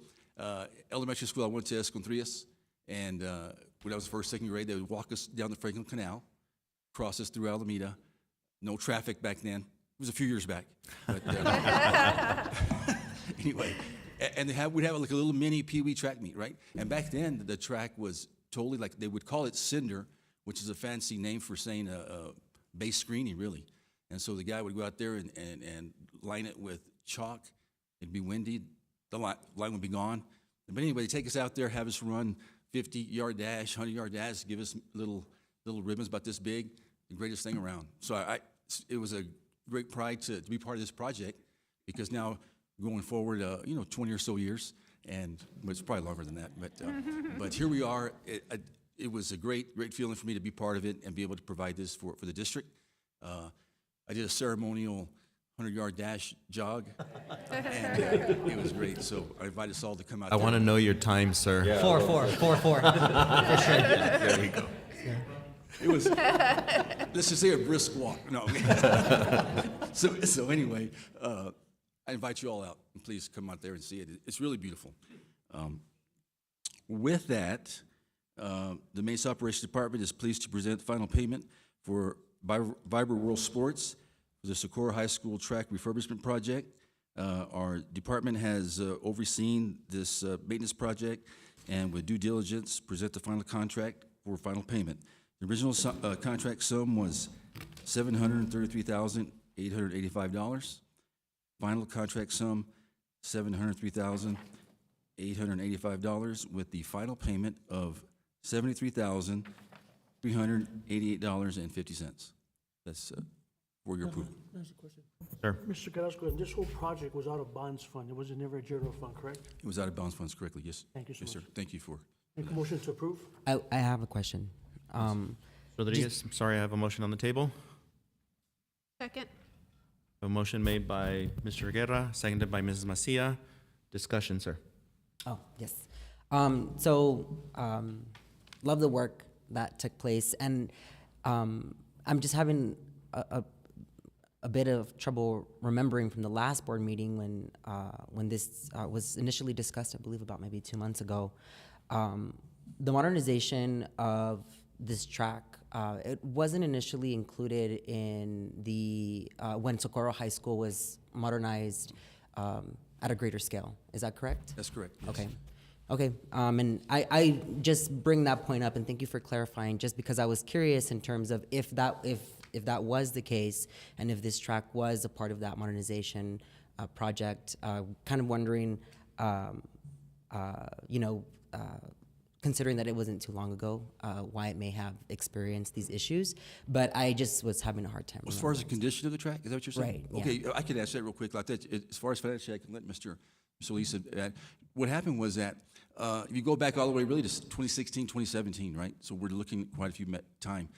Elementary school, I went to Escontrias, and when I was first, second grade, they would walk us down the Franklin Canal, cross us through Alameda. No traffic back then. It was a few years back. But, anyway, and we'd have like a little mini Pee Wee track meet, right? And back then, the track was totally like, they would call it cinder, which is a fancy name for saying a base screening, really. And so the guy would go out there and line it with chalk. It'd be windy. The line would be gone. But anyway, they take us out there, have us run 50-yard dash, 100-yard dash, give us little ribbons about this big, the greatest thing around. So it was a great pride to be part of this project, because now going forward, 20 or so years, and it's probably longer than that, but here we are. It was a great feeling for me to be part of it and be able to provide this for the district. I did a ceremonial 100-yard dash jog, and it was great. So I invited us all to come out. I want to know your time, sir. 4-4, 4-4, for sure. There we go. It was, let's just say a brisk walk. No. So anyway, I invite you all out, and please come out there and see it. It's really beautiful. With that, the Mesa Operations Department is pleased to present final payment for Vibrant World Sports for the Socorro High School track refurbishment project. Our department has overseen this maintenance project and with due diligence present the final contract for final payment. The original contract sum was $733,885. Final contract sum, $703,885, with the final payment of $73,388.50. That's for your approval. That's a question. Sir. Mr. Carrasco, and this whole project was out of bonds fund. It was never a general fund, correct? It was out of bounds funds correctly, yes. Thank you so Yes, much. sir. Thank you for. Make a motion to approve? I have a question. Rodriguez, I'm sorry, I have a motion on the table. Second. A motion made by Mr. Guerra, seconded by Mrs. Macia. Discussion, sir. Oh, yes. Love the work that took place, and I'm just having a bit of trouble remembering from the last board meeting when this was initially discussed, I believe about maybe 2 months ago. The modernization of this track, it wasn't initially included in the, when Socorro High School was modernized at a greater scale. Is that correct? That's correct, yes. Okay. Okay, and I just bring that point up, and thank you for clarifying, just because I was curious in terms of if that was the case, and if this track was a part of that modernization project, kind of wondering, considering that it wasn't too long ago, why it may have experienced these issues, but I just was having a hard time. As far as the condition of the track, is that what you're saying? Right, Okay, I can answer that real quick. Like that, as far as financially, I can let Mr. Solis add. What happened was that if you go back all the way really to 2016, 2017, right? So we're looking at quite a few time.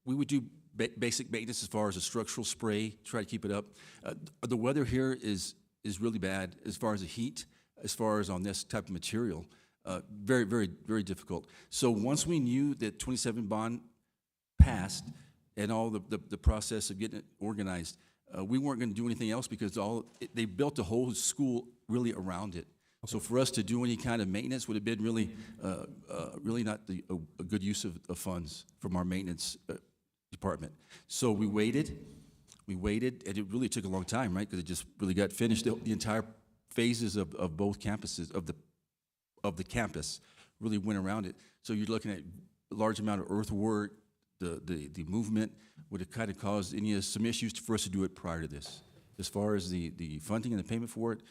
We would do basic maintenance as far as a structural spray, try to keep it up. The weather here is really bad as far as the heat, as far as on this type of material. Very, very, very difficult. So once we knew that 27 bond passed and all the process of getting it organized, we weren't going to do anything else because they built the whole school really around it. Okay. So for us to do any kind of maintenance would have been really, really not a good use of funds from our maintenance department. So we waited, and it really took a long time, right? Because it just really got finished. The entire phases of both campuses of the campus really went around it. So you're looking at a large amount of earthwork. The movement would have kind of caused some issues for us to do it prior to this. As far as the funding and the payment for it,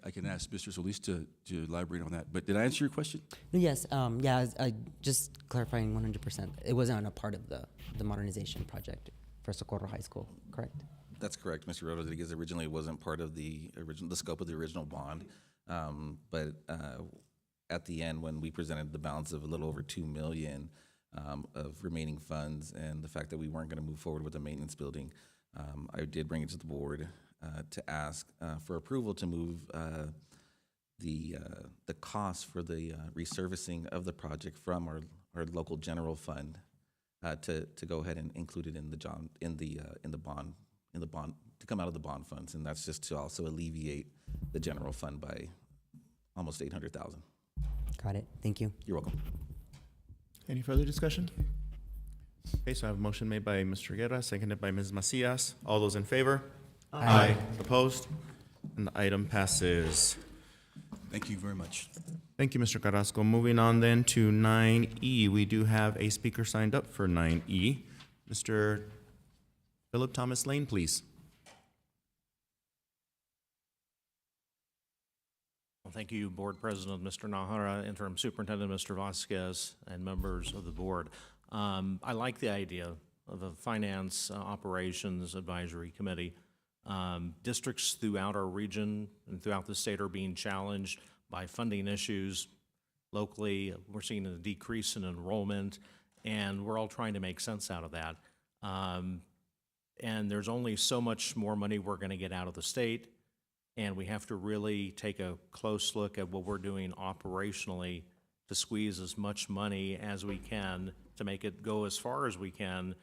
I can ask Mr. Solis to elaborate on that. But did I answer your question? Yes, I just clarifying 100%. It wasn't a part of the modernization project for Socorro High School, correct? That's correct, Mr. Rodriguez. Originally, it wasn't part of the scope of the original bond, but at the end, when we presented the balance of a little over $2 million of remaining funds, and the fact that we weren't going to move forward with the maintenance building, I did bring it to the board to ask for approval to move the cost for the resurfacing of the project from our local general fund to go ahead and include it in the bond to come out of the bond funds, and that's just to also alleviate the general fund by almost $800,000. Got it. Thank you. You're welcome. Any further discussion? Okay, so I have a motion made by Mr. Guerra, seconded by Ms. Macias. All those in favor? Aye. Opposed? And the item passes. Thank you very much. Thank you, Mr. Carrasco. Moving on then to 9E. We do have a speaker signed up for 9E. Mr. Philip Thomas Lane, please. Thank you, Board President Mr. Nahara, Interim Superintendent Mr. Vasquez, and members of the board. I like the idea of a Finance Operations Advisory Committee. Districts throughout our region and throughout the state are being challenged by funding issues. Locally, we're seeing a decrease in enrollment, and we're all trying to make sense out of that. And there's only so much more money we're going to get out of the state, and we have to really take a close look at what we're doing operationally to squeeze as much money as we can to make it go as far as we can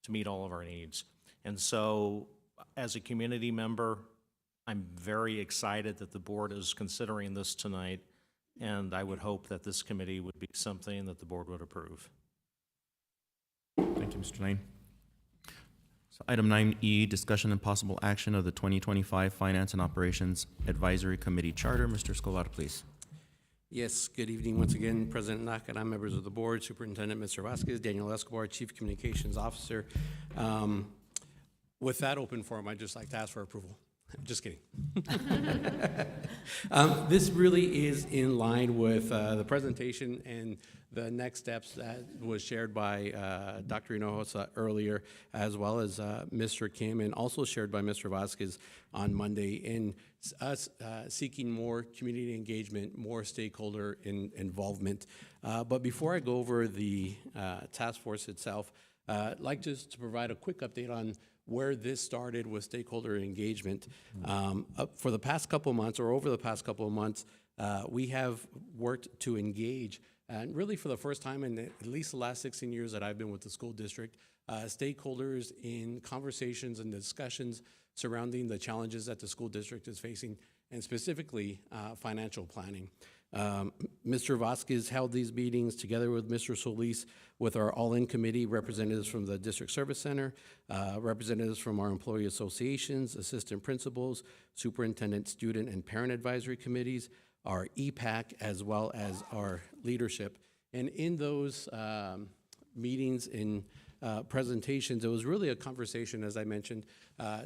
to meet all of our needs. And so, as a community member, I'm very excited that the board is considering this tonight, and I would hope that this committee would be something that the board would approve. Thank you, Mr. Lane. So item 9E, discussion and possible action of the 2025 Finance and Operations Advisory Committee Charter. Mr. Escobar, please. Yes, good evening once again, President Nakara, members of the board, Superintendent Mr. Vasquez, Daniel Escobar, Chief Communications Officer. With that open forum, I'd just like to ask for approval. Just kidding. This really is in line with the presentation and the next steps that was shared by Dr. Hinojosa earlier, as well as Mr. Kim, and also shared by Mr. Vasquez on Monday, in us seeking more community engagement, more stakeholder involvement. But before I go over the task force itself, I'd like just to provide a quick update on where this started with stakeholder engagement. For the past couple of months, or over the past couple of months, we have worked to engage, and really for the first time in at least the last 16 years that I've been with the school district, stakeholders in conversations and discussions surrounding the challenges that the school district is facing, and specifically financial planning. Mr. Vasquez held these meetings together with Mr. Solis with our all-in committee, representatives from the District Service Center, representatives from our employee associations, assistant principals, superintendent, student, and parent advisory committees, our EPAC, as well as our leadership. And in those meetings and presentations, it was really a conversation, as I mentioned,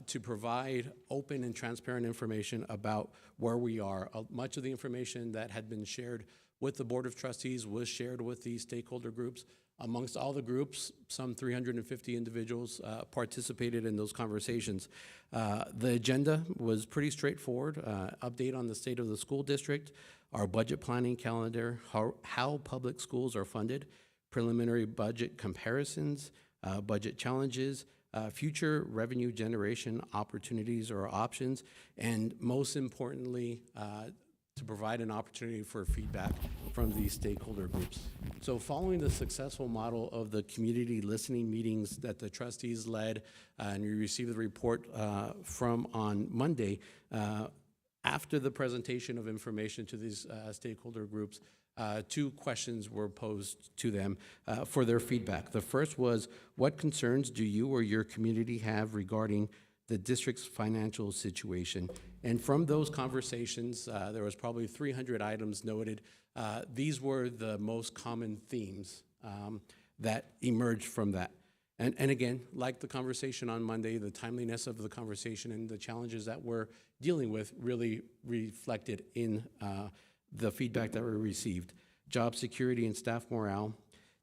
to provide open and transparent information about where we are. Much of the information that had been shared with the Board of Trustees was shared with these stakeholder groups. Amongst all the groups, some 350 individuals participated in those conversations. The agenda was pretty straightforward. Update on the state of the school district, our budget planning calendar, how public schools are funded, preliminary budget comparisons, budget challenges, future revenue generation opportunities or options, and most importantly, to provide an opportunity for feedback from these stakeholder groups. So following the successful model of the community listening meetings that the trustees led, and we received the report from on Monday, after the presentation of information to these stakeholder groups, two questions were posed to them for their feedback. The first was, what concerns do you or your community have regarding the district's financial situation? And from those conversations, there was probably 300 items noted. These were the most common themes that emerged from that. And again, like the conversation on Monday, the timeliness of the conversation and the challenges that we're dealing with really reflected in the feedback that we received. Job security and staff morale,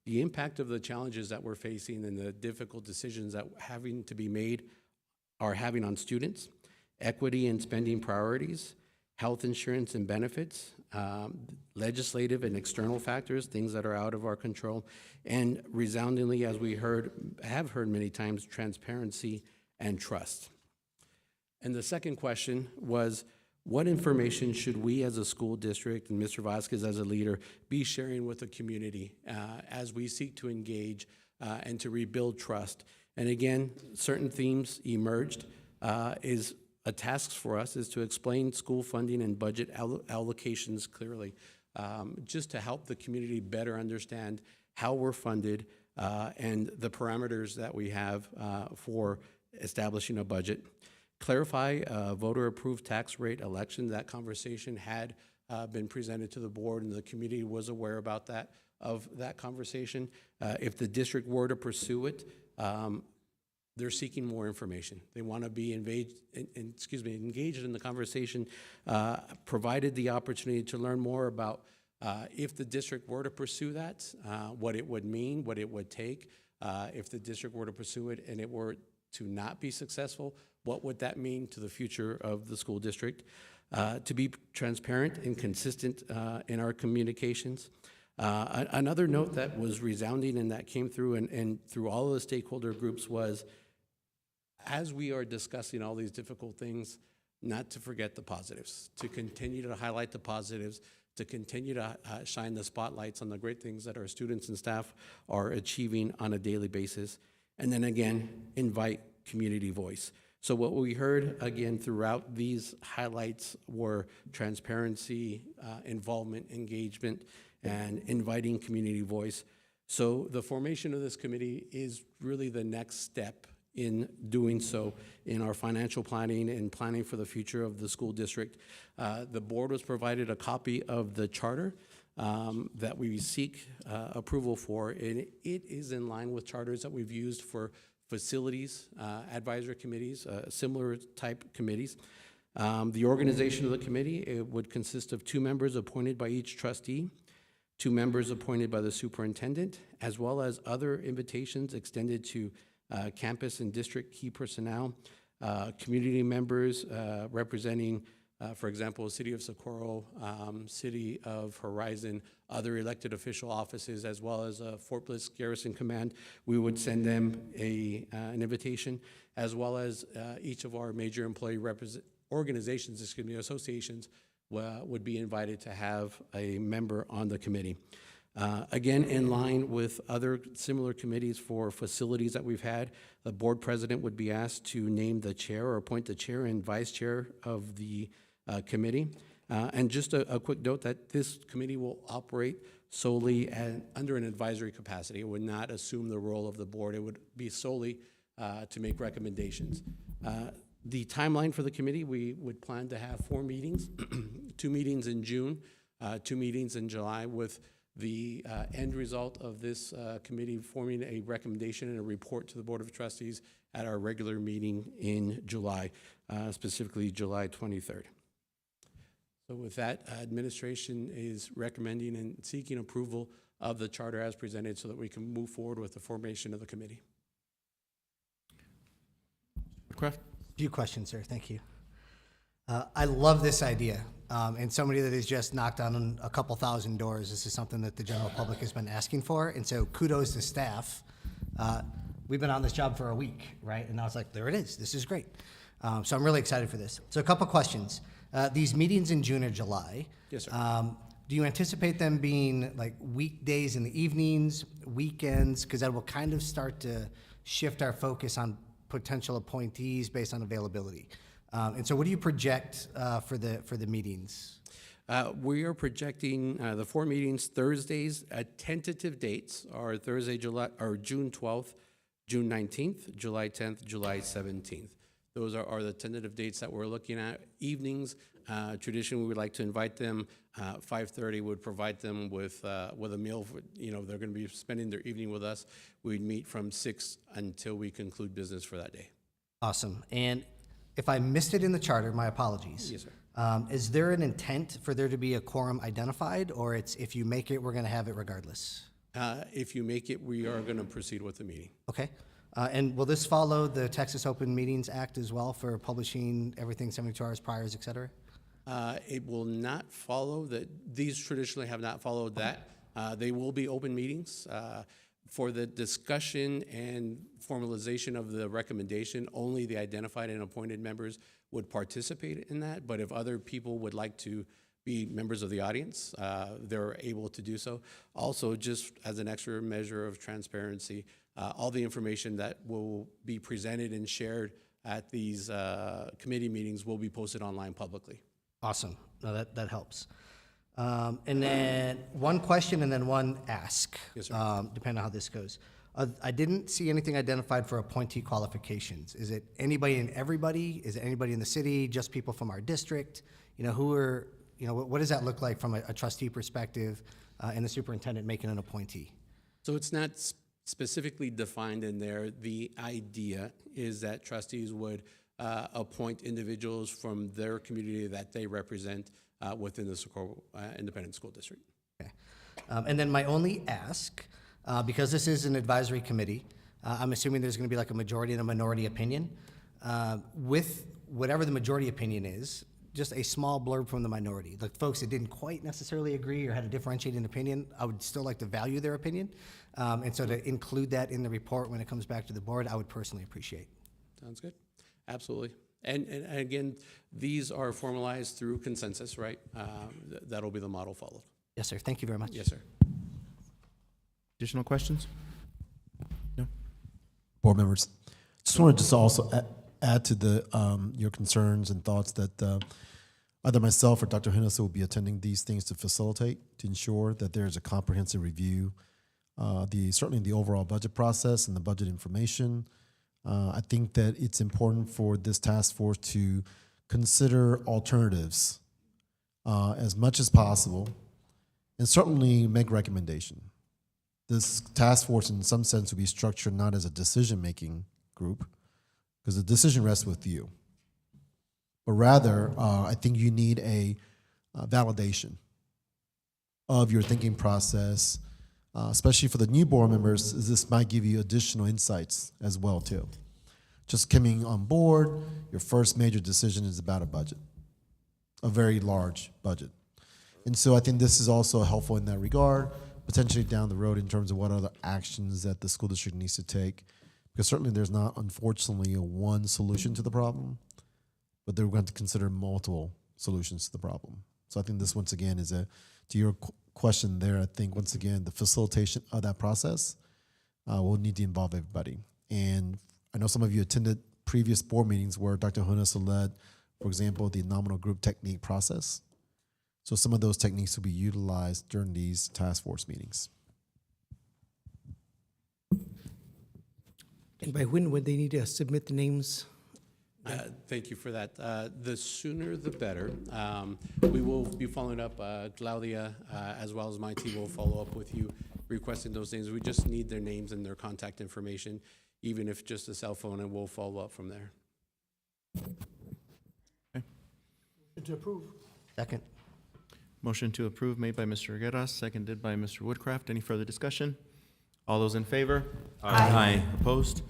the impact of the challenges that we're facing and the difficult decisions that having to be made are having on students, equity and spending priorities, health insurance and benefits, legislative and external factors, things that are out of our control, and resoundingly, as we have heard many times, transparency and trust. And the second question was, what information should we as a school district and Mr. Vasquez as a leader be sharing with the community as we seek to engage and to rebuild trust? And again, certain themes emerged. Is a task for us is to explain school funding and budget allocations clearly, just to help the community better understand how we're funded and the parameters that we have for establishing a budget. Clarify voter-approved tax rate election. That conversation had been presented to the board, and the community was aware about that conversation. If the district were to pursue it, they're seeking more information. They want to be engaged in the conversation, provided the opportunity to learn more about if the district were to pursue that, what it would mean, what it would take. If the district were to pursue it and it were to not be successful, what would that mean to the future of the school district? To be transparent and consistent in our communications. Another note that was resounding and that came through and through all of the stakeholder groups was as we are discussing all these difficult things, not to forget the positives, to continue to highlight the positives, to continue to shine the spotlights on the great things that our students and staff are achieving on a daily basis. And then again, invite community voice. So what we heard again throughout these highlights were transparency, involvement, engagement, and inviting community voice. So the formation of this committee is really the next step in doing so in our financial planning and planning for the future of the school district. The board was provided a copy of the charter that we seek approval for, and it is in line with charters that we've used for facilities, advisory committees, similar type committees. The organization of the committee, it would consist of 2 members appointed by each trustee, 2 members appointed by the superintendent, as well as other invitations extended to campus and district key personnel, community members representing, for example, City of Socorro, City of Horizon, other elected official offices, as well as Fort Bliss Garrison Command. We would send them an invitation, as well as each of our major employee organizations, associations, would be invited to have a member on the committee. Again, in line with other similar committees for facilities that we've had, the board president would be asked to name the chair or appoint the chair and vice chair of the committee. And just a quick note that this committee will operate solely under an advisory capacity. It would not assume the role of the board. It would be solely to make recommendations. The timeline for the committee, we would plan to have 4 meetings, 2 meetings in June, 2 meetings in July, with the end result of this committee forming a recommendation and a report to the Board of Trustees at our regular meeting in July, specifically July 23rd. So with that, administration is recommending and seeking approval of the charter as presented so that we can move forward with the formation of the committee. Craft? A few questions, sir. Thank you. I love this idea. And somebody that has just knocked on a couple thousand doors, this is something that the general public has been asking for. And so kudos to staff. We've been on this job for a week, right? And I was like, there it is. This is great. So I'm really excited for this. So a couple questions. These meetings in June or July. Yes, sir. Do you anticipate them being like weekdays in the evenings, weekends? Because that will kind of start to shift our focus on potential appointees based on availability. And so what do you project for the meetings? We are projecting the 4 meetings Thursdays. Tentative dates are Thursday, June 12th, June 19th, July 10th, July 17th. Those are the tentative dates that we're looking at. Evenings, traditionally we would like to invite them. 5:30 would provide them with a meal. They're going to be spending their evening with us. We'd meet from 6 until we conclude business for that day. Awesome. And if I missed it in the charter, my apologies. Yes, sir. Is there an intent for there to be a quorum identified, or it's if you make it, we're going to have it regardless? If you make it, we are going to proceed with the meeting. Okay. And will this follow the Texas Open Meetings Act as well for publishing everything 72 hours prior, et cetera? It will not follow that. These traditionally have not followed that. They will be open meetings. For the discussion and formalization of the recommendation, only the identified and appointed members would participate in that. But if other people would like to be members of the audience, they're able to do so. Also, just as an extra measure of transparency, all the information that will be presented and shared at these committee meetings will be posted online publicly. Awesome. No, that helps. And then one question and then one ask, Yes, sir. depending on how this goes. I didn't see anything identified for appointee qualifications. Is it anybody and everybody? Is it anybody in the city, just people from our district? What does that look like from a trustee perspective and the superintendent making an appointee? So it's not specifically defined in there. The idea is that trustees would appoint individuals from their community that they represent within the Socorro Independent School District. Okay. And then my only ask, because this is an advisory committee, I'm assuming there's going to be like a majority and a minority opinion. With whatever the majority opinion is, just a small blurb from the minority. Like folks that didn't quite necessarily agree or had a differentiating opinion, I would still like to value their opinion. And so to include that in the report when it comes back to the board, I would personally appreciate. Sounds good. Absolutely. And again, these are formalized through consensus, right? That'll be the model followed. Yes, sir. Thank you very much. Yes, sir. Additional questions? No? Board members, just wanted to also add to the your concerns and thoughts that either myself or Dr. Hinosa will be attending these things to facilitate, to ensure that there's a comprehensive review, certainly the overall budget process and the budget information. I think that it's important for this task force to consider alternatives as much as possible and certainly make recommendation. This task force in some sense will be structured not as a decision-making group, because the decision rests with you, but rather I think you need a validation of your thinking process, especially for the new board members. This might give you additional insights as well too. Just coming on board, your first major decision is about a budget, a very large budget. And so I think this is also helpful in that regard, potentially down the road in terms of what other actions that the school district needs to take. Because certainly there's not, unfortunately, a one solution to the problem, but they're going to consider multiple solutions to the problem. So I think this, once again, is to your question there, I think, once again, the facilitation of that process will need to involve everybody. And I know some of you attended previous board meetings where Dr. Hinosa led, for example, the nominal group technique process. So some of those techniques will be utilized during these task force meetings. And by when would they need to submit the names? Thank you for that. The sooner the better. We will be following up. Claudia, as well as my team, will follow up with you requesting those names. We just need their names and their contact information, even if just a cell phone, and we'll follow up from there. Okay. To approve. Second. Motion to approve made by Mr. Guerra, seconded by Mr. Woodcraft. Any further discussion? All those in favor? Aye. Opposed?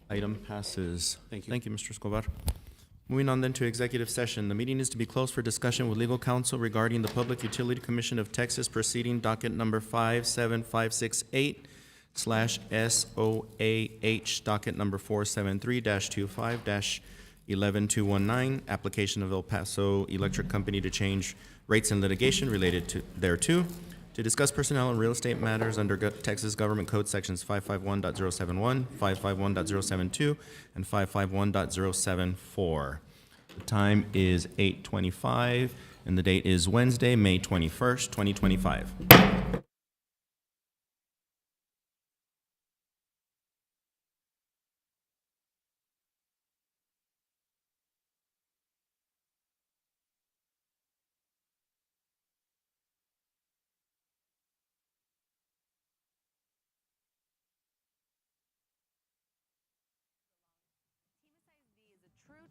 Item passes. Thank you. Thank you, Mr. Escobar. Moving on then to executive session. The meeting is to be closed for discussion with legal counsel regarding the Public Utility Commission of Texas proceeding docket number 57568/SOAH, docket number 473-25-11219, application of El Paso Electric Company to change rates and litigation related to thereto, to discuss personnel and real estate matters under Texas Government Code Sections 551.071, 551.072, and 551.074. The time is 8:25, and the date is Wednesday, May 21st, 2025.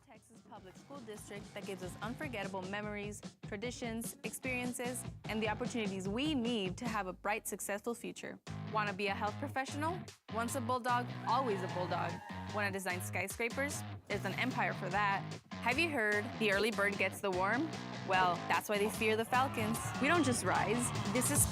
Texas public school district that gives us unforgettable memories, traditions, experiences, and the opportunities we need to have a bright, successful future. Want to be a health professional? Once a bulldog, always a bulldog. Want to design skyscrapers? There's an empire for that. Have you heard the early bird gets the worm? Well, that's why they fear the falcons. We don't just rise. This is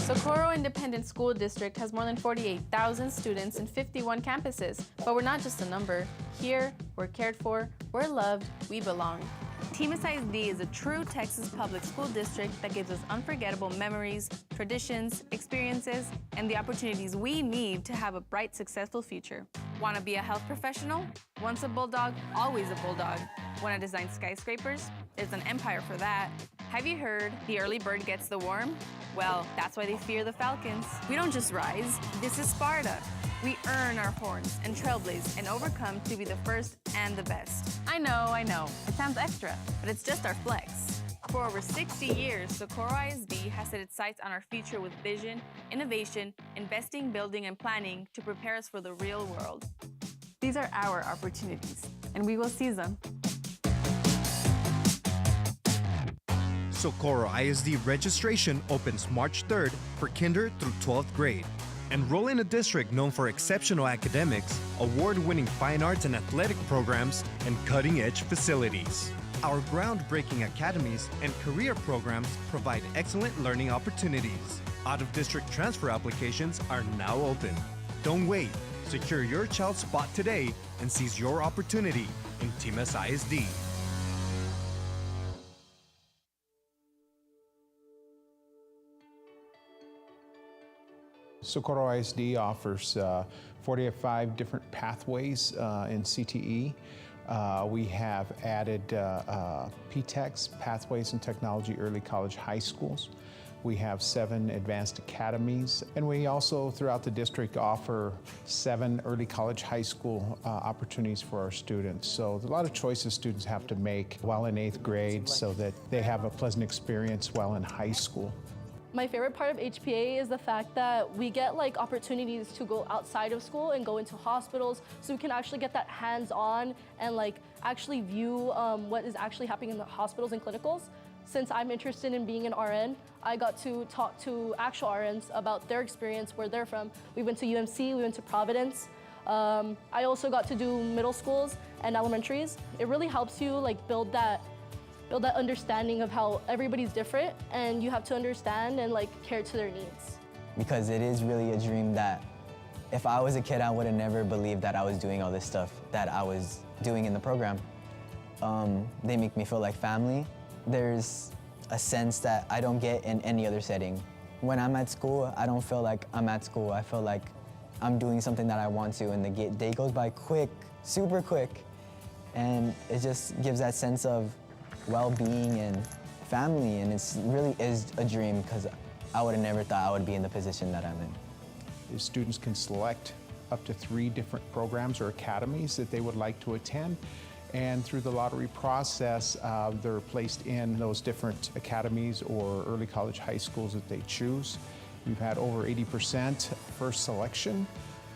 Socorro Independent School District has more than 48,000 students and 51 campuses, but we're not just a number. Here, we're cared for, we're loved, we belong. Temis ISD is a true Texas public school district that gives us unforgettable memories, traditions, experiences, and the opportunities we need to have a bright, successful future. Want to be a health professional? Once a bulldog, always a bulldog. Want to design skyscrapers? There's an empire for that. Have you heard the early bird gets the worm? Well, that's why they fear the falcons. We don't just rise. This is Sparta. We earn our horns and trailblaze and overcome to be the first and the best. I know. It sounds extra, but it's just our flex. For over 60 years, Socorro ISD has set its sights on our future with vision, innovation, investing, building, and planning to prepare us for the real world. These are our opportunities, and we will seize them. Socorro ISD registration opens March 3rd for kinder through 12th grade. Enroll in a district known for exceptional academics, award-winning fine arts and athletic programs, and cutting-edge facilities. Our groundbreaking academies and career programs provide excellent learning opportunities. Out-of-district transfer applications are now open. Don't wait. Secure your child's spot today and seize your opportunity in Timas ISD. Socorro ISD offers 45 different pathways in CTE. We have added PTECs, Pathways in Technology Early College High Schools. We have 7 advanced academies, and we also, throughout the district, offer 7 early college high school opportunities for our students. So there's a lot of choices students have to make while in 8th grade so that they have a pleasant experience while in high school. My favorite part of HPA is the fact that we get like opportunities to go outside of school and go into hospitals, so we can actually get that hands-on and like actually view what is actually happening in the hospitals and clinicals. Since I'm interested in being an RN, I got to talk to actual RNs about their experience, where they're from. We went to UMC, we went to Providence. I also got to do middle schools and elementaries. It really helps you like build that understanding of how everybody's different, and you have to understand and like care to their needs. Because it is really a dream that if I was a kid, I would have never believed that I was doing all this stuff that I was doing in the program. They make me feel like family. There's a sense that I don't get in any other setting. When I'm at school, I don't feel like I'm at school. I feel like I'm doing something that I want to, and the day goes by quick, super quick. And it just gives that sense of well-being and family, and it really is a dream, because I would have never thought I would be in the position that I'm in. The students can select up to 3 different programs or academies that they would like to attend, and through the lottery process, they're placed in those different academies or early college high schools that they choose. We've had over 80% first selection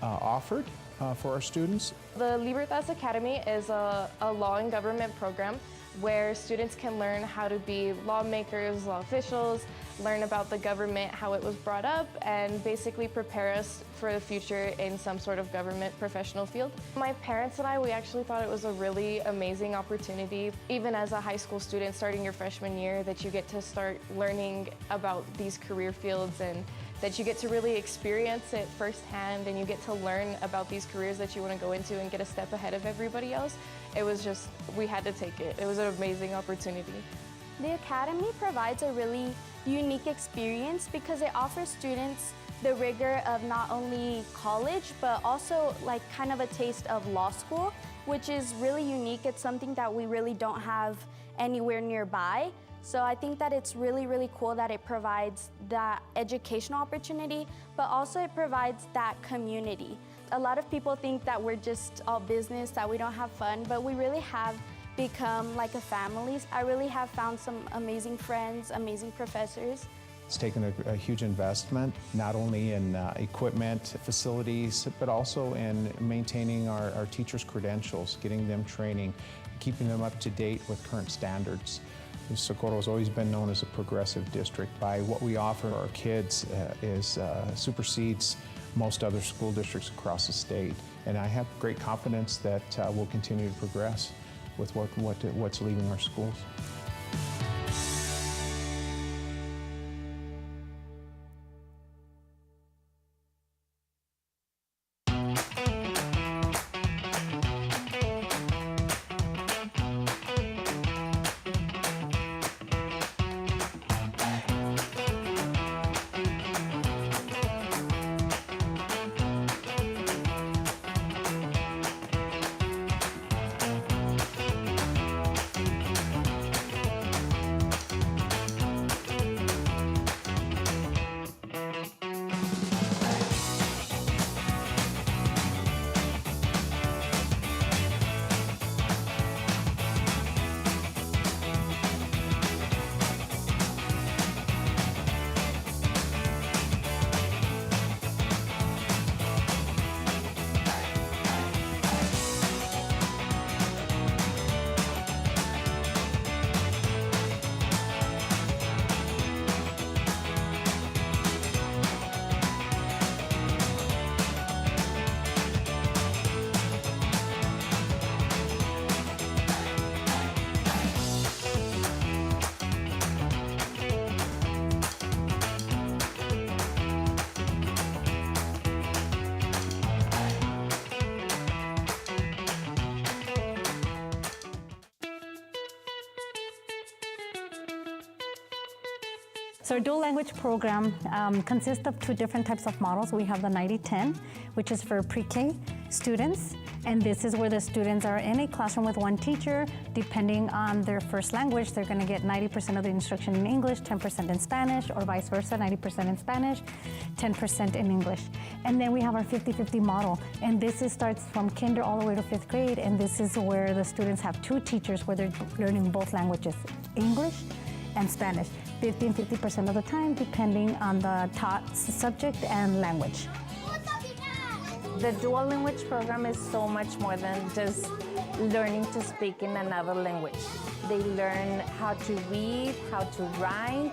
offered for our students. The Libertas Academy is a law and government program where students can learn how to be lawmakers, law officials, learn about the government, how it was brought up, and basically prepare us for the future in some sort of government professional field. My parents and I, we actually thought it was a really amazing opportunity, even as a high school student starting your freshman year, that you get to start learning about these career fields, and that you get to really experience it firsthand, and you get to learn about these careers that you want to go into and get a step ahead of everybody else. It was just, we had to take it. It was an amazing opportunity. The Academy provides a really unique experience because it offers students the rigor of not only college, but also like kind of a taste of law school, which is really unique. It's something that we really don't have anywhere nearby. So I think that it's really, really cool that it provides that educational opportunity, but also it provides that community. A lot of people think that we're just all business, that we don't have fun, but we really have become like a family. I really have found some amazing friends, amazing professors. It's taken a huge investment, not only in equipment, facilities, but also in maintaining our teachers' credentials, getting them training, keeping them up to date with current standards. Socorro has always been known as a progressive district. By what we offer our kids supersedes most other school districts across the state. And I have great confidence that we'll continue to progress with what's leaving our schools. So our dual language program consists of two different types of models. We have the 90-10, which is for pre-K students, and this is where the students are in a classroom with one teacher. Depending on their first language, they're going to get 90% of the instruction in English, 10% in Spanish, or vice versa, 90% in Spanish, 10% in English. And then we have our 50-50 model, and this starts from kinder all the way to 5th grade, and this is where the students have two teachers where they're learning both languages, English and Spanish, 50 and 50% of the time, depending on the taught subject and language. The dual language program is so much more than just learning to speak in another language. They learn how to read, how to write,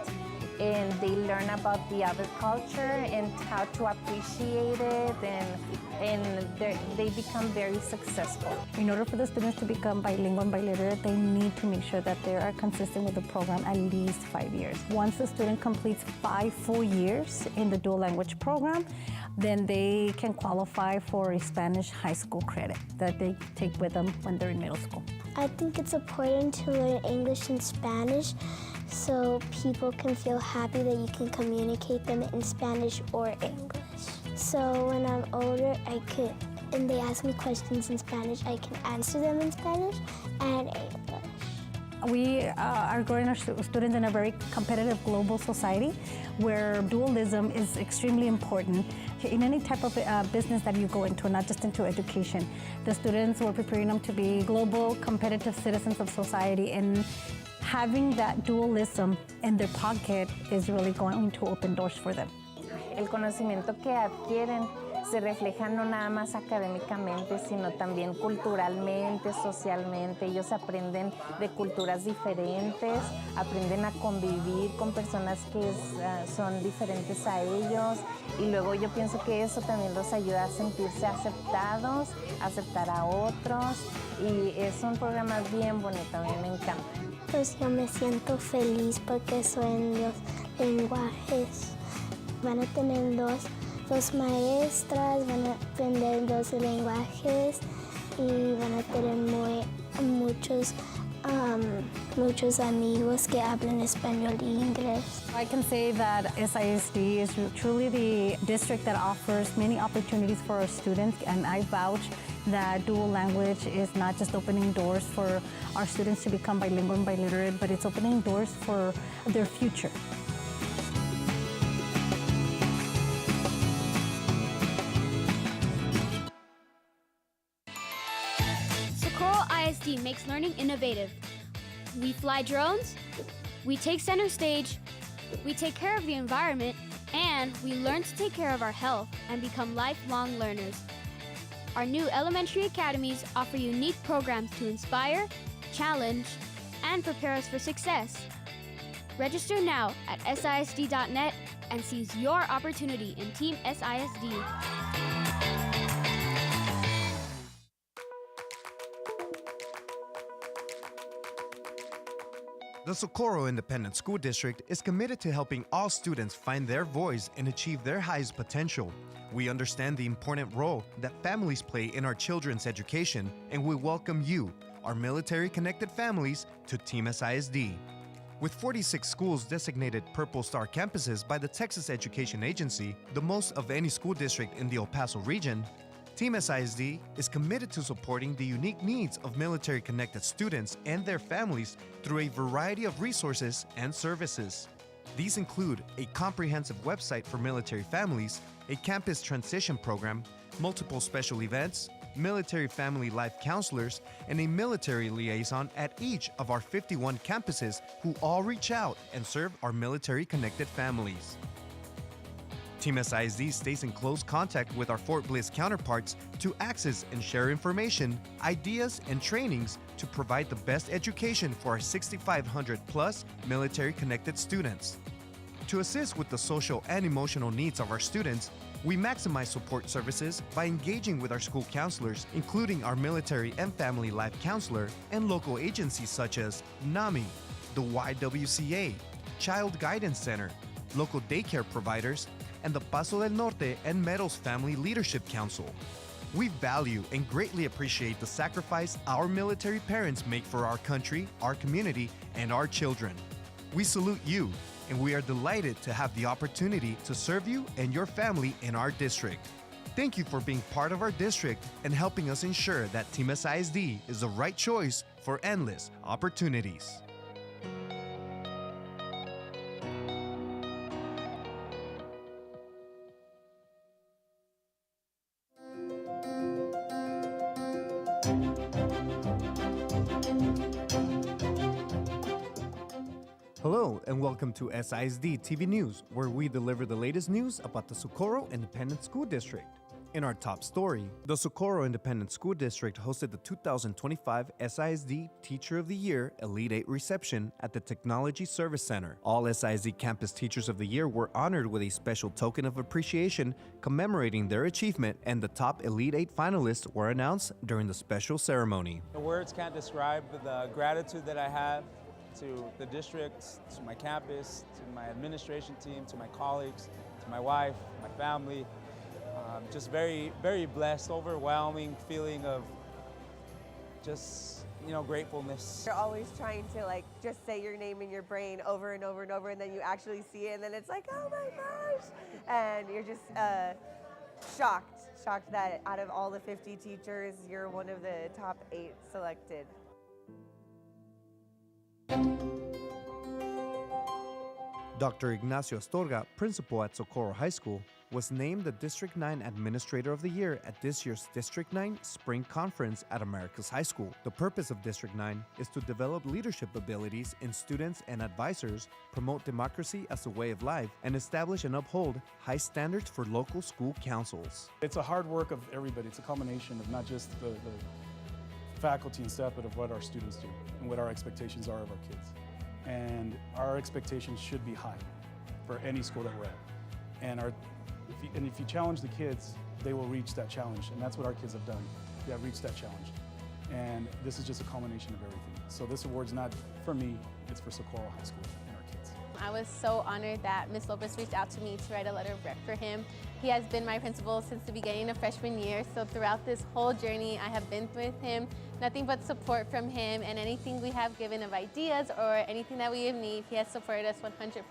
and they learn about the other culture and how to appreciate it, and they become very successful. In order for the students to become bilingual and biliterate, they need to make sure that they are consistent with the program at least 5 years. Once the student completes 5 full years in the dual language program, then they can qualify for a Spanish high school credit that they take with them when they're in middle school. I think it's important to learn English and Spanish so people can feel happy that you can communicate them in Spanish or English. So when I'm older, and they ask me questions in Spanish, I can answer them in Spanish and English. We are growing our students in a very competitive global society where dualism is extremely important in any type of business that you go into, not just into education. The students, we're preparing them to be global, competitive citizens of society, and having that dualism in their pocket is really going to open doors for them. El conocimiento que adquieren se refleja no nada más académicamente, sino también culturalmente, socialmente. Ellos aprenden de culturas diferentes, aprenden a convivir con personas que son diferentes a ellos, y luego yo pienso que eso también los ayuda a sentirse aceptados, aceptar a otros, y es un programa bien bonito, a mí me encanta. Pues yo me siento feliz porque son los lenguajes. Van a tener dos maestras, van a aprender 2 lenguajes y van a tener muchos amigos que hablan español e inglés. I can say that SISD is truly the district that offers many opportunities for our students, and I vouch that dual language is not just opening doors for our students to become bilingual and biliterate, but it's opening doors for their future. Socorro ISD makes learning innovative. We fly drones, we take center stage, we take care of the environment, and we learn to take care of our health and become lifelong learners. Our new elementary academies offer unique programs to inspire, challenge, and prepare us for success. Register now at SISD.net and seize your opportunity in Team SISD. The Socorro Independent School District is committed to helping all students find their voice and achieve their highest potential. We understand the important role that families play in our children's education, and we welcome you, our military-connected families, to Team SISD. With 46 schools designated Purple Star campuses by the Texas Education Agency, the most of any school district in the El Paso region, Team SISD is committed to supporting the unique needs of military-connected students and their families through a variety of resources and services. These include a comprehensive website for military families, a campus transition program, multiple special events, military family life counselors, and a military liaison at each of our 51 campuses who all reach out and serve our military-connected families. Team SISD stays in close contact with our Fort Bliss counterparts to access and share information, ideas, and trainings to provide the best education for our 6,500 plus military-connected students. To assist with the social and emotional needs of our students, we maximize support services by engaging with our school counselors, including our military and family life counselor, and local agencies such as NAMI, the YWCA, Child Guidance Center, local daycare providers, and the Paso del Norte and Meadows Family Leadership Council. We value and greatly appreciate the sacrifice our military parents make for our country, our community, and our children. We salute you, and we are delighted to have the opportunity to serve you and your family in our district. Thank you for being part of our district and helping us ensure that Timas ISD is the right choice for endless opportunities. Hello and welcome to SISD TV News, where we deliver the latest news about the Socorro Independent School District. In our top story, the Socorro Independent School District hosted the 2025 SISD Teacher of the Year Elite 8 reception at the Technology Service Center. All SISD Campus Teachers of the Year were honored with a special token of appreciation commemorating their achievement, and the top Elite 8 finalists were announced during the special ceremony. The words can't describe the gratitude that I have to the district, to my campus, to my administration team, to my colleagues, to my wife, my family. Just very, very blessed, overwhelming feeling of just, gratefulness. You're always trying to just say your name in your brain over and over and over, and then you actually see it, and then it's like, oh my gosh! And you're just shocked that out of all the 50 teachers, you're one of the top 8 selected. Dr. Ignacio Astorga, principal at Socorro High School, was named the District 9 Administrator of the Year at this year's District 9 Spring Conference at America's High School. The purpose of District 9 is to develop leadership abilities in students and advisors, promote democracy as a way of life, and establish and uphold high standards for local school councils. It's a hard work of everybody. It's a combination of not just the faculty and staff, but of what our students do and what our expectations are of our kids. And our expectations should be high for any school that we're at. And if you challenge the kids, they will reach that challenge. And that's what our kids have done. They have reached that challenge. And this is just a culmination of everything. So this award's not for me, it's for Socorro High School and our kids. I was so honored that Ms. Lopez reached out to me to write a letter of rec for him. He has been my principal since the beginning of freshman year, so throughout this whole journey I have been with him. Nothing but support from him, and anything we have given of ideas or anything that we have need, he has supported us 100%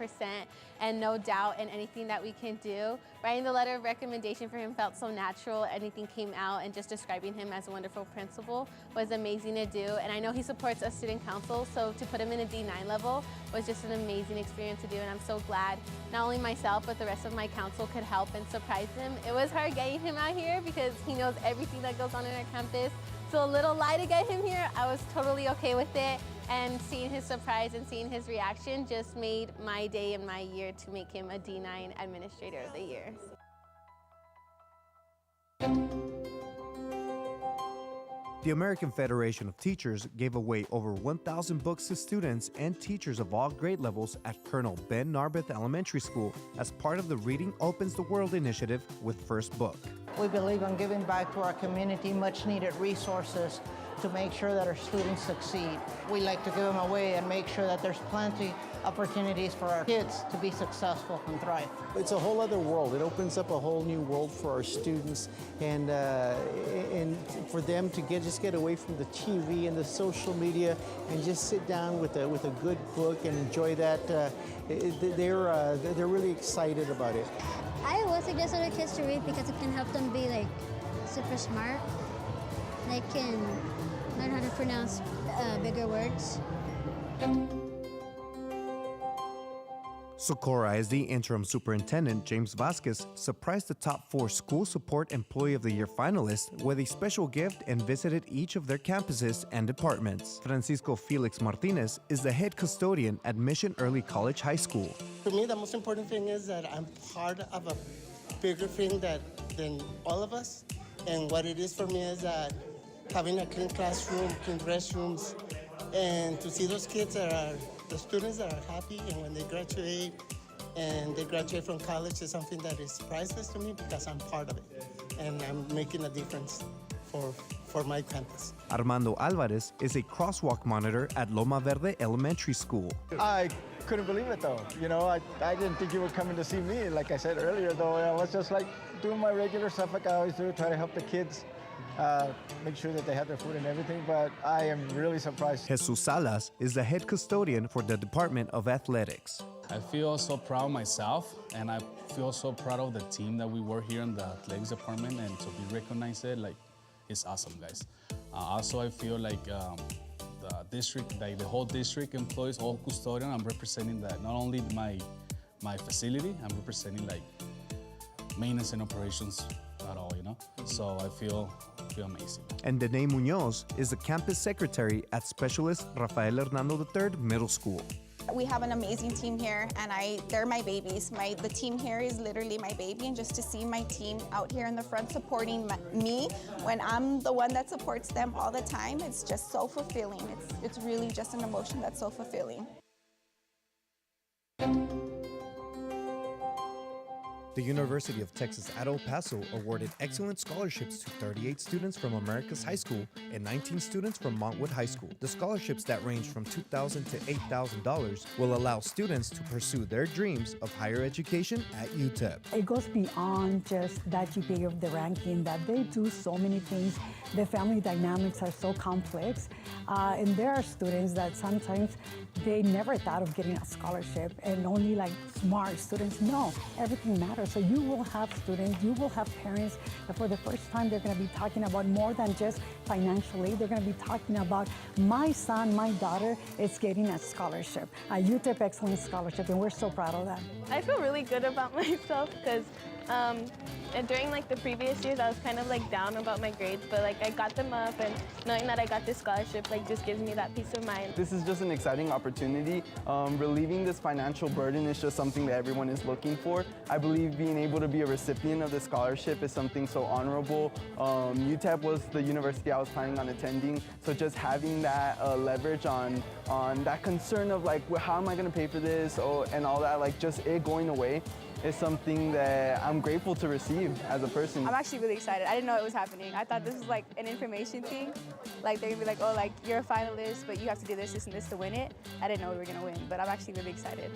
and no doubt in anything that we can do. Writing the letter of recommendation for him felt so natural. Anything came out, and just describing him as a wonderful principal was amazing to do. And I know he supports us student council, so to put him in a D9 level was just an amazing experience to do, and I'm so glad not only myself but the rest of my council could help and surprise him. It was hard getting him out here because he knows everything that goes on in our campus. So a little lie to get him here, I was totally okay with it. And seeing his surprise and seeing his reaction just made my day and my year to make him a D9 Administrator of the Year. The American Federation of Teachers gave away over 1,000 books to students and teachers of all grade levels at Colonel Ben Narbeth Elementary School as part of the Reading Opens the World initiative with First Book. We believe in giving back to our community much needed resources to make sure that our students succeed. We like to give them away and make sure that there's plenty opportunities for our kids to be successful and thrive. It's a whole other world. It opens up a whole new world for our students, and for them to just get away from the TV and the social media and just sit down with a good book and enjoy that. They're really excited about it. I would suggest other kids to read because it can help them be super smart. They can learn how to pronounce bigger words. Socorro ISD Interim Superintendent James Vasquez surprised the top 4 School Support Employee of the Year finalists with a special gift and visited each of their campuses and departments. Francisco Felix Martinez is the head custodian at Mission Early College High School. For me, the most important thing is that I'm part of a bigger thing than all of us. And what it is for me is that having a clean classroom, clean restrooms, and to see those kids the students that are happy, and when they graduate from college is something that is priceless to me because I'm part of it and I'm making a difference for my campus. Armando Alvarez is a crosswalk monitor at Loma Verde Elementary School. I couldn't believe it though. I didn't think you were coming to see me. Like I said earlier though, I was just doing my regular stuff like I always do, try to help the kids. Make sure that they have their food and everything, but I am really surprised. Jesus Salas is the head custodian for the Department of Athletics. I feel so proud of myself, and I feel so proud of the team that we work here in the athletics department, and to be recognized, like, it's awesome, guys. Also, I feel like the district, like the whole district employees, all custodian, I'm representing that, not only my facility, I'm representing like maintenance and operations at all, you know? So I feel amazing. And Danae Munoz is the campus secretary at Specialist Rafael Hernando III Middle School. We have an amazing team here, and they're my babies. The team here is literally my baby, and just to see my team out here in the front supporting me when I'm the one that supports them all the time, it's just so fulfilling. It's really just an emotion that's so fulfilling. The University of Texas at El Paso awarded excellent scholarships to 38 students from Americas High School and 19 students from Montwood High School. The scholarships that range from $2,000 to $8,000 will allow students to pursue their dreams of higher education at UTEP. It goes beyond just that you pick up the ranking, that they do so many things. The family dynamics are so complex, and there are students that sometimes they never thought of getting a scholarship, and only like smart students. No, everything matters. So you will have students, you will have parents that for the first time they're going to be talking about more than just financially. They're going to be talking about my son, my daughter is getting a scholarship, a UTEP Excellence Scholarship, and we're so proud of that. I feel really good about myself because during like the previous years, I was kind of like down about my grades, but like I got them up, and knowing that I got this scholarship like just gives me that peace of mind. This is just an exciting opportunity. Relieving this financial burden is just something that everyone is looking for. I believe being able to be a recipient of the scholarship is something so honorable. UTEP was the university I was planning on attending, so just having that leverage on that concern of like, well, how am I going to pay for this, and all that, like just it going away, is something that I'm grateful to receive as a person. I'm actually really excited. I didn't know it was happening. I thought this was like an information thing. Like they're gonna be like, oh, like you're a finalist, but you have to do this, this, and this to win it. I didn't know we were gonna win, but I'm actually really excited.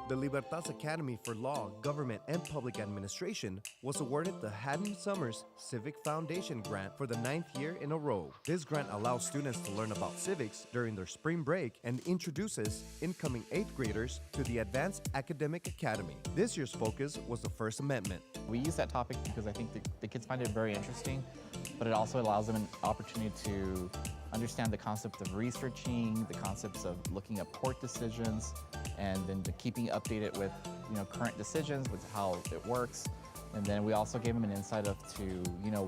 The Libertas Academy for Law, Government, and Public Administration was awarded the Haddon Summers Civic Foundation Grant for the 9th year in a row. This grant allows students to learn about civics during their spring break and introduces incoming 8th graders to the Advanced Academic Academy. This year's focus was the First Amendment. We use that topic because I think the kids find it very interesting, but it also allows them an opportunity to understand the concept of researching, the concepts of looking up court decisions, and then keeping updated with current decisions, with how it works. And then we also gave them an insight of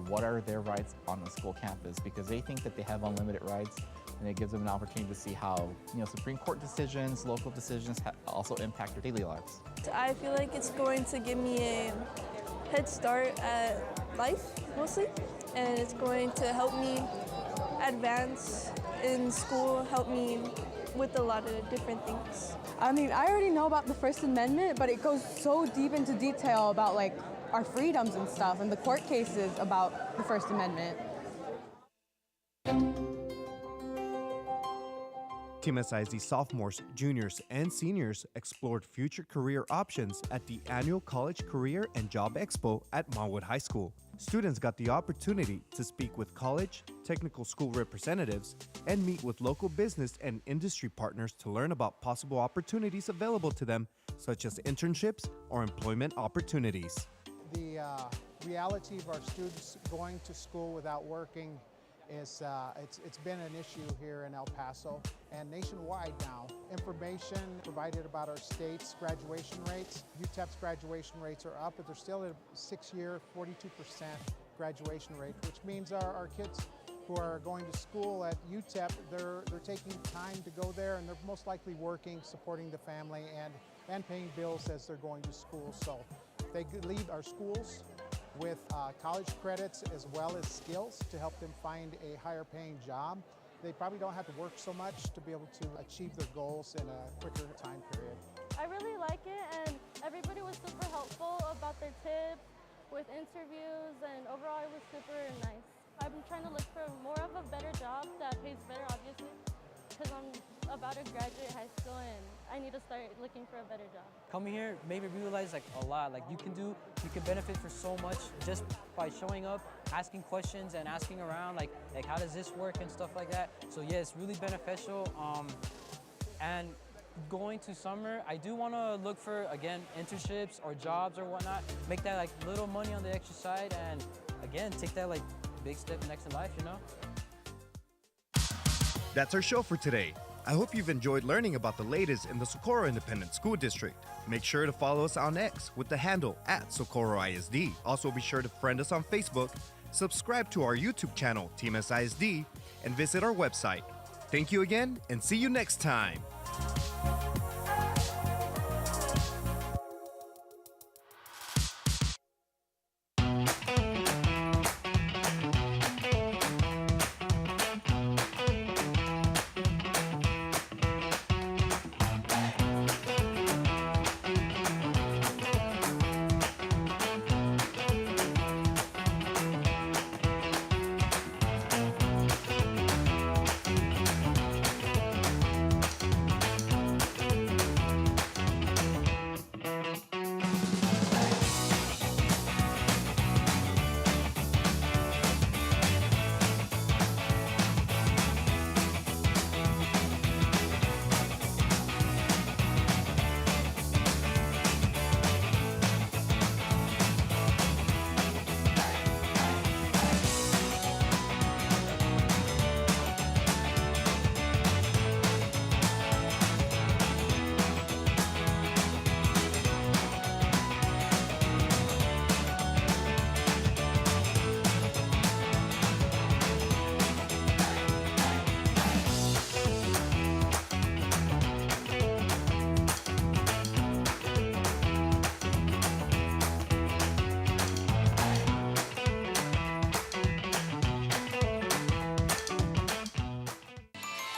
what are their rights on the school campus, because they think that they have unlimited rights, and it gives them an opportunity to see how Supreme Court decisions, local decisions also impact their daily lives. I feel like it's going to give me a head start at life, mostly, and it's going to help me advance in school, help me with a lot of different things. I mean, I already know about the First Amendment, but it goes so deep into detail about like our freedoms and stuff, and the court cases about the First Amendment. Team SISD sophomores, juniors, and seniors explored future career options at the annual College Career and Job Expo at Montwood High School. Students got the opportunity to speak with college, technical school representatives, and meet with local business and industry partners to learn about possible opportunities available to them, such as internships or employment opportunities. The reality of our students going to school without working is it's been an issue here in El Paso and nationwide now. Information provided about our state's graduation rates. UTEP's graduation rates are up, but they're still at a 6-year, 42% graduation rate, which means our kids who are going to school at UTEP, they're taking time to go there, and they're most likely working, supporting the family, and paying bills as they're going to school. So they leave our schools with college credits as well as skills to help them find a higher paying job. They probably don't have to work so much to be able to achieve their goals in a quicker time period. I really like it, and everybody was super helpful about their tips with interviews, and overall it was super nice. I'm trying to look for more of a better job that pays better, obviously, because I'm about to graduate high school and I need to start looking for a better job. Coming here made me realize like a lot. Like you can benefit for so much just by showing up, asking questions and asking around like how does this work and stuff like that. So yeah, it's really beneficial. And going to summer, I do want to look for, again, internships or jobs or whatnot, make that like little money on the extra side and again, take that like big step next in life, you know? That's our show for today. I hope you've enjoyed learning about the latest in the Socorro Independent School District. Make sure to follow us on X with the handle @Socorro ISD. Also be sure to friend us on Facebook, subscribe to our YouTube channel, Team SISD, and visit our website. Thank you again, and see you next time.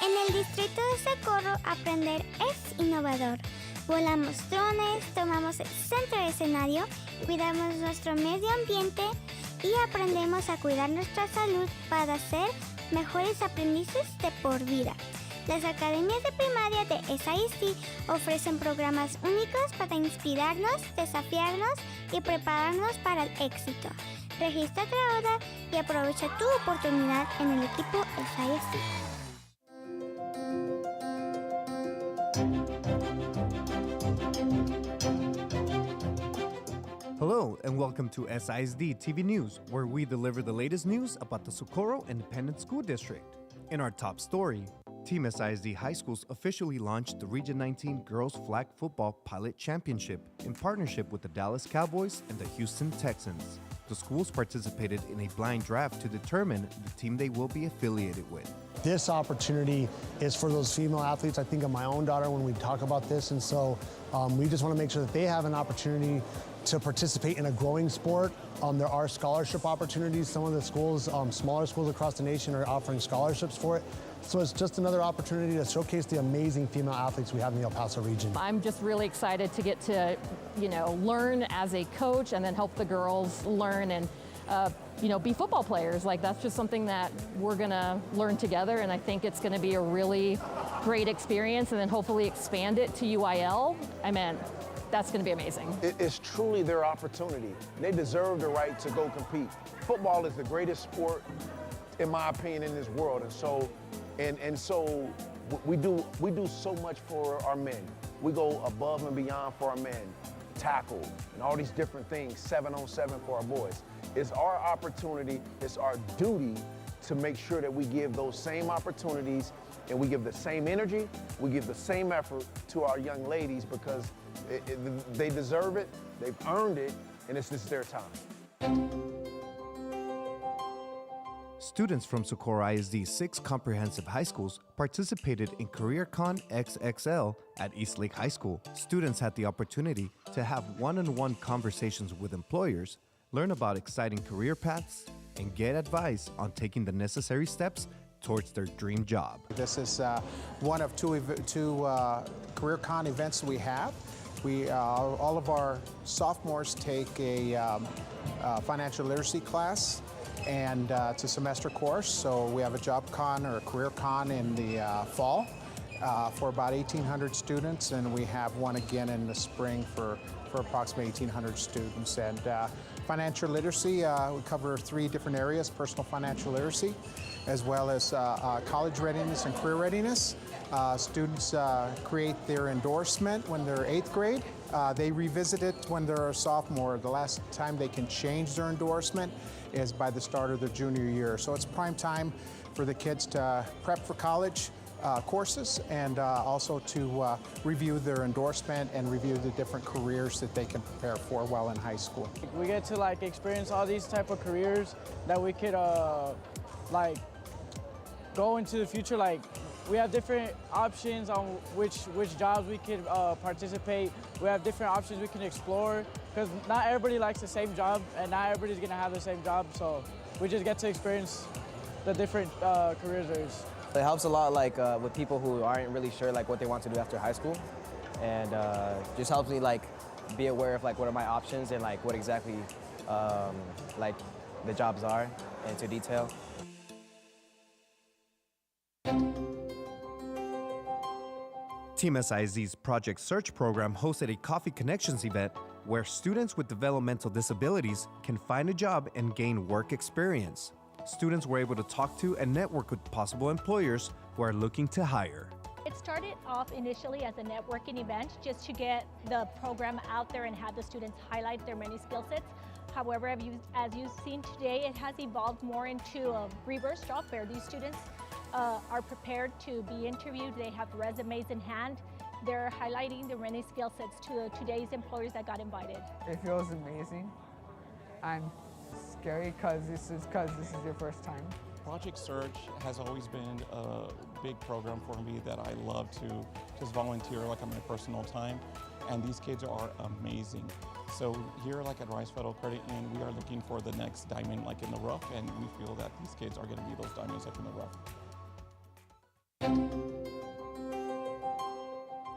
En el distrito de Socorro, aprender es innovador. Volamos drones, tomamos el centro de escenario, cuidamos nuestro medio ambiente y aprendemos a cuidar nuestra salud para ser mejores aprendices de por vida. Las academias de primaria de SISD ofrecen programas únicos para inspirarnos, desafiarnos y prepararnos para el éxito. Regístrate ahora y aprovecha tu oportunidad en el equipo SISD. Hello, and welcome to SISD TV News, where we deliver the latest news about the Socorro Independent School District. In our top story, Team SISD High Schools officially launched the Region 19 Girls Flag Football Pilot Championship in partnership with the Dallas Cowboys and the Houston Texans. The schools participated in a blind draft to determine the team they will be affiliated with. This opportunity is for those female athletes. I think of my own daughter when we talk about this, and so we just want to make sure that they have an opportunity to participate in a growing sport. There are scholarship opportunities. Some of the schools, smaller schools across the nation, are offering scholarships for it. So it's just another opportunity to showcase the amazing female athletes we have in the El Paso region. I'm just really excited to get to, learn as a coach and then help the girls learn and, be football players. Like that's just something that we're gonna learn together, and I think it's gonna be a really great experience, and then hopefully expand it to UIL. I mean, that's going to be amazing. It's truly their opportunity. They deserve the right to go compete. Football is the greatest sport, in my opinion, in this world, and so we do so much for our men. We go above and beyond for our men, tackle and all these different things, 7-on-7 for our boys. It's our opportunity. It's our duty to make sure that we give those same opportunities and we give the same energy, we give the same effort to our young ladies because they deserve it, they've earned it, and it's their time. Students from Socorro ISD's 6 comprehensive high schools participated in CareerCon XXL at Eastlake High School. Students had the opportunity to have one-on-one conversations with employers, learn about exciting career paths, and get advice on taking the necessary steps towards their dream job. This is one of two CareerCon events we have. All of our sophomores take a financial literacy class, and it's a semester course. So we have a job con or a career con in the fall, for about 1,800 students, and we have one again in the spring for approximately 1,800 students. And financial literacy, we cover 3 different areas: personal financial literacy, as well as college readiness and career readiness. Students create their endorsement when they're 8th grade. They revisit it when they're a sophomore. The last time they can change their endorsement is by the start of their junior year. So it's prime time for the kids to prep for college courses, and also to review their endorsement and review the different careers that they can prepare for while in high school. We get to like experience all these type of careers that we could like go into the future. Like we have different options on which jobs we could participate. We have different options we can explore, because not everybody likes the same job and not everybody's gonna have the same job. So we just get to experience the different careers there is. It helps a lot, like with people who aren't really sure like what they want to do after high school, and just helps me like be aware of like what are my options and like what exactly like the jobs are into detail. Team SISD's Project Search program hosted a Coffee Connections event where students with developmental disabilities can find a job and gain work experience. Students were able to talk to and network with possible employers who are looking to hire. It started off initially as a networking event just to get the program out there and have the students highlight their many skill sets. However, as you've seen today, it has evolved more into a reverse job fair. These students are prepared to be interviewed. They have resumes in hand. They're highlighting their many skill sets to today's employers that got invited. It feels amazing. I'm scary because this is your first time. Project Search has always been a big program for me that I love to just volunteer like on my personal time, and these kids are amazing. So here like at Rice Federal Credit Union, we are looking for the next diamond like in the rough, and we feel that these kids are going to be those diamonds like in the rough.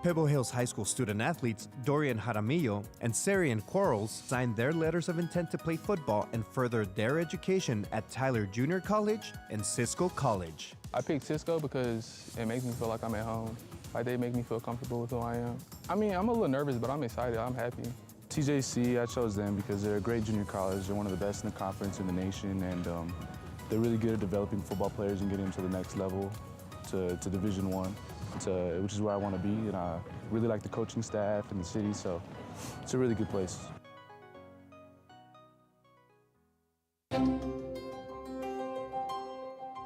Pebble Hills High School student athletes Dorian Jaramillo and Sarian Quarles signed their letters of intent to play football and further their education at Tyler Junior College and Cisco College. I picked Cisco because it makes me feel like I'm at home. Like they make me feel comfortable with who I am. I mean, I'm a little nervous, but I'm excited, I'm happy. TJC, I chose them because they're a great junior college. They're one of the best in the conference in the nation, and they're really good at developing football players and getting them to the next level, to Division I. Which is where I want to be, and I really like the coaching staff and the city, so it's a really good place.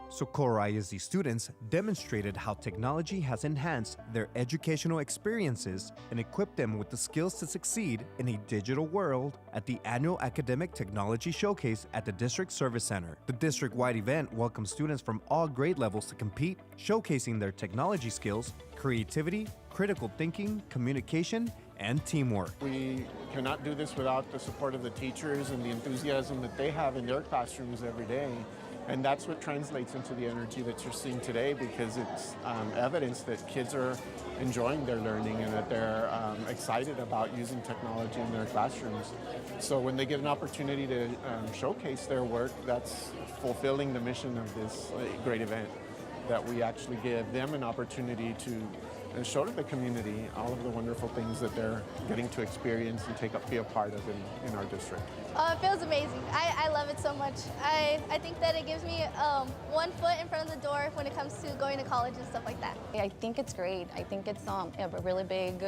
Socorro ISD students demonstrated how technology has enhanced their educational experiences and equipped them with the skills to succeed in a digital world at the annual Academic Technology Showcase at the District Service Center. The district-wide event welcomes students from all grade levels to compete, showcasing their technology skills, creativity, critical thinking, communication, and teamwork. We cannot do this without the support of the teachers and the enthusiasm that they have in their classrooms every day. And that's what translates into the energy that you're seeing today, because it's evidence that kids are enjoying their learning and that they're excited about using technology in their classrooms. So when they get an opportunity to showcase their work, that's fulfilling the mission of this great event, that we actually give them an opportunity to show to the community all of the wonderful things that they're getting to experience and be a part of in our district. It feels amazing. I love it so much. I think that it gives me one foot in front of the door when it comes to going to college and stuff like that. I think it's great. I think it's a really big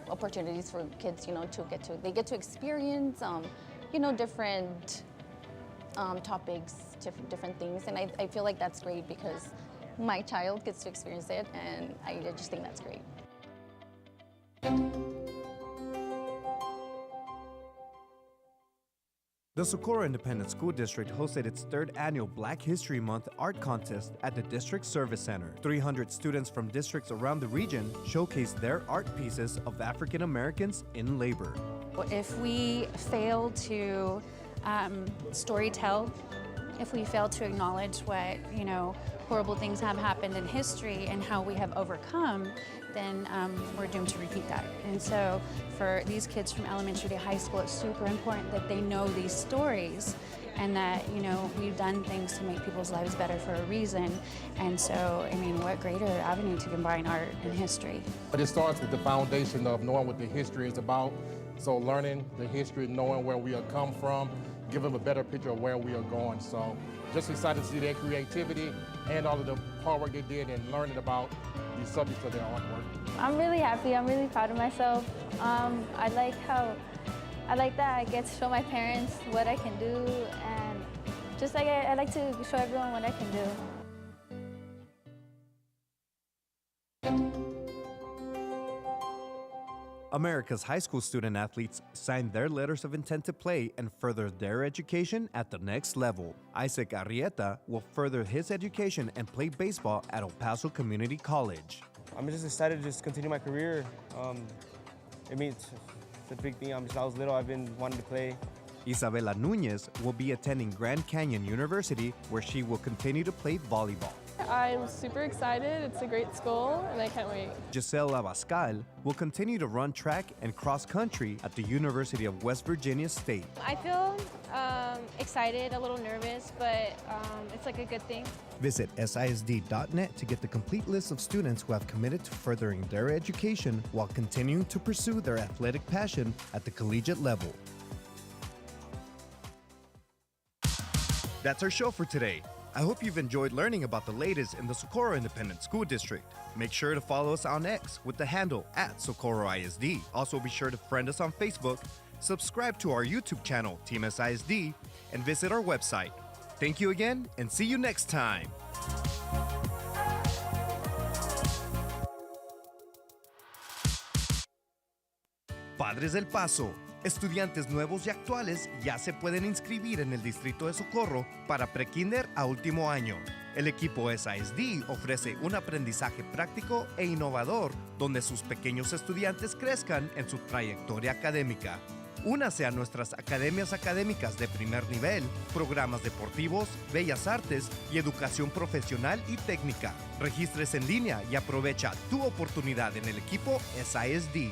opportunities for kids, they get to experience, different topics, different things, and I feel like that's great because my child gets to experience it, and I just think that's great. The Socorro Independent School District hosted its 3rd annual Black History Month art contest at the District Service Center. 300 students from districts around the region showcased their art pieces of African Americans in labor. If we fail to storytell, if we fail to acknowledge what, horrible things have happened in history and how we have overcome, then we're doomed to repeat that. And so for these kids from elementary to high school, it's super important that they know these stories and that, you know, we've done things to make people's lives better for a reason. And so, I mean, what greater avenue to combine art and history? But it starts with the foundation of knowing what the history is about. So learning the history, knowing where we have come from, give them a better picture of where we are going. So just excited to see their creativity and all of the hard work they did in learning about the subjects of their artwork. I'm really happy. I'm really proud of myself. I like that I get to show my parents what I can do, and just like I like to show everyone what I can do. America's high school student athletes signed their letters of intent to play and further their education at the next level. Isaac Arrieta will further his education and play baseball at El Paso Community College. I'm just excited to just continue my career. I mean, it's a big thing. Since I was little, I've been wanting to play. Isabela Núñez will be attending Grand Canyon University, where she will continue to play volleyball. I'm super excited. It's a great school, and I can't wait. Giselle Abascal will continue to run track and cross country at the University of West Virginia State. I feel excited, a little nervous, but it's like a good thing. Visit SISD.net to get the complete list of students who have committed to furthering their education while continuing to pursue their athletic passion at the collegiate level. That's our show for today. I hope you've enjoyed learning about the latest in the Socorro Independent School District. Make sure to follow us on X with the handle @Socorro ISD. Also be sure to friend us on Facebook, subscribe to our YouTube channel, Team SISD, and visit our website. Thank you again, and see you next time. Padres del Paso. Estudiantes nuevos y actuales ya se pueden inscribir en el Distrito de Socorro para prekinder a último año. El equipo SISD ofrece un aprendizaje práctico e innovador donde sus pequeños estudiantes crezcan en su trayectoria académica. Únase a nuestras academias académicas de primer nivel, programas deportivos, bellas artes y educación profesional y técnica. Regístrese en línea y aprovecha tu oportunidad en el equipo SISD.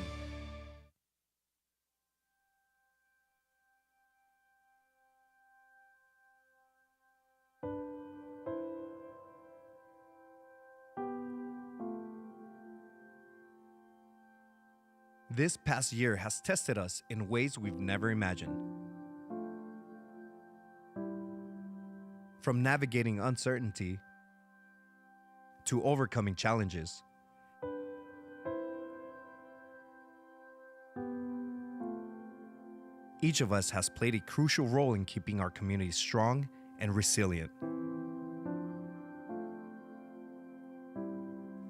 This past year has tested us in ways we've never imagined. From navigating uncertainty to overcoming challenges, each of us has played a crucial role in keeping our community strong and resilient.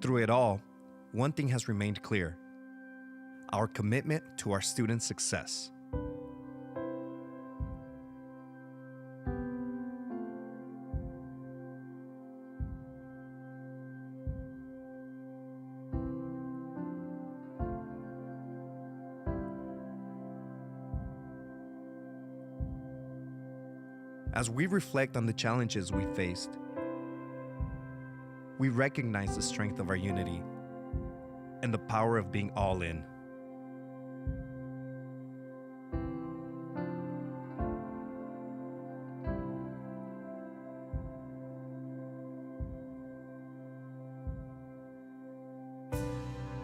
Through it all, one thing has remained clear: our commitment to our students' success. As we reflect on the challenges we faced, we recognize the strength of our unity and the power of being all in.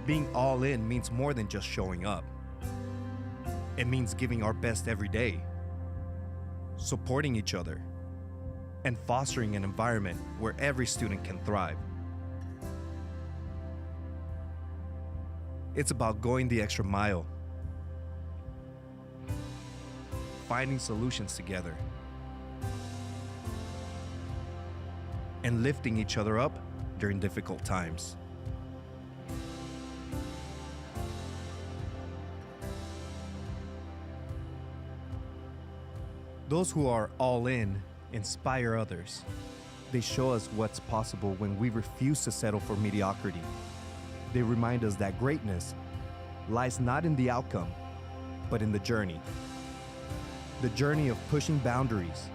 Being all in means more than just showing up. It means giving our best every day, supporting each other, and fostering an environment where every student can thrive. It's about going the extra mile, finding solutions together, and lifting each other up during difficult times. Those who are all in inspire others. They show us what's possible when we refuse to settle for mediocrity. They remind us that greatness lies not in the outcome, but in the journey. The journey of pushing boundaries,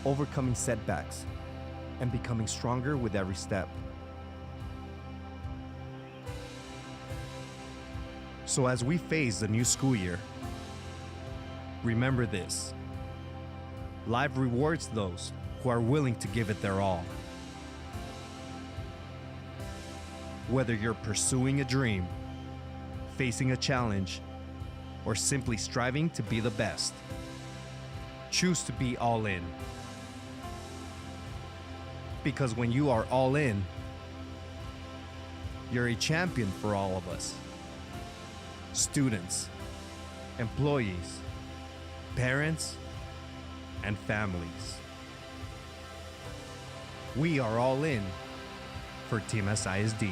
overcoming setbacks, and becoming stronger with every step. So as we face the new school year, remember this: Life rewards those who are willing to give it their all. Whether you're pursuing a dream, facing a challenge, or simply striving to be the best, choose to be all in. Because when you are all in, you're a champion for all of us. Students, employees, parents, and families. We are all in for Team SISD.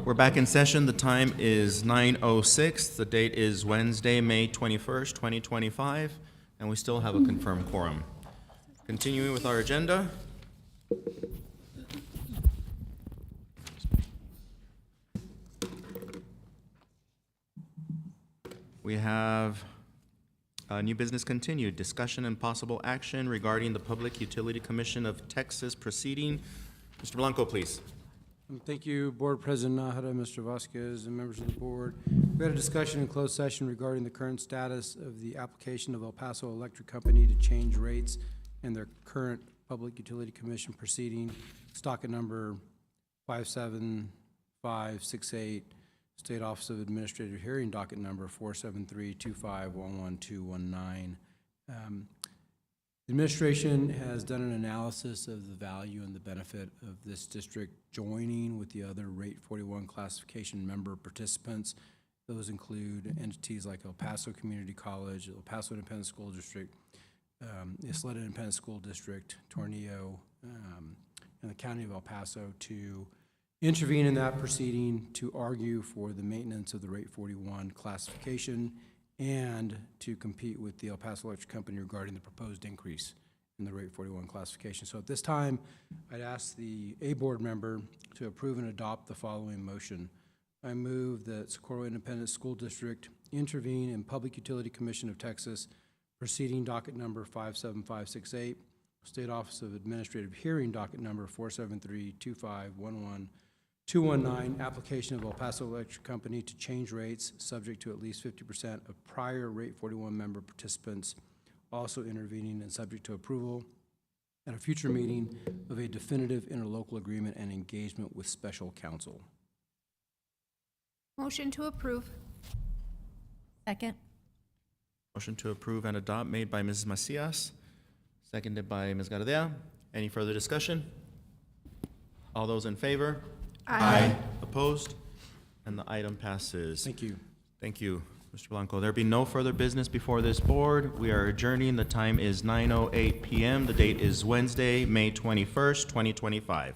We're back in session. The time is 9:06. The date is Wednesday, May 21st, 2025, and we still have a confirmed quorum. Continuing with our agenda. We have new business continued. Discussion and possible action regarding the Public Utility Commission of Texas proceeding. Mr. Blanco, please. Thank you, Board President Nahara, Mr. Vasquez, and members of the board. We had a discussion in closed session regarding the current status of the application of El Paso Electric Company to change rates and their current Public Utility Commission proceeding, docket number 57568, State Office of Administrative Hearing, docket number 473-2511219. The administration has done an analysis of the value and the benefit of this district joining with the other Rate 41 classification member participants. Those include entities like El Paso Community College, El Paso Independent School District, Isleta Independent School District, Tornillo, and the County of El Paso to intervene in that proceeding to argue for the maintenance of the Rate 41 classification and to compete with the El Paso Electric Company regarding the proposed increase in the Rate 41 classification. So at this time, I'd ask the A board member to approve and adopt the following motion. I move that Socorro Independent School District intervene in Public Utility Commission of Texas proceeding docket number 57568, State Office of Administrative Hearing docket number 473-2511-219, application of El Paso Electric Company to change rates subject to at least 50% of prior Rate 41 member participants, also intervening and subject to approval at a future meeting of a definitive interlocal agreement and engagement with special counsel. Motion to approve. Second. Motion to approve and adopt made by Mrs. Macias, seconded by Ms. Gardea. Any further discussion? All those in favor? Aye. Opposed? And the item passes. Thank you. Thank you, Mr. Blanco. There be no further business before this board. We are adjourning. The time is 9:08 p.m. The date is Wednesday, May 21st, 2025.